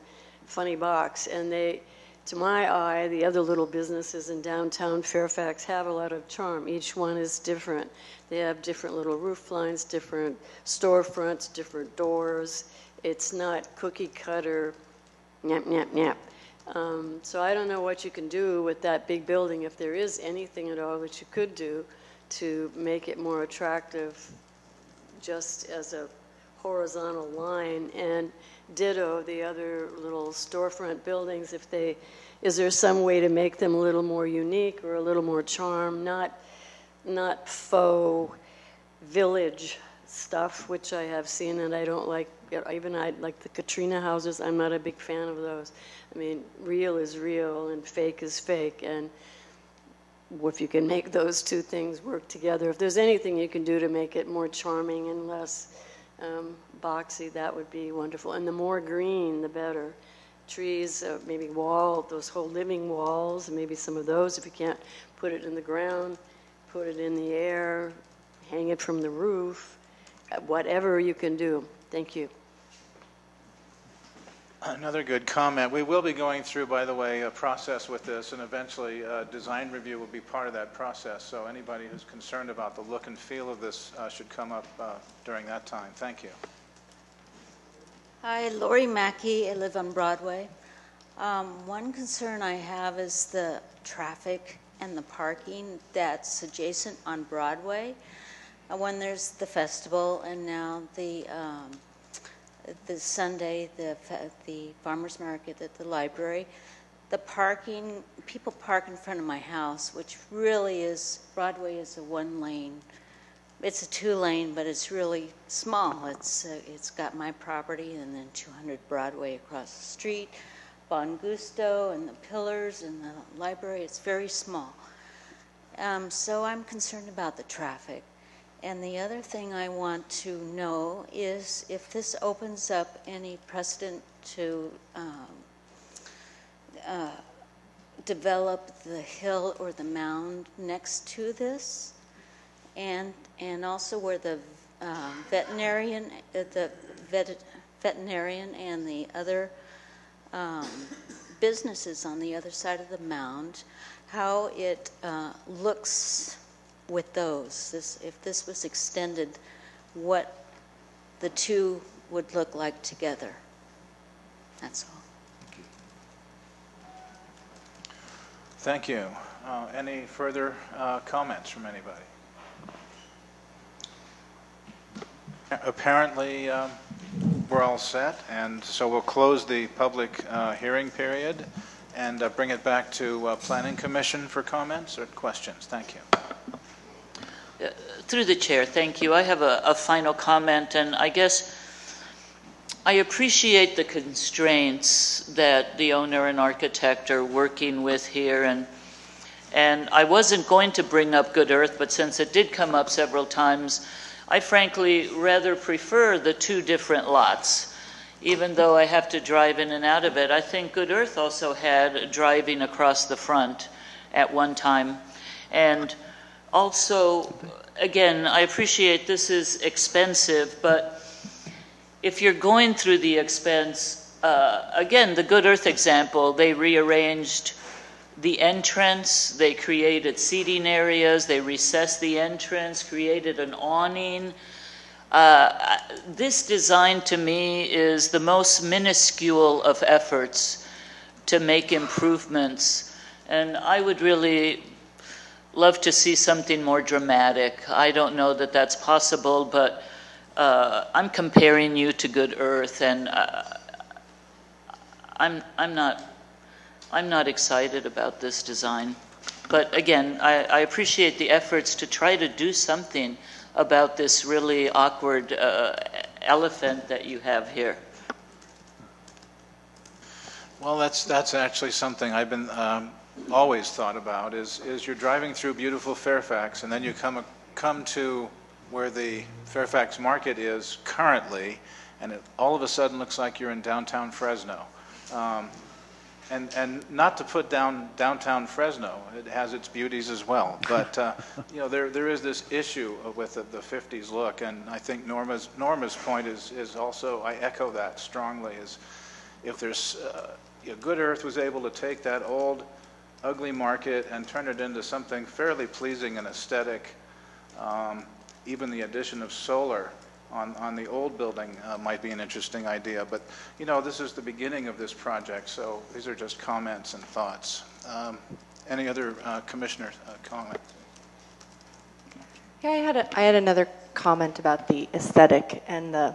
funny box. And they, to my eye, the other little businesses in downtown Fairfax have a lot of charm. Each one is different. They have different little roof lines, different storefronts, different doors. It's not cookie cutter, nyap, nyap, nyap. So I don't know what you can do with that big building, if there is anything at all that you could do to make it more attractive just as a horizontal line, and ditto the other little storefront buildings. Is there some way to make them a little more unique or a little more charm, not faux village stuff, which I have seen and I don't like. Even I like the Katrina houses. I'm not a big fan of those. I mean, real is real and fake is fake, and if you can make those two things work together, if there's anything you can do to make it more charming and less boxy, that would be wonderful. And the more green, the better. Trees, maybe those whole living walls, maybe some of those. If you can't put it in the ground, put it in the air, hang it from the roof. whatever you can do. Thank you. Another good comment. We will be going through, by the way, a process with this, and eventually design review will be part of that process. So anybody who's concerned about the look and feel of this should come up during that time. Thank you. Hi, Lori Mackey. I live on Broadway. One concern I have is the traffic and the parking that's adjacent on Broadway. When there's the festival and now the Sunday, the farmer's market at the library, the parking, people park in front of my house, which really is, Broadway is a one-lane. It's a two-lane, but it's really small. It's got my property and then 200 Broadway across the street, Bon Gusto and the Pillars and the library. It's very small. So I'm concerned about the traffic. And the other thing I want to know is if this opens up any precedent to develop the hill or the mound next to this, and also where the veterinarian and the other businesses on the other side of the mound, how it looks with those. If this was extended, what the two would look like together. That's all. Thank you. Any further comments from anybody? Apparently, we're all set, and so we'll close the public hearing period and bring it back to Planning Commission for comments or questions. Thank you. Through the chair, thank you. I have a final comment, and I guess I appreciate the constraints that the owner and architect are working with here, and I wasn't going to bring up Good Earth, but since it did come up several times, I frankly rather prefer the two different lots. Even though I have to drive in and out of it, I think Good Earth also had driving across the front at one time. And also, again, I appreciate this is expensive, but if you're going through the expense, again, the Good Earth example, they rearranged the entrance, they created seating areas, they recessed the entrance, created an awning. This design to me is the most minuscule of efforts to make improvements, and I would really love to see something more dramatic. I don't know that that's possible, but I'm comparing you to Good Earth, and I'm not excited about this design. But again, I appreciate the efforts to try to do something about this really awkward elephant that you have here. Well, that's actually something I've been always thought about is you're driving through beautiful Fairfax, and then you come to where the Fairfax market is currently, and it all of a sudden looks like you're in downtown Fresno. And not to put down downtown Fresno, it has its beauties as well. But you know, there is this issue with the 50s look, and I think Norma's point is also, I echo that strongly. Is if there's Good Earth was able to take that old ugly market and turn it into something fairly pleasing and aesthetic. Even the addition of solar on the old building might be an interesting idea, but you know, this is the beginning of this project, so these are just comments and thoughts. Any other commissioner comments? Yeah, I had another comment about the aesthetic and the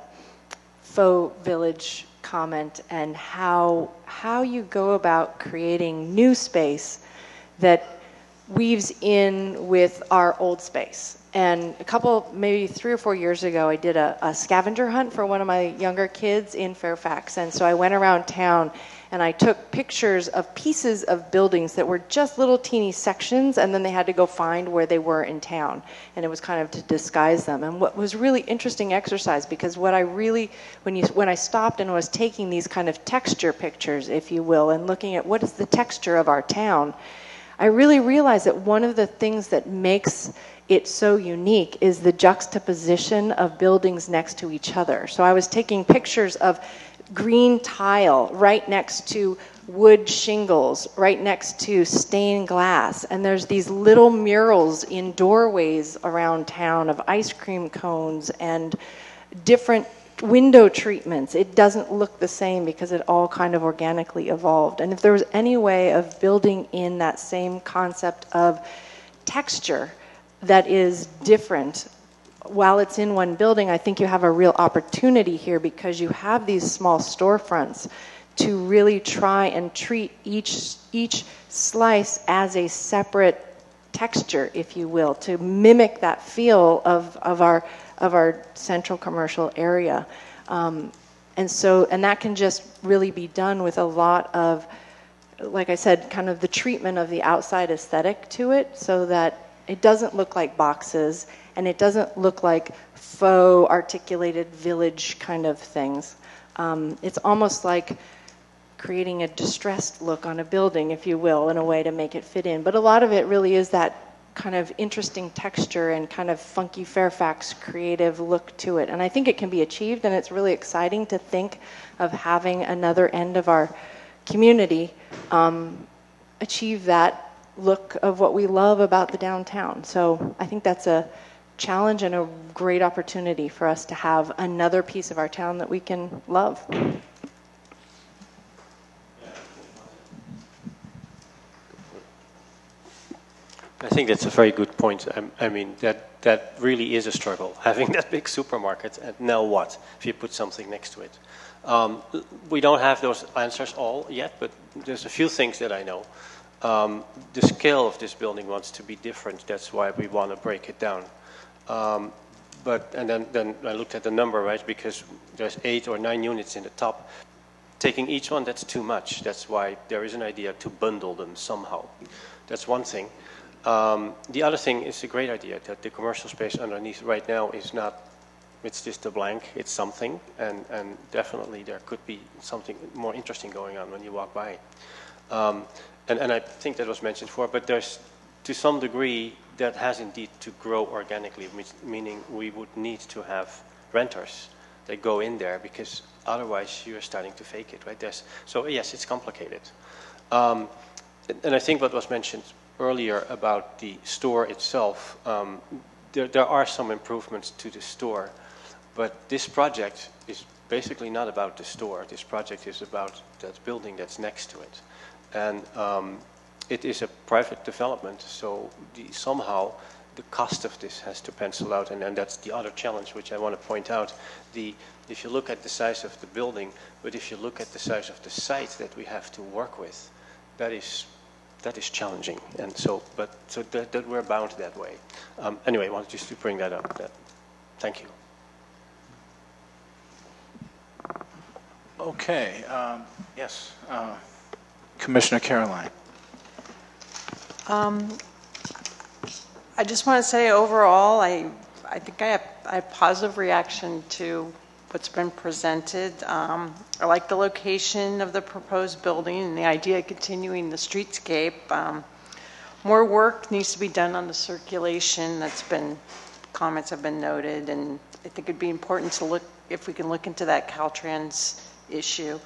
faux village comment and how you go about creating new space that weaves in with our old space. And maybe 3 or 4 years ago, I did a scavenger hunt for one of my younger kids in Fairfax. And so I went around town and I took pictures of pieces of buildings that were just little teeny sections, and then they had to go find where they were in town. And it was kind of to disguise them. And what was really interesting exercise, because what I really, when I stopped and was taking these kind of texture pictures, if you will, and looking at what is the texture of our town, I really realized that one of the things that makes it so unique is the juxtaposition of buildings next to each other. So I was taking pictures of green tile right next to wood shingles, right next to stained glass, and there's these little murals in doorways around town of ice cream cones and different window treatments. It doesn't look the same because it all kind of organically evolved. And if there was any way of building in that same concept of texture that is different while it's in one building, I think you have a real opportunity here because you have these small storefronts to really try and treat each slice as a separate texture, if you will, to mimic that feel of our central commercial area. And that can just really be done with a lot of, like I said, kind of the treatment of the outside aesthetic to it so that it doesn't look like boxes and it doesn't look like faux articulated village kind of things. It's almost like creating a distressed look on a building, if you will, in a way to make it fit in. But a lot of it really is that kind of interesting texture and kind of funky Fairfax creative look to it. And I think it can be achieved, and it's really exciting to think of having another end of our community achieve that look of what we love about the downtown. So I think that's a challenge and a great opportunity for us to have another piece of our town that we can love. I think that's a very good point. I mean, that really is a struggle, having that big supermarket, and now what if you put something next to it? We don't have those answers all yet, but there's a few things that I know. The scale of this building wants to be different. That's why we want to break it down. And then I looked at the number, right, because there's 8 or 9 units in the top. Taking each one, that's too much. That's why there is an idea to bundle them somehow. That's one thing. The other thing is a great idea, that the commercial space underneath right now is not, it's just a blank, it's something, and definitely there could be something more interesting going on when you walk by. And I think that was mentioned before, but there's, to some degree, that has indeed to grow organically, meaning we would need to have renters that go in there, because otherwise you're starting to fake it, right? So yes, it's complicated. And I think what was mentioned earlier about the store itself, there are some improvements to the store, but this project is basically not about the store. This project is about that building that's next to it. And it is a private development, so somehow the cost of this has to pencil out, and that's the other challenge which I want to point out. If you look at the size of the building, but if you look at the size of the site that we have to work with, that is challenging, and so that we're bound that way. Anyway, I wanted just to bring that up. Thank you. Okay. Yes, Commissioner Caroline. I just want to say overall, I think I have a positive reaction to what's been presented. I like the location of the proposed building and the idea of continuing the streetscape. More work needs to be done on the circulation. Comments have been noted, and I think it'd be important to look, if we can look into that Caltrans issue.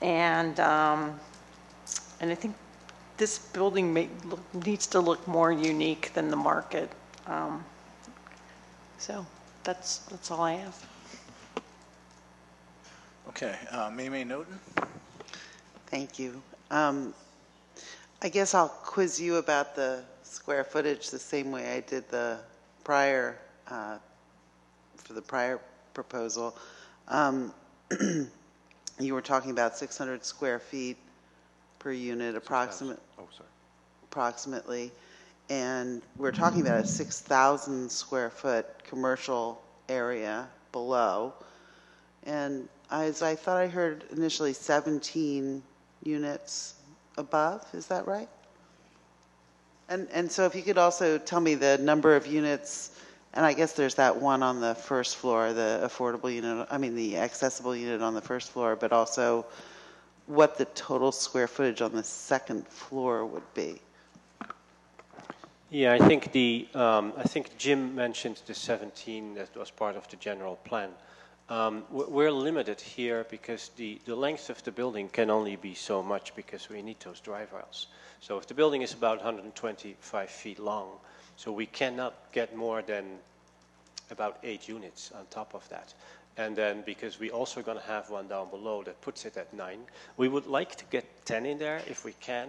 And I think this building needs to look more unique than the market. So that's all I have. Okay, Mimi Newton. Thank you. I guess I'll quiz you about the square footage the same way I did the prior, for the prior proposal. You were talking about 600 square feet per unit approximately, and we're talking about a 6,000 square foot commercial area below. And as I thought I heard initially 17 units above, is that right? And so if you could also tell me the number of units, and I guess there's that one on the first floor, the affordable unit, the accessible unit on the first floor, but also what the total square footage on the second floor would be. Yeah, I think Jim mentioned the 17 that was part of the general plan. We're limited here because the length of the building can only be so much because we need those drive aisles. So if the building is about 125 feet long, so we cannot get more than about 8 units on top of that. And then because we also going to have one down below that puts it at 9. We would like to get 10 in there if we can,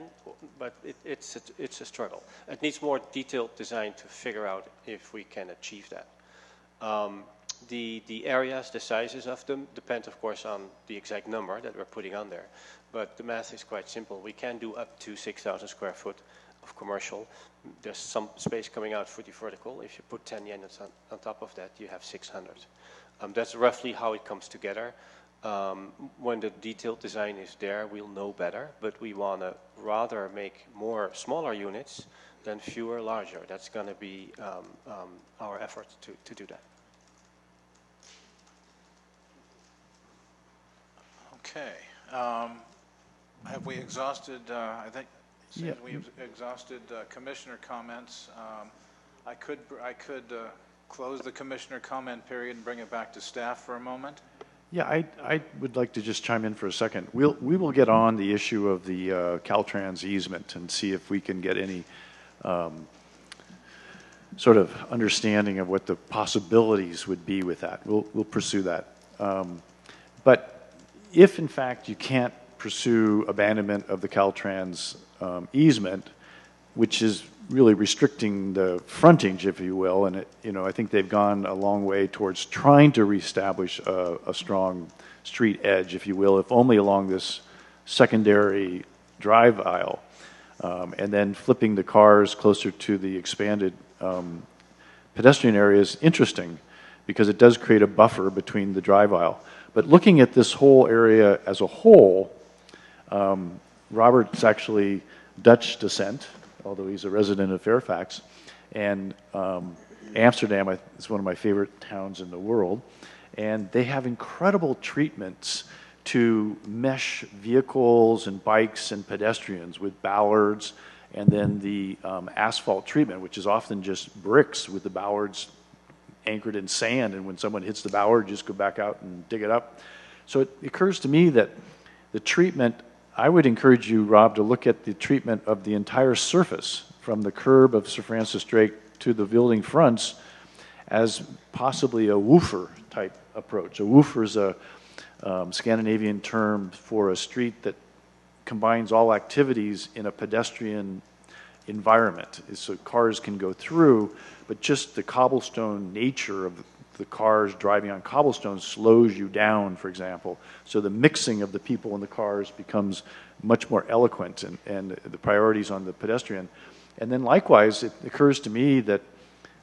but it's a struggle. It needs more detailed design to figure out if we can achieve that. The areas, the sizes of them depend, of course, on the exact number that we're putting on there. But the math is quite simple. We can do up to 6,000 square foot of commercial. There's some space coming out for the vertical. If you put 10 units on top of that, you have 600. That's roughly how it comes together. When the detailed design is there, we'll know better, but we want to rather make more smaller units than fewer larger. That's going to be our effort to do that. Okay. Have we exhausted, I think, since we've exhausted commissioner comments, I could close the commissioner comment period and bring it back to staff for a moment. Yeah, I would like to just chime in for a second. We will get on the issue of the Caltrans easement and see if we can get any sort of understanding of what the possibilities would be with that. We'll pursue that. But if in fact you can't pursue abandonment of the Caltrans easement, which is really restricting the frontage, if you will, and I think they've gone a long way towards trying to reestablish a strong street edge, if you will, if only along this secondary drive aisle, and then flipping the cars closer to the expanded pedestrian area is interesting because it does create a buffer between the drive aisle. But looking at this whole area as a whole, Robert's actually Dutch descent, although he's a resident of Fairfax, and Amsterdam is one of my favorite towns in the world, and they have incredible treatments to mesh vehicles and bikes and pedestrians with bollards, and then the asphalt treatment, which is often just bricks with the bollards anchored in sand, and when someone hits the bollard, just go back out and dig it up. So it occurs to me that the treatment, I would encourage you, Rob, to look at the treatment of the entire surface from the curb of Sir Francis Drake to the building fronts as possibly a woofer type approach. A woofer is a Scandinavian term for a street that combines all activities in a pedestrian environment. So cars can go through, but just the cobblestone nature of the cars driving on cobblestone slows you down, for example. So the mixing of the people in the cars becomes much more eloquent, and the priorities on the pedestrian. And then likewise, it occurs to me that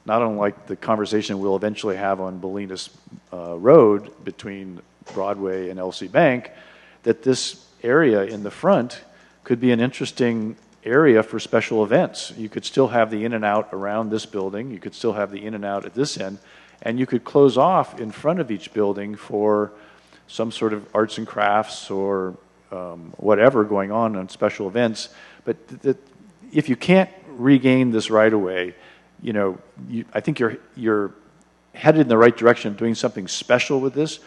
not unlike the conversation we'll eventually have on Bolinas Road between Broadway and LC Bank, that this area in the front could be an interesting area for special events. You could still have the in and out around this building, you could still have the in and out at this end, and you could close off in front of each building for some sort of arts and crafts or whatever going on special events. But if you can't regain this right away, I think you're headed in the right direction of doing something special with this.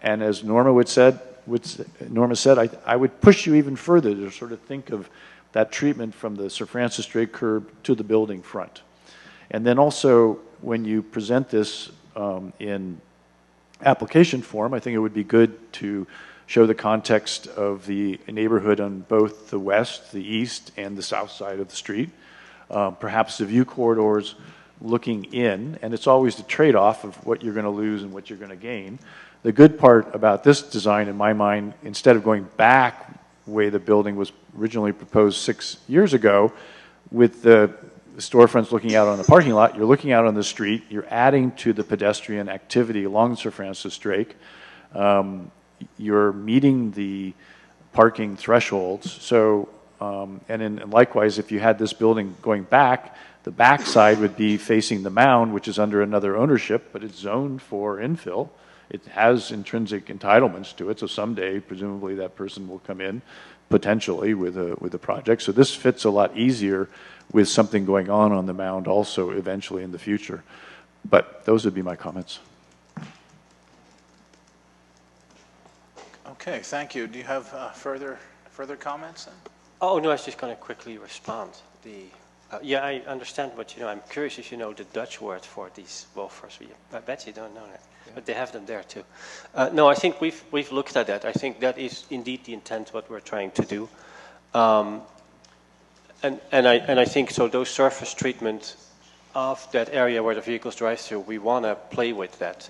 And as Norma said, I would push you even further to sort of think of that treatment from the Sir Francis Drake curb to the building front. And then also, when you present this in application form, I think it would be good to show the context of the neighborhood on both the west, the east, and the south side of the street. Perhaps the view corridors looking in, and it's always the trade-off of what you're going to lose and what you're going to gain. The good part about this design, in my mind, instead of going back the way the building was originally proposed 6 years ago, with the storefronts looking out on the parking lot, you're looking out on the street, you're adding to the pedestrian activity along Sir Francis Drake, you're meeting the parking thresholds. So, and likewise, if you had this building going back, the back side would be facing the mound, which is under another ownership, but it's zoned for infill. It has intrinsic entitlements to it, so someday, presumably, that person will come in potentially with a project. So this fits a lot easier with something going on the mound also eventually in the future. But those would be my comments. Okay, thank you. Do you have further comments then? Oh, no, I was just going to quickly respond. Yeah, I understand, but I'm curious if you know the Dutch word for these woofers. I bet you don't know that, but they have them there too. No, I think we've looked at that. I think that is indeed the intent what we're trying to do, and I think so. Those surface treatment of that area where the vehicles drive through, we want to play with that.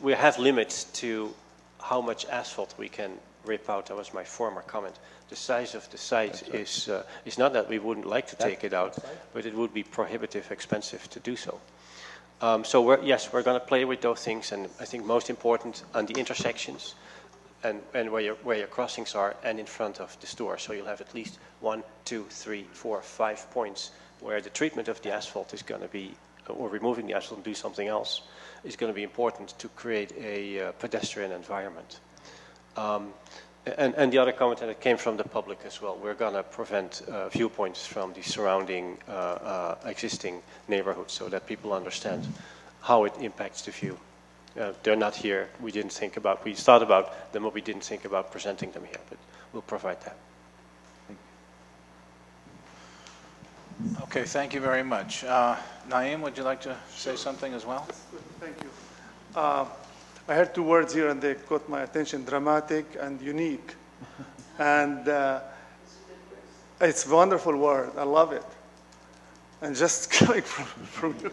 We have limits to how much asphalt we can rip out. That was my former comment. The size of the site is not that we wouldn't like to take it out, but it would be prohibitive expensive to do so. So we're going to play with those things, and I think most important on the intersections and where your crossings are and in front of the store. So you'll have at least 1, 2, 3, 4, 5 points where the treatment of the asphalt is going to be, or removing the asphalt and do something else, is going to be important to create a pedestrian environment. And the other comment that came from the public as well, we're going to prevent viewpoints from the surrounding existing neighborhoods so that people understand how it impacts the view. They're not here. We thought about them, but we didn't think about presenting them here, but we'll provide that. Okay, thank you very much. Naeem, would you like to say something as well? Thank you. I heard 2 words here and they caught my attention: dramatic and unique. And it's a wonderful word. I love it. And just coming from you.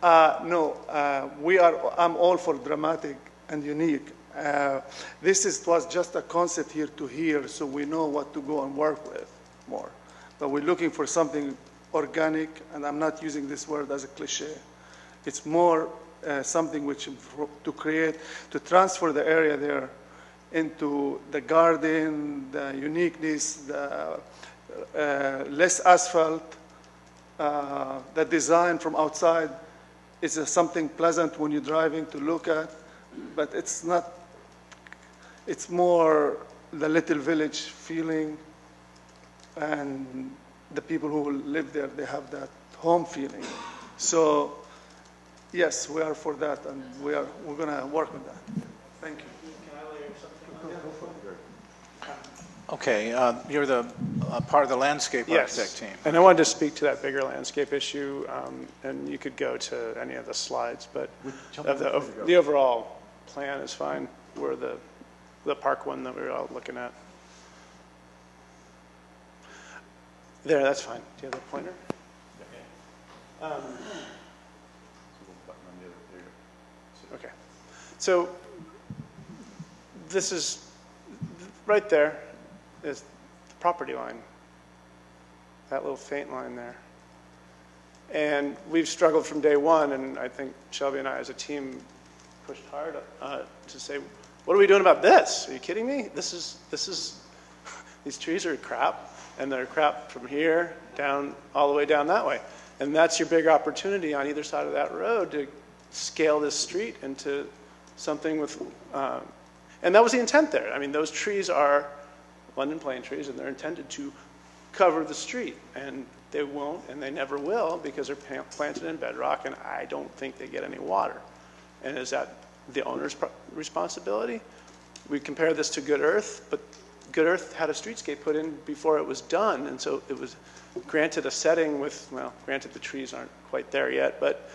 I'm all for dramatic and unique. This was just a concept here to hear, so we know what to go and work with more. But we're looking for something organic, and I'm not using this word as a cliche. It's more something which to transfer the area there into the garden, the uniqueness, the less asphalt, the design from outside is something pleasant when you're driving to look at, but it's not, it's more the little village feeling, and the people who live there, they have that home feeling. So yes, we are for that, and we're going to work on that. Thank you. Okay, you're the part of the landscape architect team. And I wanted to speak to that bigger landscape issue, and you could go to any of the slides, but the overall plan is fine. We're the park one that we were all looking at. There, that's fine. Do you have the pointer? Okay. So this is right there is the property line, that little faint line there. And we've struggled from day one, and I think Shelby and I as a team pushed hard to say, what are we doing about this? Are you kidding me? This is these trees are crap, and they're crap from here down all the way down that way. And that's your big opportunity on either side of that road to scale this street into something with, and that was the intent there. I mean, those trees are London plane trees, and they're intended to cover the street, and they won't, and they never will, because they're planted in bedrock, and I don't think they get any water. And is that the owner's responsibility? We compare this to Good Earth, but Good Earth had a streetscape put in before it was done, and so it was granted a setting with, well, granted the trees aren't quite there yet, but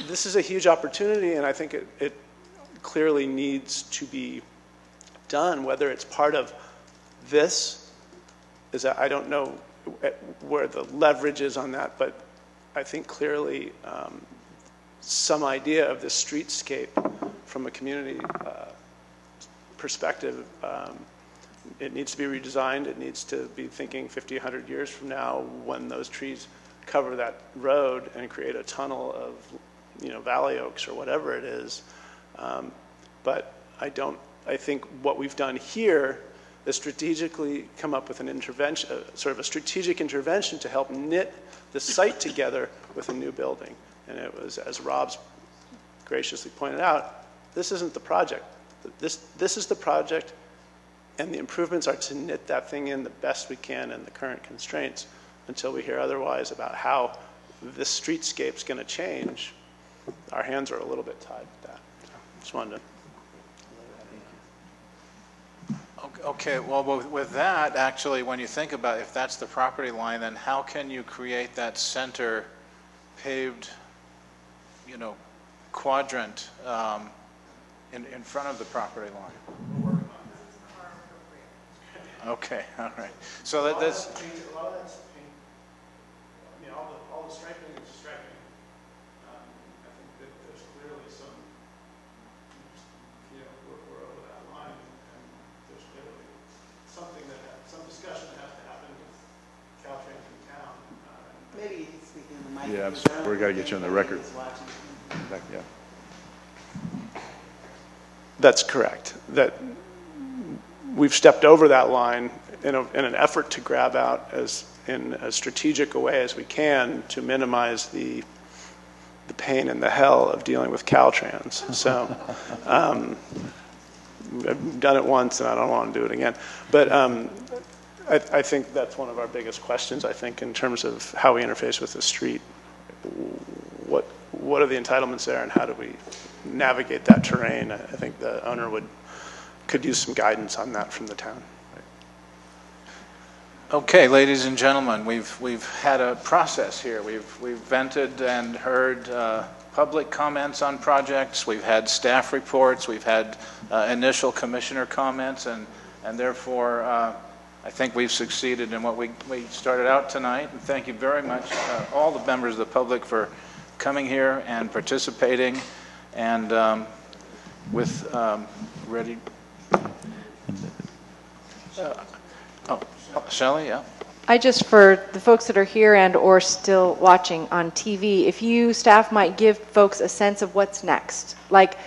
this is a huge opportunity, and I think it clearly needs to be done. Whether it's part of this, I don't know where the leverage is on that, but I think clearly some idea of the streetscape from a community perspective, it needs to be redesigned. It needs to be thinking 50, 100 years from now when those trees cover that road and create a tunnel of, valley oaks or whatever it is. But I think what we've done here is strategically come up with an intervention, sort of a strategic intervention to help knit the site together with a new building. And it was, as Rob's graciously pointed out, this isn't the project. This is the project And the improvements are to knit that thing in the best we can in the current constraints until we hear otherwise about how this streetscape's going to change. Our hands are a little bit tied with that. Just wanted to. Okay, well, with that, actually, when you think about if that's the property line, then how can you create that center paved, quadrant in front of the property line? Okay, all right. So that's... A lot of that's paint. I mean, all the striping is striping. I think that there's clearly some, we're over that line, and there's clearly something some discussion that has to happen with Caltrans in town. Maybe you can speak in the mic. Yeah, we've got to get you on the record. Yeah. That's correct. That we've stepped over that line in an effort to grab out in as strategic a way as we can to minimize the pain and the hell of dealing with Caltrans. So I've done it once and I don't want to do it again. But I think that's one of our biggest questions, I think, in terms of how we interface with the street. What are the entitlements there and how do we navigate that terrain? I think the owner could use some guidance on that from the town. Okay, ladies and gentlemen, we've had a process here. We've vented and heard public comments on projects. We've had staff reports. We've had initial commissioner comments, and therefore I think we've succeeded in what we started out tonight. And thank you very much, all the members of the public, for coming here and participating. And with ready. Shelley, yeah. For the folks that are here and or still watching on TV, if you staff might give folks a sense of what's next. Like,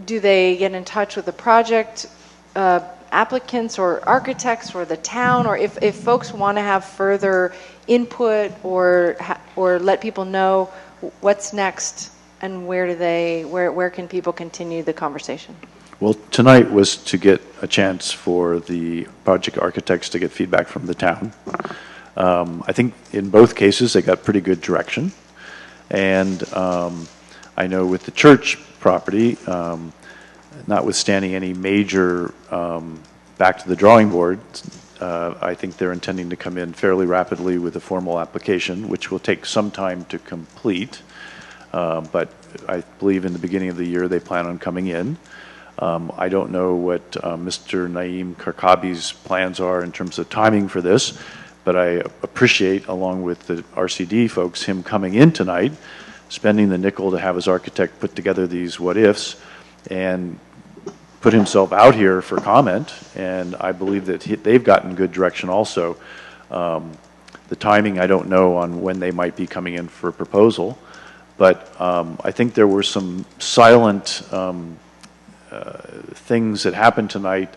do they get in touch with the project applicants or architects or the town, or if folks want to have further input or let people know what's next and where can people continue the conversation? Well, tonight was to get a chance for the project architects to get feedback from the town. I think in both cases they got pretty good direction. And I know with the church property, notwithstanding any major back to the drawing board, I think they're intending to come in fairly rapidly with a formal application, which will take some time to complete. But I believe in the beginning of the year they plan on coming in. I don't know what Mr. Naeem Karkabi's plans are in terms of timing for this, but I appreciate, along with the RCD folks, him coming in tonight, spending the nickel to have his architect put together these what-ifs, and put himself out here for comment, and I believe that they've gotten good direction also. The timing, I don't know on when they might be coming in for a proposal, but I think there were some silent things that happened tonight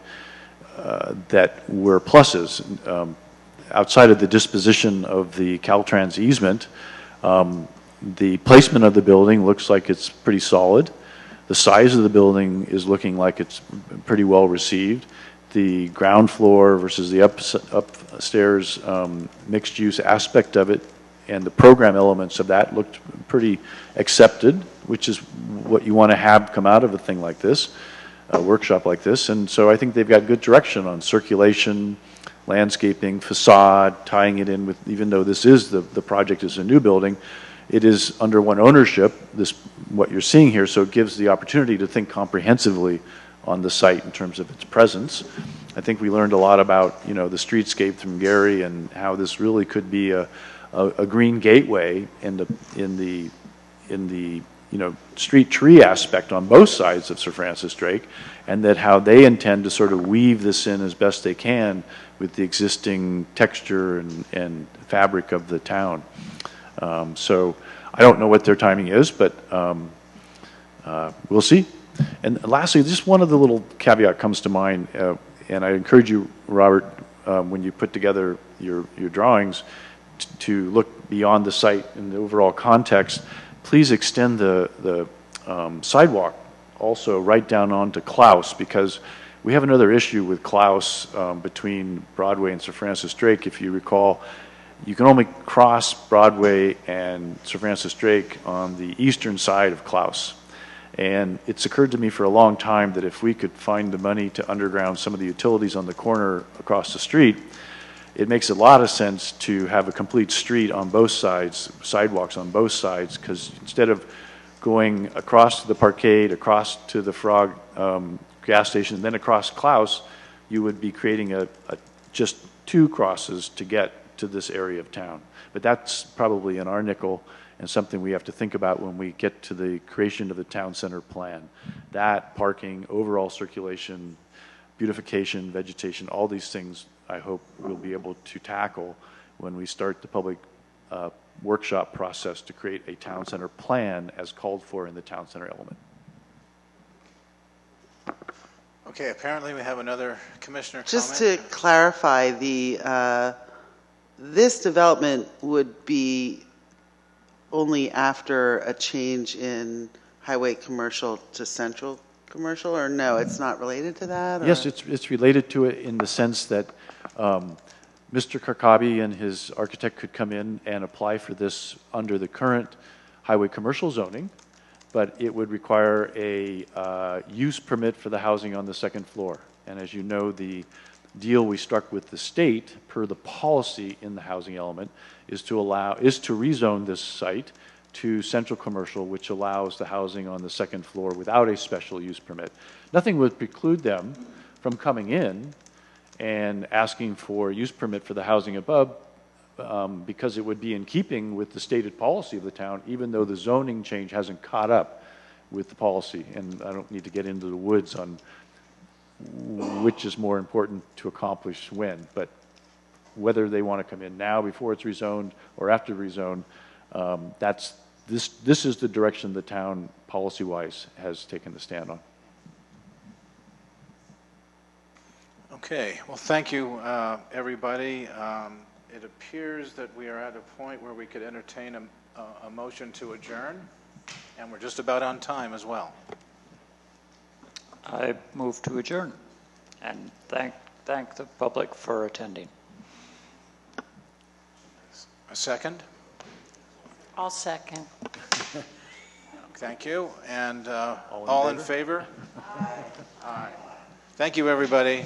that were pluses. Outside of the disposition of the Caltrans easement, the placement of the building looks like it's pretty solid. The size of the building is looking like it's pretty well received. The ground floor versus the upstairs mixed use aspect of it and the program elements of that looked pretty accepted, which is what you want to have come out of a thing like this, a workshop like this. And so I think they've got good direction on circulation, landscaping, facade, tying it in with, even though this is the project is a new building, it is under one ownership, what you're seeing here, so it gives the opportunity to think comprehensively on the site in terms of its presence. I think we learned a lot about, the streetscape from Gary and how this really could be a green gateway in the street tree aspect on both sides of Sir Francis Drake, and that how they intend to sort of weave this in as best they can with the existing texture and fabric of the town. So I don't know what their timing is, but we'll see. And lastly, just one other little caveat comes to mind, and I encourage you, Robert, when you put together your drawings, to look beyond the site in the overall context. Please extend the sidewalk also right down onto Klaus, because We have another issue with Klaus between Broadway and Sir Francis Drake. If you recall, you can only cross Broadway and Sir Francis Drake on the eastern side of Klaus. And it's occurred to me for a long time that if we could find the money to underground some of the utilities on the corner across the street, it makes a lot of sense to have a complete street on both sides, sidewalks on both sides, because instead of going across to the Parkade, across to the Frog gas station, and then across Klaus, you would be creating just two crosses to get to this area of town. But that's probably in our nickel and something we have to think about when we get to the creation of the town center plan. That, parking, overall circulation, beautification, vegetation, all these things I hope we'll be able to tackle when we start the public workshop process to create a town center plan as called for in the town center element. Okay, apparently we have another commissioner Just comment. to clarify, this development would be only after a change in highway commercial to central commercial, or no, it's not related to that? Or? Yes, it's related to it in the sense that Mr. Karkabi and his architect could come in and apply for this under the current highway commercial zoning, but it would require a use permit for the housing on the second floor. And as you know, the deal we struck with the state per the policy in the housing element is to rezone this site to central commercial, which allows the housing on the second floor without a special use permit. Nothing would preclude them from coming in and asking for a use permit for the housing above because it would be in keeping with the stated policy of the town, even though the zoning change hasn't caught up with the policy. And I don't need to get into the woods on which is more important to accomplish when, but whether they want to come in now before it's rezoned or after rezoned, this is the direction the town policy-wise has taken the stand on. Okay, well, thank you, everybody. It appears that we are at a point where we could entertain a motion to adjourn, and we're just about on time as well. I move to adjourn and thank the public for attending. A second? I'll second. Thank you. And all in favor? Aye. Aye. Thank you, everybody.